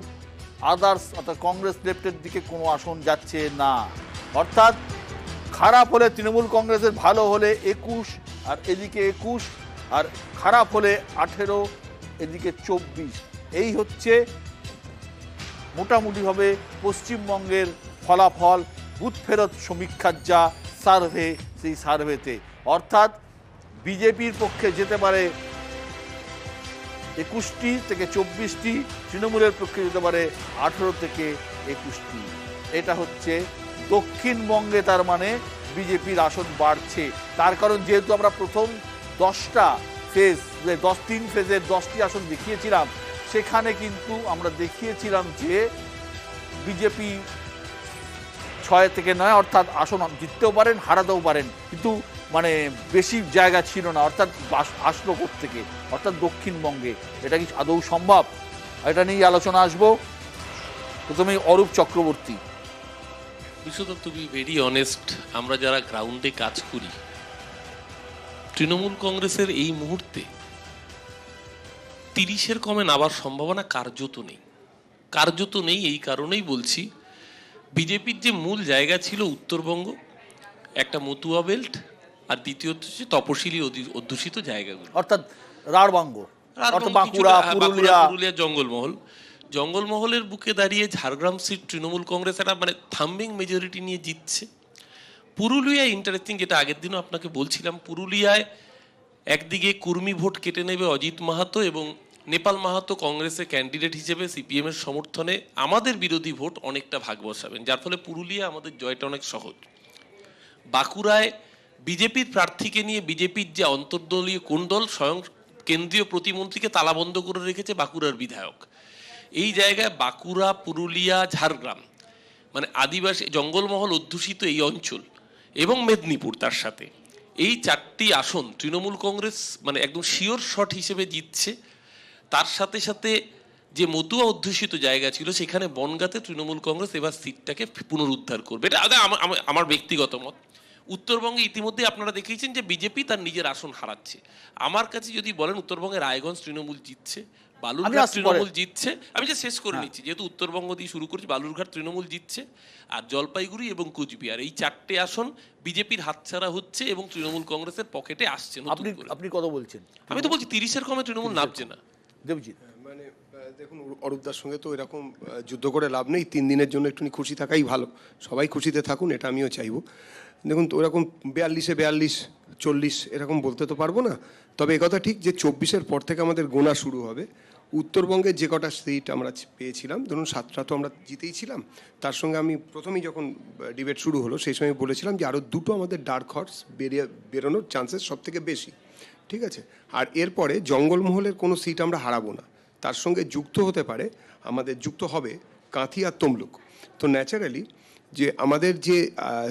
আদার্স অর্থাৎ কংগ্রেস লেফটের দিকে কোনো আসন যাচ্ছে না। অর্থাৎ খারাপ হলে তৃণমূল কংগ্রেসের, ভালো হলে 21 আর এদিকে 21, আর খারাপ হলে 18 এদিকে 24। এই হচ্ছে মোটামুটিভাবে পশ্চিমবঙ্গের ফলাফল বুথ ফেরত সমীক্ষার যা সার্ভে, সেই সার্ভেতে। অর্থাৎ বিজেপির পক্ষে যেতে পারে 21টি থেকে 24টি, তৃণমূলের পক্ষে যেতে পারে 18 থেকে 21টি। এটা হচ্ছে দক্ষিণবঙ্গে, তার মানে বিজেপির আসন বাড়ছে। তার কারণ যেহেতু আমরা প্রথম 10টা ফেজ, 3 ফেজের 10টি আসন দেখিয়েছিলাম, সেখানে কিন্তু আমরা দেখিয়েছিলাম যে বিজেপি 6 থেকে 9 অর্থাৎ আসন জিততেও পারেন, হারাতেও পারেন, কিন্তু মানে বেশি জায়গা ছিল না। অর্থাৎ আসলো থেকে, অর্থাৎ দক্ষিণবঙ্গে। এটা কি আদৌ সম্ভব? এটা নিয়ে আলোচনা আসবো। প্রথমেই অরূপ চক্রবর্তী। বিশ্বদা, টু বি ভেরি অনেস্ট, আমরা যারা গ্রাউন্ডে কাজ করি, তৃণমূল কংগ্রেসের এই মুহূর্তে 30-এর কমে নামার সম্ভাবনা কার্যত নেই। এই কারণেই বলছি, বিজেপির যে মূল জায়গা ছিল উত্তরবঙ্গ, একটা মতুয়া বেল্ট, আর দ্বিতীয়ত হচ্ছে তপশিলি অধ্যুষিত জায়গাগুলো, অর্থাৎ রাঢ়বাঙ্গ, অর্থাৎ বাঁকুড়া, পুরুলিয়া, জঙ্গলমহলের বুকে দাঁড়িয়ে ঝাড়গ্রাম সিট তৃণমূল কংগ্রেস একটা মানে থাম্বিং মেজরিটি নিয়ে জিতছে। পুরুলিয়ায় ইন্টারেস্টিং, যেটা আগের দিনও আপনাকে বলছিলাম, পুরুলিয়ায় একদিকে কুর্মী ভোট কেটে নেবে অজিত মাহাতো এবং নেপাল মাহাতো কংগ্রেসের ক্যান্ডিডেট হিসেবে সিপিএম এর সমর্থনে আমাদের বিরোধী ভোট অনেকটা ভাগ বসাবেন, যার ফলে পুরুলিয়া আমাদের জয়টা অনেক সহজ। বাঁকুড়ায় বিজেপির প্রার্থীকে নিয়ে বিজেপির যে অন্তর্দলীয় কোন্দল, স্বয়ং কেন্দ্রীয় প্রতিমন্ত্রীকে তালাবন্ধ করে রেখেছে বাঁকুড়ার বিধায়ক। এই জায়গায় বাঁকুড়া, পুরুলিয়া, ঝাড়গ্রাম, মানে আদিবাসী জঙ্গলমহল অধ্যুষিত এই অঞ্চল এবং মেদিনীপুর, তার সাথে এই 4টি আসন তৃণমূল কংগ্রেস মানে একদম শিওর শট হিসেবে জিতছে। তার সাথে সাথে যে মতুয়া অধ্যুষিত জায়গা ছিল, সেখানে বনগাঁতে তৃণমূল কংগ্রেস এবার সিটটাকে পুনরুদ্ধার করবে। এটা আমার ব্যক্তিগত মত। উত্তরবঙ্গে ইতিমধ্যে আপনারা দেখিয়েছেন যে বিজেপি তার নিজের আসন হারাচ্ছে। আমার কাছে যদি বলেন, উত্তরবঙ্গে রায়গঞ্জ তৃণমূল জিতছে, বালুরঘাট তৃণমূল জিতছে। আমি যে শেষ করে নিচ্ছি, যেহেতু উত্তরবঙ্গ দিয়ে শুরু করছি, বালুরঘাট তৃণমূল জিতছে, আর জলপাইগুড়ি এবং কোচবিহার, এই 4টে আসন বিজেপির হাতছাড়া হচ্ছে এবং তৃণমূল কংগ্রেসের পকেটে আসছে। আপনি কত বলছেন? আমি তো বলছি 30-এর কমে তৃণমূল নামছে না। দেবজিৎ, মানে দেখুন, অরূপদার সঙ্গে তো এরকম যুদ্ধ করে লাভ নেই। 3 দিনের জন্য একটু খুশি থাকাই ভালো, সবাই খুশিতে থাকুন, এটা আমিও চাইবো। দেখুন, তো ওরকম 42-এ 40 এরকম বলতে তো পারবো না। তবে একথা ঠিক যে 24-এর পর থেকে আমাদের গোনা শুরু হবে। উত্তরবঙ্গে যে কটা সিট আমরা পেয়েছিলাম, ধরুন 7টা তো আমরা জিতেই ছিলাম, তার সঙ্গে আমি প্রথমেই যখন ডিবেট শুরু হলো সেই সময় বলেছিলাম যে আরও 2টো আমাদের ডার্ক হর্স বেরোনোর চান্সেস সব থেকে বেশি, ঠিক আছে। আর এরপরে জঙ্গলমহলের কোনো সিট আমরা হারাবো না, তার সঙ্গে যুক্ত হতে পারে, আমাদের যুক্ত হবে কাঁথি আর তমলুক। তো ন্যাচারালি যে আমাদের যে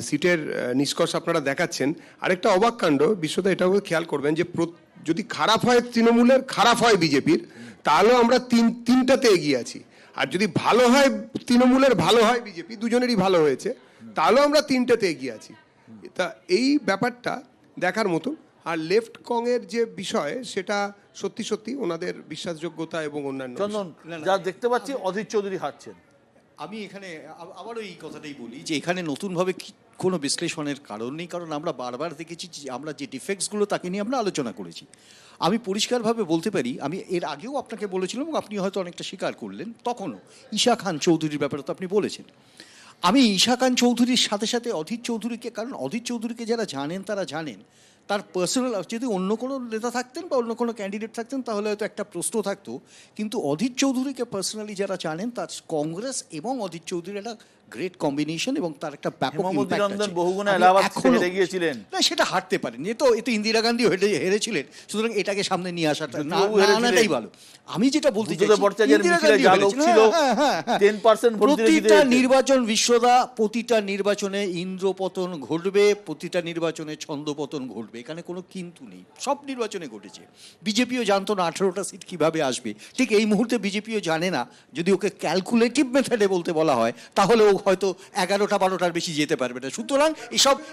সিটের নিষ্কর্ষ আপনারা দেখাচ্ছেন, আরেকটা অবাক কাণ্ড, বিশ্বদা এটাও খেয়াল করবেন যে যদি খারাপ হয় তৃণমূলের, খারাপ হয় বিজেপির, তাহলেও আমরা তিনটাতে এগিয়ে আছি। আর যদি ভালো হয় তৃণমূলের, ভালো হয় বিজেপি, দুজনেরই ভালো হয়েছে, তাহলেও আমরা তিনটাতে এগিয়ে আছি। তা এই ব্যাপারটা দেখার মতো। আর লেফট কংয়ের যে বিষয়, সেটা সত্যি সত্যি ওনাদের বিশ্বাসযোগ্যতা এবং অন্যান্য চন্দন, যা দেখতে পাচ্ছি অধীর চৌধুরী হারছেন। আমি এখানে আবারও এই কথাটাই বলি যে এখানে নতুনভাবে কোনো বিশ্লেষণের কারণ নেই, কারণ আমরা বারবার দেখেছি যে আমরা যে ডিফেক্টসগুলো তাকে নিয়ে আমরা আলোচনা করেছি। আমি পরিষ্কারভাবে বলতে পারি, আমি এর আগেও আপনাকে বলেছিলাম এবং আপনি হয়তো অনেকটা স্বীকার করলেন, তখনও ঈশা খান চৌধুরীর ব্যাপারে তো আপনি বলেছেন। আমি ঈশা খান চৌধুরীর সাথে সাথে অধীর চৌধুরীকে, কারণ অধীর চৌধুরীকে যারা জানেন তারা জানেন তার পার্সোনাল, যদি অন্য কোনো নেতা থাকতেন বা অন্য কোনো ক্যান্ডিডেট থাকতেন তাহলে হয়তো একটা প্রশ্ন থাকতো, কিন্তু অধীর চৌধুরীকে পার্সোনালি যারা জানেন, তার কংগ্রেস এবং অধীর চৌধুরীর একটা গ্রেট কম্বিনেশন এবং তার একটা ব্যাপক হেমন্ত বহুগুণে এলাহাবাদ থেকে হেরে গিয়েছিলেন। না, সেটা হারতে পারেনি, এ তো ইন্দিরা গান্ধী হেরেছিলেন, সুতরাং এটাকে সামনে নিয়ে আসাটা আনাটাই ভালো। আমি যেটা বলতে চাই, প্রতিটা নির্বাচন বিশ্বদা, প্রতিটা নির্বাচনে ইন্দ্রপতন ঘটবে, প্রতিটা নির্বাচনে ছন্দপতন ঘটবে, এখানে কোনো কিন্তু নেই, সব নির্বাচনে ঘটেছে। বিজেপিও জানতো না 18টা সিট কিভাবে আসবে, ঠিক এই মুহূর্তে বিজেপিও জানে না। যদি ওকে ক্যালকুলেটিভ মেথডে বলতে বলা হয় তাহলে ও হয়তো 11টা 12টার বেশি যেতে পারবে না। সুতরাং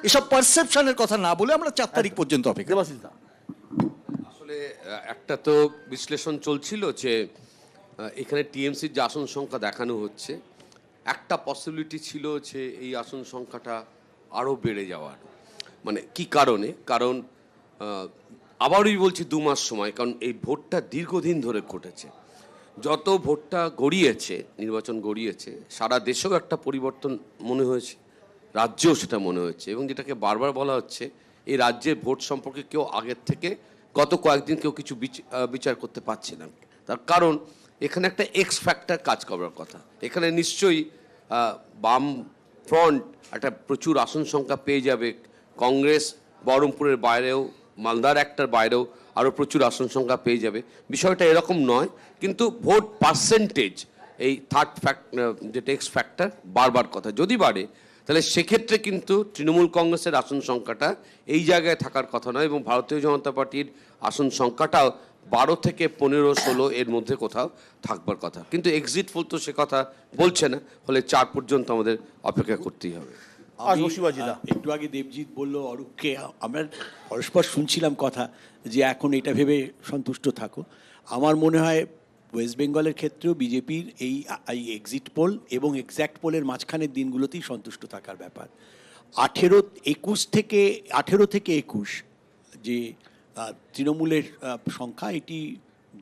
এসব পারসেপশনের কথা না বলে আমরা 4 তারিখ পর্যন্ত অপেক্ষা। আসলে একটা তো বিশ্লেষণ চলছিল যে এখানে টিএমসির যে আসন সংখ্যা দেখানো হচ্ছে, একটা পসিবিলিটি ছিল যে এই আসন সংখ্যাটা আরও বেড়ে যাওয়ার। মানে কি কারণে? কারণ আবারই বলছি 2 মাস সময়, কারণ এই ভোটটা দীর্ঘদিন ধরে ঘটেছে। যত ভোটটা গড়িয়েছে, নির্বাচন গড়িয়েছে, সারা দেশেও একটা পরিবর্তন মনে হয়েছে, রাজ্যেও সেটা মনে হয়েছে। এবং যেটাকে বারবার বলা হচ্ছে, এই রাজ্যের ভোট সম্পর্কে কেউ আগের থেকে গত কয়েকদিন কেউ কিছু বিচার করতে পারছে না। তার কারণ এখানে একটা এক্স ফ্যাক্টর কাজ করার কথা। এখানে নিশ্চয়ই বাম ফ্রন্ট একটা প্রচুর আসন সংখ্যা পেয়ে যাবে। কংগ্রেস বহরমপুরের বাইরেও, মালদার একটার বাইরেও আরও প্রচুর আসন সংখ্যা পেয়ে যাবে। বিষয়টা এরকম নয়, কিন্তু ভোট পার্সেন্টেজ, এই থার্ড যেটা এক্স ফ্যাক্টর বারবার কথা, যদি বাড়ে তাহলে সেক্ষেত্রে কিন্তু তৃণমূল কংগ্রেসের আসন সংখ্যাটা এই জায়গায় থাকার কথা নয়, এবং ভারতীয় জনতা পার্টির আসন সংখ্যাটাও 12 থেকে 15-16 এর মধ্যে কোথাও থাকবার কথা। কিন্তু এক্সিট পোল তো সে কথা বলছে না, ফলে 4 পর্যন্ত আমাদের অপেক্ষা করতেই হবে। একটু আগে দেবজিৎ বলল অরূপকে, আমরা পরস্পর শুনছিলাম কথা যে এখন এটা ভেবে সন্তুষ্ট থাকো। আমার মনে হয় ওয়েস্ট বেঙ্গলের ক্ষেত্রেও বিজেপির এই এক্সিট পোল এবং এক্স্যাক্ট পোলের মাঝখানের দিনগুলোতেই সন্তুষ্ট থাকার ব্যাপার। 18 থেকে 21 যে তৃণমূলের সংখ্যা, এটি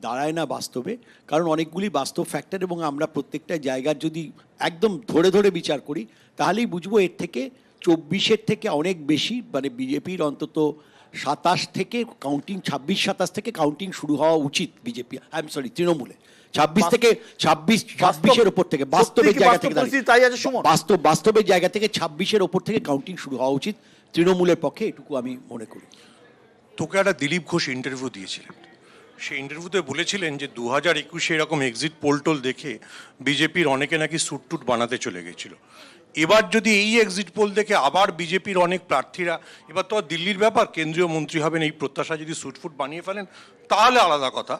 দাঁড়ায় না বাস্তবে, কারণ অনেকগুলি বাস্তব ফ্যাক্টর, এবং আমরা প্রত্যেকটা জায়গার যদি একদম ধরে ধরে বিচার করি তাহলেই বুঝবো এর থেকে 24-এর থেকে অনেক বেশি, মানে বিজেপির অন্তত 27 থেকে কাউন্টিং, 26-27 থেকে কাউন্টিং শুরু হওয়া উচিত বিজেপি, তৃণমূলে 26-এর ওপর থেকে, বাস্তবের জায়গা থেকে, বাস্তবের জায়গা থেকে 26-এর ওপর থেকে কাউন্টিং শুরু হওয়া উচিত তৃণমূলের পক্ষে, এটুকু আমি মনে করি। তোকে একটা দিলীপ ঘোষ ইন্টারভিউ দিয়েছিলেন, সেই ইন্টারভিউতে বলেছিলেন যে 2021-এ এরকম এক্সিট পোল দেখে বিজেপির অনেকে নাকি স্যুট বানাতে চলে গেছিল। এবার যদি এই এক্সিট পোল দেখে আবার বিজেপির অনেক প্রার্থীরা, এবার তো দিল্লির ব্যাপার, কেন্দ্রীয় মন্ত্রী হবেন এই প্রত্যাশা যদি স্যুট বানিয়ে ফেলেন তাহলে আলাদা কথা,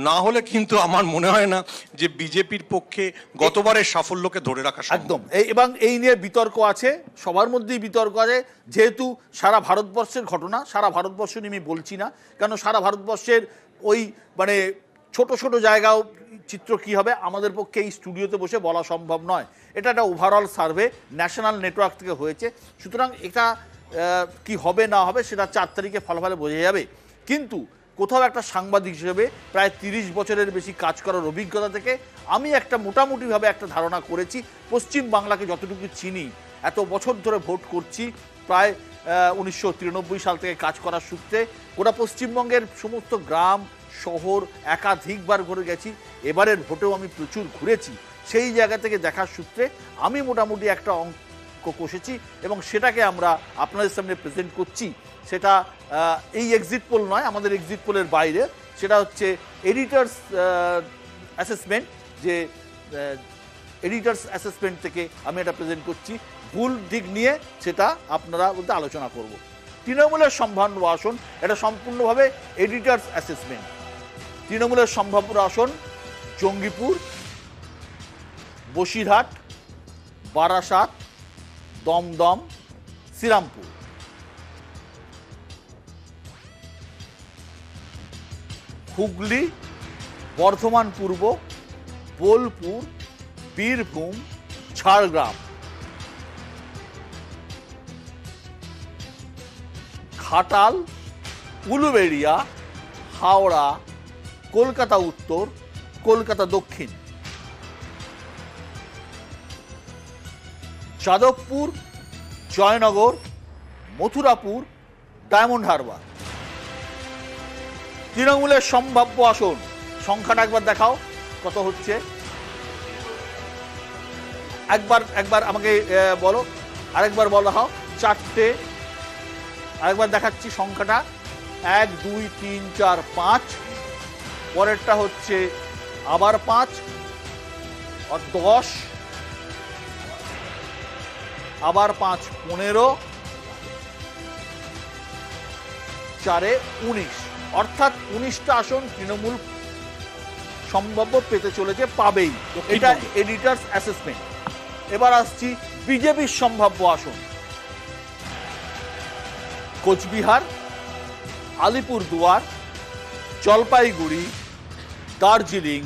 না হলে কিন্তু আমার মনে হয় না যে বিজেপির পক্ষে গতবারের সাফল্যকে ধরে রাখা একদম। এবং এই নিয়ে বিতর্ক আছে, সবার মধ্যেই বিতর্ক আছে, যেহেতু সারা ভারতবর্ষের ঘটনা, সারা ভারতবর্ষ নিয়ে আমি বলছি না, কারণ সারা ভারতবর্ষের ওই মানে ছোট ছোট জায়গাও চিত্র কি হবে আমাদের পক্ষে এই স্টুডিওতে বসে বলা সম্ভব নয়। এটা একটা ওভারঅল সার্ভে ন্যাশনাল নেটওয়ার্ক থেকে হয়েছে, সুতরাং এটা কি হবে না হবে সেটা 4 তারিখে ফলাফলে বোঝা যাবে। কিন্তু কোথাও একটা সাংবাদিক হিসেবে প্রায় 30 বছরের বেশি কাজ করার অভিজ্ঞতা থেকে আমি একটা মোটামুটিভাবে একটা ধারণা করেছি। পশ্চিম বাংলাকে যতটুকু চিনি, এত বছর ধরে ভোট করছি, প্রায় 1993 সাল থেকে কাজ করার সূত্রে গোটা পশ্চিমবঙ্গের সমস্ত গ্রাম শহর একাধিকবার ঘুরে গেছি, এবারের ভোটেও আমি প্রচুর ঘুরেছি। সেই জায়গা থেকে দেখার সূত্রে আমি মোটামুটি একটা অঙ্ক কষেছি এবং সেটাকে আমরা আপনাদের সামনে প্রেজেন্ট করছি। সেটা এই এক্সিট পোল নয়, আমাদের এক্সিট পোলের বাইরে, সেটা হচ্ছে এডিটার্স অ্যাসেসমেন্ট, যে এডিটার্স অ্যাসেসমেন্ট থেকে আমি এটা প্রেজেন্ট করছি। ভুল দিক নিয়ে সেটা আপনারা বলতে আলোচনা করব। তৃণমূলের সম্ভাব্য আসন, এটা সম্পূর্ণভাবে এডিটার্স অ্যাসেসমেন্ট। তৃণমূলের সম্ভাব্য আসন জঙ্গিপুর, বসিরহাট, বারাসাত, দমদম, শ্রীরামপুর। হুগলি, বর্ধমান পূর্ব, বোলপুর, বীরভূম, ঝাড়গ্রাম। ঘাটাল, উলুবেড়িয়া, হাওড়া, কলকাতা উত্তর, কলকাতা দক্ষিণ। যাদবপুর, জয়নগর, মথুরাপুর, ডায়মন্ড হারবার। তৃণমূলের সম্ভাব্য আসন সংখ্যাটা একবার দেখাও কত হচ্ছে, একবার আমাকে বলো, আরেকবার বলা হোক। 4টে, আরেকবার দেখাচ্ছি সংখ্যাটা, 1 2 3 4 5, পরেরটা হচ্ছে আবার 5 আর 10, আবার 5 15, 4 19, অর্থাৎ 19টা আসন তৃণমূল সম্ভাব্য পেতে চলেছে, পাবেই। এটা এডিটার্স অ্যাসেসমেন্ট। এবার আসছি বিজেপির সম্ভাব্য আসন। কোচবিহার, আলিপুরদুয়ার, জলপাইগুড়ি, দার্জিলিং,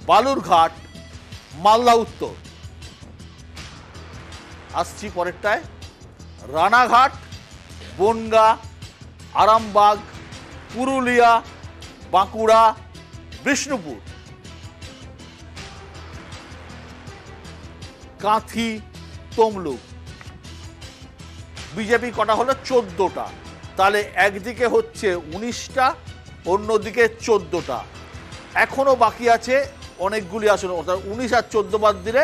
বালুরঘাট, মালদা উত্তর। আসছি পরেরটায়, রানাঘাট, বনগাঁ, আরামবাগ, পুরুলিয়া, বাঁকুড়া, বিষ্ণুপুর। কাঁথি, তমলুক। বিজেপি কটা হলো? 14টা। তাহলে একদিকে হচ্ছে 19টা, অন্যদিকে 14টা। এখনো বাকি আছে অনেকগুলি আসন, অর্থাৎ 19 আর 14 বাদ দিলে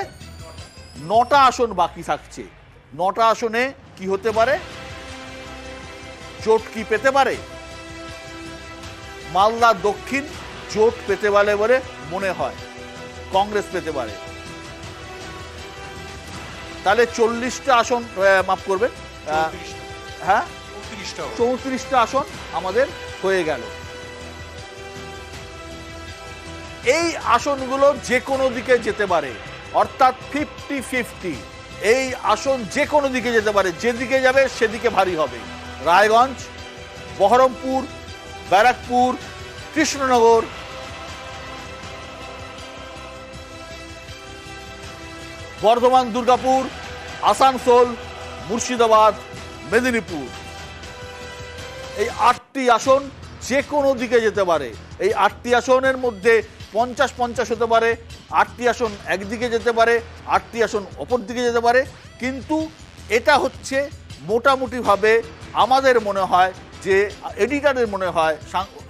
9টা আসন বাকি থাকছে। 9টা আসনে কি হতে পারে? জোট কি পেতে পারে? মালদা দক্ষিণ জোট পেতে পারে বলে মনে হয়, কংগ্রেস পেতে পারে। তাহলে 40টা আসন, মাফ করবেন, হ্যাঁ 34টা আসন আমাদের হয়ে গেল। এই আসনগুলো যে কোনো দিকে যেতে পারে, অর্থাৎ 50-50। এই আসন যে কোনো দিকে যেতে পারে, যেদিকে যাবে সেদিকে ভারী হবে। রায়গঞ্জ, বহরমপুর, ব্যারাকপুর, কৃষ্ণনগর, বর্ধমান, দুর্গাপুর, আসানসোল, মুর্শিদাবাদ, মেদিনীপুর। এই 8টি আসন যে কোনো দিকে যেতে পারে। এই 8টি আসনের মধ্যে 50-50 হতে পারে, 8টি আসন একদিকে যেতে পারে, 8টি আসন অপর দিকে যেতে পারে। কিন্তু এটা হচ্ছে মোটামুটিভাবে আমাদের মনে হয়, যে এডিটারের মনে হয়,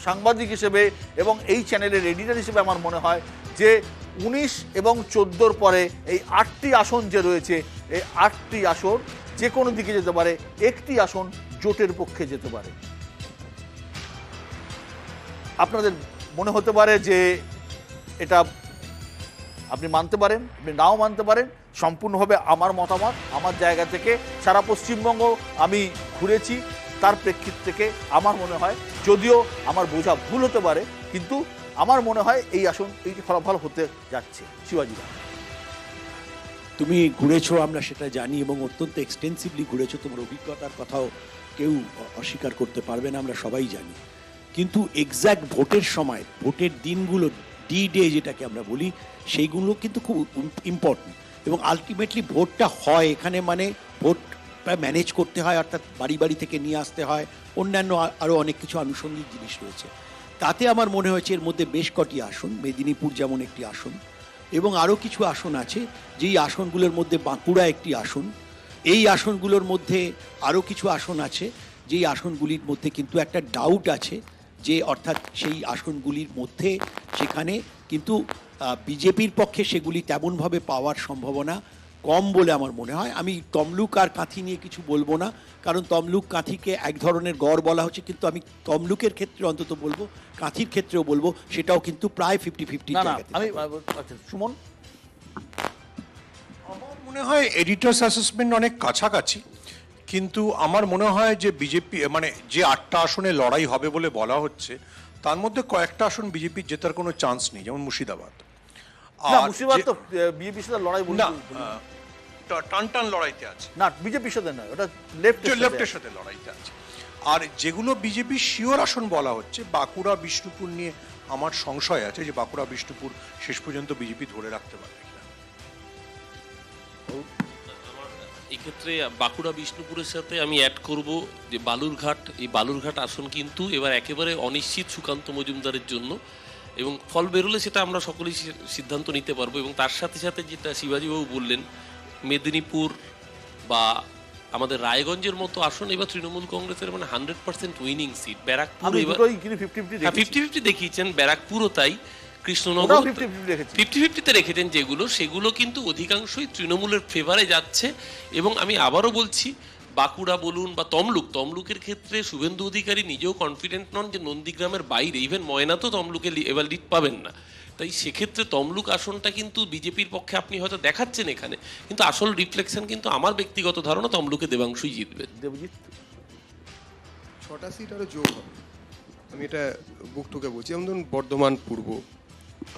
সাংবাদিক হিসেবে এবং এই চ্যানেলের এডিটার হিসেবে আমার মনে হয় যে 19 এবং 14 পরে এই 8টি আসন যে রয়েছে, এই 8টি আসন যে কোনো দিকে যেতে পারে, একটি আসন জোটের পক্ষে যেতে পারে। আপনাদের মনে হতে পারে যে এটা আপনি মানতে পারেন, আপনি নাও মানতে পারেন। সম্পূর্ণভাবে আমার মতামত, আমার জায়গা থেকে সারা পশ্চিমবঙ্গ আমি ঘুরেছি, তার প্রেক্ষিত থেকে আমার মনে হয়, যদিও আমার বোঝা ভুল হতে পারে, কিন্তু আমার মনে হয় এই আসন এই ফলাফল হতে যাচ্ছে। শিবাজিদা, তুমি ঘুরেছো, আমরা সেটা জানি, এবং অত্যন্ত এক্সটেন্সিভলি ঘুরেছো। তোমার অভিজ্ঞতার কথাও কেউ অস্বীকার করতে পারবে না, আমরা সবাই জানি। কিন্তু এক্স্যাক্ট ভোটের সময়, ভোটের দিনগুলো, ডি ডে যেটাকে আমরা বলি, সেইগুলো কিন্তু খুব ইম্পর্টেন্ট। এবং আলটিমেটলি ভোটটা হয় এখানে, মানে ভোটটা ম্যানেজ করতে হয়, অর্থাৎ বাড়ি বাড়ি থেকে নিয়ে আসতে হয়, অন্যান্য আরও অনেক কিছু আনুষঙ্গিক জিনিস রয়েছে। তাতে আমার মনে হয়েছে এর মধ্যে বেশ কটি আসন, মেদিনীপুর যেমন একটি আসন, এবং আরও কিছু আসন আছে, যেই আসনগুলোর মধ্যে বাঁকুড়া একটি আসন। এই আসনগুলোর মধ্যে আরও কিছু আসন আছে, যেই আসনগুলির মধ্যে কিন্তু একটা ডাউট আছে, যে অর্থাৎ সেই আসনগুলির মধ্যে সেখানে কিন্তু বিজেপির পক্ষে সেগুলি তেমনভাবে পাওয়ার সম্ভাবনা কম বলে আমার মনে হয়। আমি তমলুক আর কাঁথি নিয়ে কিছু বলবো না, কারণ তমলুক কাঁথিকে এক ধরনের গড় বলা হচ্ছে, কিন্তু আমি তমলুকের ক্ষেত্রে অন্তত বলবো, কাঁথির ক্ষেত্রেও বলবো, সেটাও কিন্তু প্রায় 50-50। না আমি সুমন, আমার মনে হয় এডিটার্স অ্যাসেসমেন্ট অনেক কাছাকাছি, কিন্তু আমার মনে হয় যে বিজেপি মানে যে 8টা আসনে লড়াই হবে বলে বলা হচ্ছে তার মধ্যে কয়েকটা আসন বিজেপির জেতার কোনো চান্স নেই, যেমন মুর্শিদাবাদ। না আর মুর্শিদাবাদ যে- তো বিজেপির সাথে লড়াই বলবো না টান টান লড়াইতে আছে, না বিজেপির সাথে নয়, ওটা লেফটের লেফটের সাথে লড়াইতে আছে। আর যেগুলো বিজেপি শিওর আসন বলা হচ্ছে, বাঁকুড়া বিষ্ণুপুর নিয়ে আমার সংশয় আছে যে বাঁকুড়া বিষ্ণুপুর শেষ পর্যন্ত বিজেপি ধরে রাখতে পারবে কিনা। এক্ষেত্রে বাঁকুড়া বিষ্ণুপুরের সাথে আমি অ্যাড করব যে বালুরঘাট, এই বালুরঘাট আসন কিন্তু এবার একেবারে অনিশ্চিত সুকান্ত মজুমদারের জন্য, এবং ফল বেরোলে সেটা আমরা সকলেই সিদ্ধান্ত নিতে পারবো। এবং তার সাথে সাথে যেটা শিবাজীবাবু বললেন, মেদিনীপুর বা আমাদের রায়গঞ্জের মতো আসন এবার তৃণমূল কংগ্রেসের মানে 100% উইনিং সিট। ব্যারাকপুর আমি এবার দুটোই কিন্তু 50-50 দেখি 50-50 দেখিয়েছেন, ব্যারাকপুরও তাই, ওটাও কৃষ্ণনগর 50-50 রেখেছি 50-50-তে রেখেছেন যেগুলো, সেগুলো কিন্তু অধিকাংশই তৃণমূলের ফেভারে যাচ্ছে। এবং আমি আবারও বলছি, বাঁকুড়া বলুন বা তমলুকের ক্ষেত্রে শুভেন্দু অধিকারী নিজেও কনফিডেন্ট নন যে নন্দীগ্রামের বাইরে, ইভেন ময়না তো তমলুকে এবার লিড পাবেন না। তাই সেক্ষেত্রে তমলুক আসনটা কিন্তু বিজেপির পক্ষে আপনি হয়তো দেখাচ্ছেন এখানে, কিন্তু আসল রিফ্লেকশন কিন্তু আমার ব্যক্তিগত ধারণা তমলুকে দেবাংশুই জিতবেন। দেবজিৎ। 6টা সিট আরও যোগ হবে, আমি এটা বুক টুকে বলছি। যেমন ধরুন বর্ধমান পূর্ব,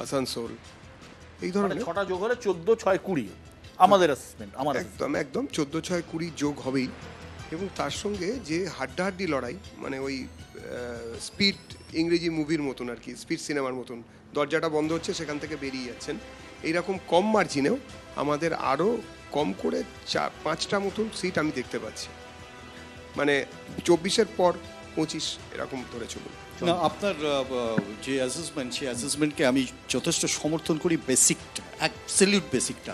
আসানসোল, এই মানে ধরনের 6টা যোগ হলে 14, 6, 20 আমাদের অ্যাসেসমেন্ট আমার একদম একদম 14, 6, 20 যোগ হবেই। এবং তার সঙ্গে যে হাড্ডাহাড্ডি লড়াই, মানে ওই স্পিড ইংরেজি মুভির মতন আর কি, স্পিড সিনেমার মতন, দরজাটা বন্ধ হচ্ছে সেখান থেকে বেরিয়ে যাচ্ছেন, এইরকম কম মার্জিনেও আমাদের আরও কম করে 4-5টা মতন সিট আমি দেখতে পাচ্ছি, মানে 24-এর পর 25 এরকম ধরে চলুন। না, আপনার যে অ্যাসেসমেন্ট, সেই অ্যাসেসমেন্টকে আমি যথেষ্ট সমর্থন করি, বেসিকটা, অ্যাবসলিউট বেসিকটা।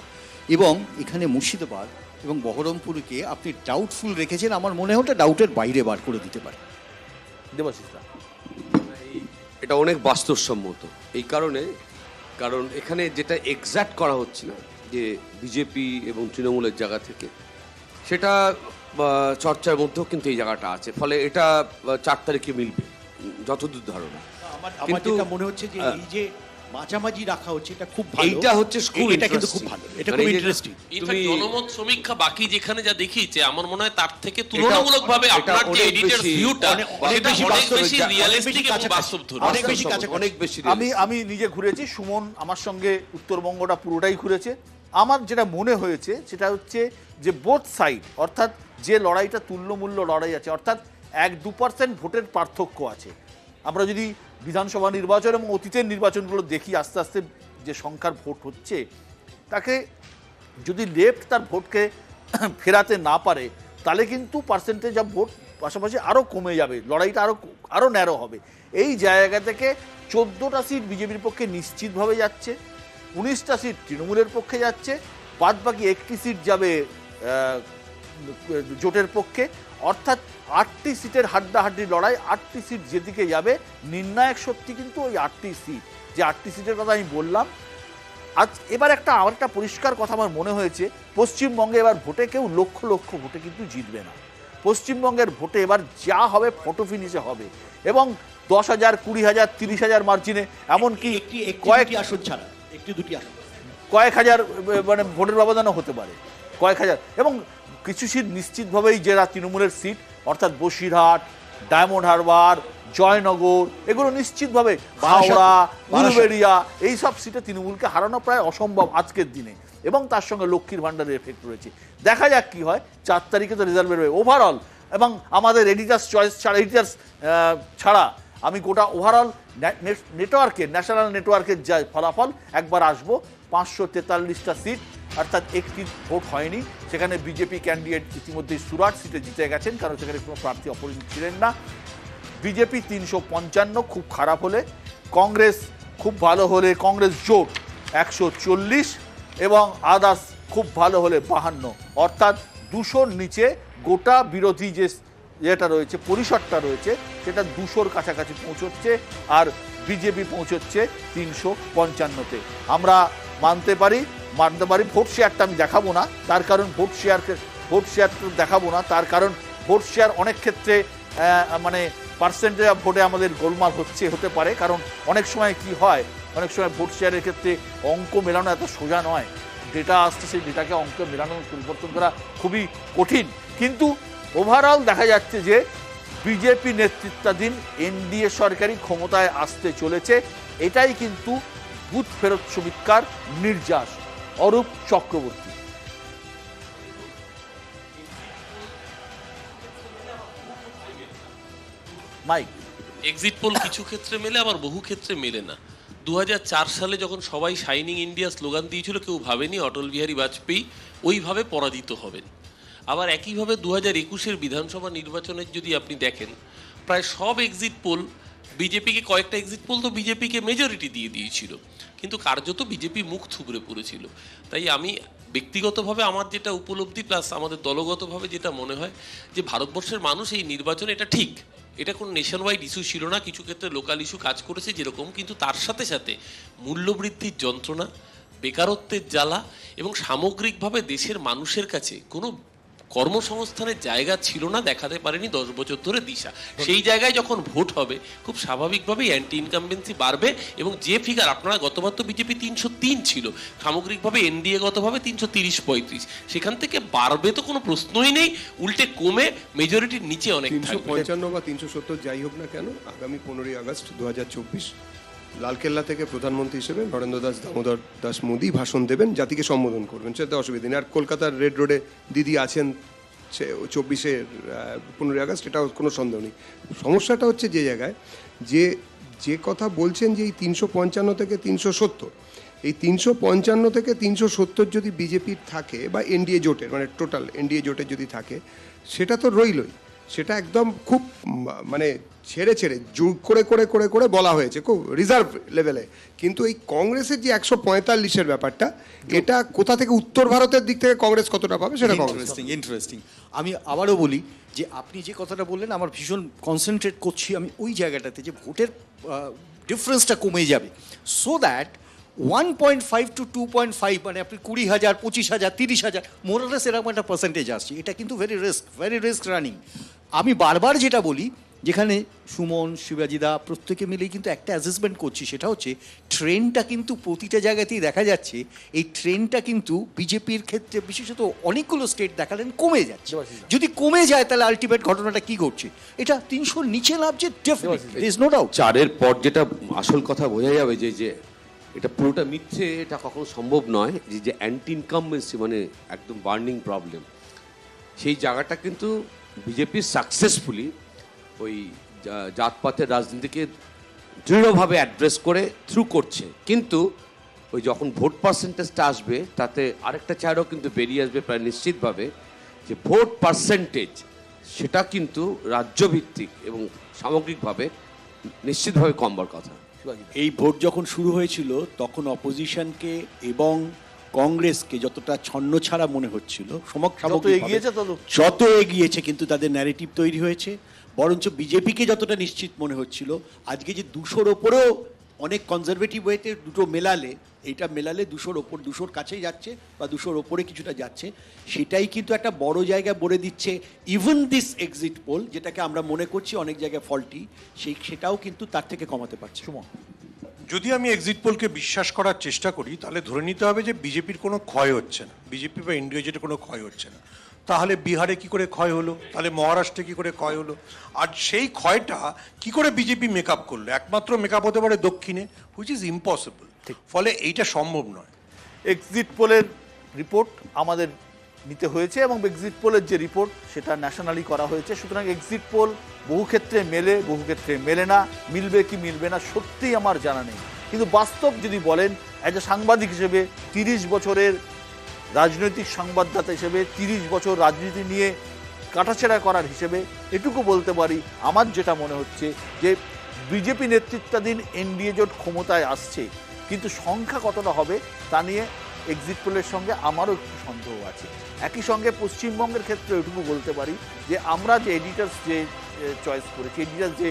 এবং এখানে মুর্শিদাবাদ এবং বহরমপুরকে আপনি ডাউটফুল রেখেছেন, আমার মনে হতো ডাউটের বাইরে বার করে দিতে পারে। দেবাশিসরা। এটা অনেক বাস্তবসম্মত এই কারণ এখানে যেটা এক্সাক্ট করা হচ্ছে না যে বিজেপি এবং তৃণমূলের জায়গা থেকে, সেটা চর্চার মধ্যেও কিন্তু এই জায়গাটা আছে, ফলে এটা 4 তারিখে মিলবে যতদূর ধারণা। আমার কিন্তু যেটা মনে হচ্ছে যে এই যে মাঝামাঝি রাখা হচ্ছে এটা খুব ভালো, এইটা হচ্ছে খুব এটা কিন্তু খুব interesting। ভালো, এটা মানে খুব এই যে ইন্টারেস্টিং। ইনফ্যাক্ট জনমত সমীক্ষা বাকি যেখানে যা দেখিয়েছে, আমার মনে হয় তার থেকে তুলনামূলকভাবে এটা আপনার যে অনেক এডিটর বেশি- ভিউটা অনেক সেটা বেশি অনেক বাস্তব, বেশি অনেক রিয়েলিস্টিক এবং কাছাকাছি, বাস্তব ধর্মী। অনেক বেশি কাছাকাছি। অনেক বেশি আমি নিজে ঘুরেছি, সুমন আমার সঙ্গে উত্তরবঙ্গটা পুরোটাই ঘুরেছে। আমার যেটা মনে হয়েছে সেটা হচ্ছে যে বোথ সাইড, অর্থাৎ যে লড়াইটা তুল্যমূল্য লড়াই আছে, অর্থাৎ 1-2% ভোটের পার্থক্য আছে। আমরা যদি বিধানসভা নির্বাচন এবং অতীতের নির্বাচনগুলো দেখি, আস্তে আস্তে যে সংখ্যার ভোট হচ্ছে, তাকে যদি লেফট তার ভোটকে ফেরাতে না পারে, তাহলে কিন্তু পার্সেন্টেজ অফ ভোট পাশাপাশি আরও কমে যাবে, লড়াইটা আরও ন্যারো হবে। এই জায়গা থেকে 14টা সিট বিজেপির পক্ষে নিশ্চিতভাবে যাচ্ছে, 19টা সিট তৃণমূলের পক্ষে যাচ্ছে, বাদ বাকি 1টি সিট যাবে জোটের পক্ষে। অর্থাৎ 8টি সিটের হাড্ডাহাড্ডি লড়াই, 8টি সিট যেদিকে যাবে, নির্ণায়ক সত্যি কিন্তু ওই 8টি সিট। যে 8টি সিটের কথা আমি বললাম, আজ এবার আমার একটা পরিষ্কার কথা আমার মনে হয়েছে, পশ্চিমবঙ্গে এবার ভোটে কেউ লক্ষ লক্ষ ভোটে কিন্তু জিতবে না। পশ্চিমবঙ্গের ভোটে এবার যা হবে ফটো ফিনিশে হবে, এবং 10,000, 20,000, 30,000 মার্জিনে, এমনকি কয়েকটি আসন ছাড়া, একটি দুটি আসন, কয়েক হাজার মানে ভোটের ব্যবধানও হতে পারে, কয়েক হাজার। এবং কিছু সিট নিশ্চিতভাবেই যারা তৃণমূলের সিট, অর্থাৎ বসিরহাট, ডায়মন্ড হারবার, জয়নগর, এগুলো নিশ্চিতভাবে, হাওড়া, উলুবেড়িয়া, এইসব সিটে তৃণমূলকে হারানো প্রায় অসম্ভব আজকের দিনে। এবং তার সঙ্গে লক্ষ্মীর ভাণ্ডারের এফেক্ট রয়েছে। দেখা যাক কি হয়, 4 তারিখে তো রেজাল্ট বেরোবে ওভারঅল। এবং আমাদের এডিটার্স চয়েস ছাড়া আমি গোটা ওভারঅল নেটওয়ার্কের, ন্যাশনাল নেটওয়ার্কের যা ফলাফল একবার আসবো। 543টা সিট, অর্থাৎ একটি ভোট হয়নি। সেখানে বিজেপি ক্যান্ডিডেট ইতিমধ্যেই সুরাট সিটে জিতে গেছেন, কারণ সেখানে কোনো প্রার্থী অপরিচিত ছিলেন না। বিজেপি 355, খুব খারাপ হলে। কংগ্রেস খুব ভালো হলে, কংগ্রেস জোট 140, এবং আদার্স খুব ভালো হলে 52। অর্থাৎ 200-র নিচে গোটা বিরোধী যেটা রয়েছে, পরিসরটা রয়েছে, সেটা 200-র কাছাকাছি পৌঁছচ্ছে, আর বিজেপি পৌঁছচ্ছে 355-তে। আমরা মানতে পারি ভোট শেয়ারটা আমি দেখাবো না, তার কারণ ভোট শেয়ারটা দেখাবো না, তার কারণ ভোট শেয়ার অনেক ক্ষেত্রে মানে পার্সেন্টেজ অফ ভোটে আমাদের গোলমাল হতে পারে। কারণ অনেক সময় কি হয়, অনেক সময় ভোট শেয়ারের ক্ষেত্রে অঙ্ক মেলানো এত সোজা নয়, ডেটা আসছে, সেই ডেটাকে অঙ্ক মেলানো পরিবর্তন করা খুবই কঠিন। কিন্তু ওভারঅল দেখা যাচ্ছে যে বিজেপি নেতৃত্বাধীন এনডিএ সরকারই ক্ষমতায় আসতে চলেছে। এটাই কিন্তু বুথ ফেরত সমীক্ষার নির্যাস। Arup Chakraborty. Mic. Exit poll কিছু ক্ষেত্রে মেলে, আবার বহু ক্ষেত্রে মেলে না। 2004 সালে যখন সবাই শাইনিং ইন্ডিয়া স্লোগান দিয়েছিল, কেউ ভাবেনি অটল বিহারী বাজপেয়ী ওইভাবে পরাজিত হবেন। আবার একইভাবে 2021-এর বিধানসভা নির্বাচনের যদি আপনি দেখেন, প্রায় সব এক্সিট পোল বিজেপিকে, কয়েকটা এক্সিট পোল তো বিজেপিকে মেজরিটি দিয়ে দিয়েছিল, কিন্তু কার্যত বিজেপি মুখ থুবড়ে পড়েছিল। তাই আমি ব্যক্তিগতভাবে আমার যেটা উপলব্ধি প্লাস আমাদের দলগতভাবে যেটা মনে হয় যে ভারতবর্ষের মানুষ এই নির্বাচনে, এটা ঠিক, এটা কোনো নেশন ওয়াইড ইস্যু ছিল না, কিছু ক্ষেত্রে লোকাল ইস্যু কাজ করেছে যেরকম, কিন্তু তার সাথে সাথে মূল্যবৃদ্ধির যন্ত্রণা, বেকারত্বের জ্বালা এবং সামগ্রিকভাবে দেশের মানুষের কাছে কোনো কর্মসংস্থানের জায়গা ছিল না, দেখাতে পারেনি 10 বছর ধরে দিশা। সেই জায়গায় যখন ভোট হবে খুব স্বাভাবিকভাবেই অ্যান্টি ইনকামবেন্সি বাড়বে, এবং যে ফিগার আপনারা, গতবার তো বিজেপি 303 ছিল, সামগ্রিকভাবে এনডিএ গতভাবে 330-35, সেখান থেকে বাড়বে তো কোনো প্রশ্নই নেই, উল্টে কমে মেজরিটির নিচে অনেক থাকবে। 355 বা 370 যাই হোক না কেন, আগামী 15ই আগস্ট 2024 লালকেল্লা থেকে প্রধানমন্ত্রী হিসেবে নরেন্দ্র দামোদর দাস মোদী ভাষণ দেবেন, জাতিকে সম্বোধন করবেন, সেটা অসুবিধা নেই। আর কলকাতার রেড রোডে দিদি আছেন 15ই আগস্ট, এটাও কোনো সন্দেহ নেই। সমস্যাটা হচ্ছে যে জায়গায় যে কথা বলছেন যে এই 355 থেকে 370, এই 355 থেকে 370 যদি বিজেপির থাকে বা এনডিএ জোটের, মানে টোটাল এনডিএ জোটের যদি থাকে, সেটা তো রইলই, সেটা একদম খুব মানে ছেড়ে জোর করে বলা হয়েছে খুব রিজার্ভ লেভেলে। কিন্তু এই কংগ্রেসের যে 145-এর ব্যাপারটা, এটা কোথা থেকে, উত্তর ভারতের দিক থেকে কংগ্রেস কতটা পাবে সেটা ইন্টারেস্টিং। আমি আবারও বলি যে আপনি যে কথাটা বললেন, আমার ভীষণ কনসেন্ট্রেট করছি আমি ওই জায়গাটাতে, যে ভোটের ডিফারেন্সটা কমে যাবে, সো দ্যাট 1.5 to 2.5, মানে আপনি 20,000, 25,000, 30,000 মোরালেস এরকম একটা পার্সেন্টেজ আসছে। এটা কিন্তু ভেরি রিস্ক রানিং। আমি বারবার যেটা বলি, যেখানে সুমন, শিবাজিদা প্রত্যেকে মিলেই কিন্তু একটা অ্যাসেসমেন্ট করছি, সেটা হচ্ছে ট্রেন্ডটা কিন্তু প্রতিটা জায়গাতেই দেখা যাচ্ছে, এই ট্রেন্ডটা কিন্তু বিজেপির ক্ষেত্রে বিশেষত অনেকগুলো স্টেট দেখালেন কমে যাচ্ছে। যদি কমে যায় তাহলে আলটিমেট ঘটনাটা কি ঘটছে, এটা 300-র নিচে নামছে ডেফিনেটলি, ইজ নো ডাউট। 4-এর পর যেটা আসল কথা বোঝা যাবে যে এটা পুরোটা মিথ্যে, এটা কখনো সম্ভব নয়। যে অ্যান্টি ইনকামবেন্সি মানে একদম বার্নিং প্রবলেম, সেই জায়গাটা কিন্তু বিজেপি সাকসেসফুলি ওই জাতপাতের রাজনীতিকে দৃঢ়ভাবে অ্যাড্রেস করে থ্রু করছে। কিন্তু ওই যখন ভোট পার্সেন্টেজটা আসবে, তাতে আরেকটা চারও কিন্তু বেরিয়ে আসবে প্রায় নিশ্চিতভাবে, যে ভোট পার্সেন্টেজ সেটা কিন্তু রাজ্যভিত্তিক এবং সামগ্রিকভাবে নিশ্চিতভাবে কমবার কথা। এই ভোট যখন শুরু হয়েছিল তখন অপোজিশনকে এবং কংগ্রেসকে যতটা ছন্নছাড়া মনে হচ্ছিল, যত এগিয়েছে কিন্তু তাদের ন্যারেটিভ তৈরি হয়েছে, বরঞ্চ বিজেপিকে যতটা নিশ্চিত মনে হচ্ছিল, আজকে যে 200-র ওপরেও অনেক কনজারভেটিভ ওয়েতে দুটো মেলালে, এইটা মেলালে 200-র ওপর, 200-র কাছেই যাচ্ছে বা 200-র ওপরে কিছুটা যাচ্ছে, সেটাই কিন্তু একটা বড় জায়গা বলে দিচ্ছে। ইভেন দিস এক্সিট পোল, যেটাকে আমরা মনে করছি অনেক জায়গায় ফল্টি, সেটাও কিন্তু তার থেকে কমাতে পারছে। যদি আমি এক্সিট পোলকে বিশ্বাস করার চেষ্টা করি, তাহলে ধরে নিতে হবে যে বিজেপির কোনো ক্ষয় হচ্ছে না, বিজেপি বা এনডিএ জোটের কোনো ক্ষয় হচ্ছে না। তাহলে বিহারে কি করে ক্ষয় হলো, তাহলে মহারাষ্ট্রে কি করে ক্ষয় হলো, আর সেই ক্ষয়টা কি করে বিজেপি মেকআপ করলো? একমাত্র মেকআপ হতে পারে দক্ষিণে, হুইচ ইজ ইম্পসিবল। ফলে এইটা সম্ভব নয়। এক্সিট পোলের রিপোর্ট আমাদের নিতে হয়েছে, এবং এক্সিট পোলের যে রিপোর্ট সেটা ন্যাশনালি করা হয়েছে। সুতরাং এক্সিট পোল বহু ক্ষেত্রে মেলে, বহু ক্ষেত্রে মেলে না। মিলবে কি মিলবে না সত্যিই আমার জানা নেই, কিন্তু বাস্তব যদি বলেন, অ্যাজ এ সাংবাদিক হিসেবে, 30 বছরের রাজনৈতিক সংবাদদাতা হিসেবে, 30 বছর রাজনীতি নিয়ে কাটাছেড়া করার হিসেবে এটুকু বলতে পারি, আমার যেটা মনে হচ্ছে যে বিজেপি নেতৃত্বাধীন এনডিএ জোট ক্ষমতায় আসছে, কিন্তু সংখ্যা কতটা হবে তা নিয়ে এক্সিট পোলের সঙ্গে আমারও একটু সন্দেহ আছে। একই সঙ্গে পশ্চিমবঙ্গের ক্ষেত্রে এটুকু বলতে পারি যে আমরা যে এডিটার্স যে চয়েস করেছি, এডিটার্স যে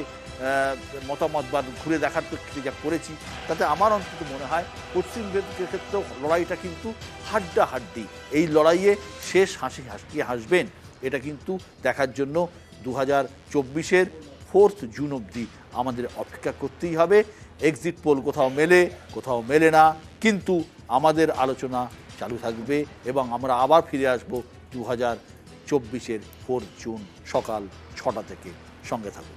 মতামত বা ঘুরে দেখার প্রেক্ষিতে যা করেছি, তাতে আমার অন্তত মনে হয় পশ্চিমবঙ্গের ক্ষেত্রেও লড়াইটা কিন্তু হাড্ডাহাড্ডি। এই লড়াইয়ে শেষ হাসি হাসবেন, এটা কিন্তু দেখার জন্য 2024-এর 4 জুন অবধি আমাদের অপেক্ষা করতেই হবে। এক্সিট পোল কোথাও মেলে, কোথাও মেলে না, কিন্তু আমাদের আলোচনা চালু থাকবে এবং আমরা আবার ফিরে আসবো 2024 2024-এর 4 জুন সকাল 6টা থেকে। সঙ্গে থাকুন।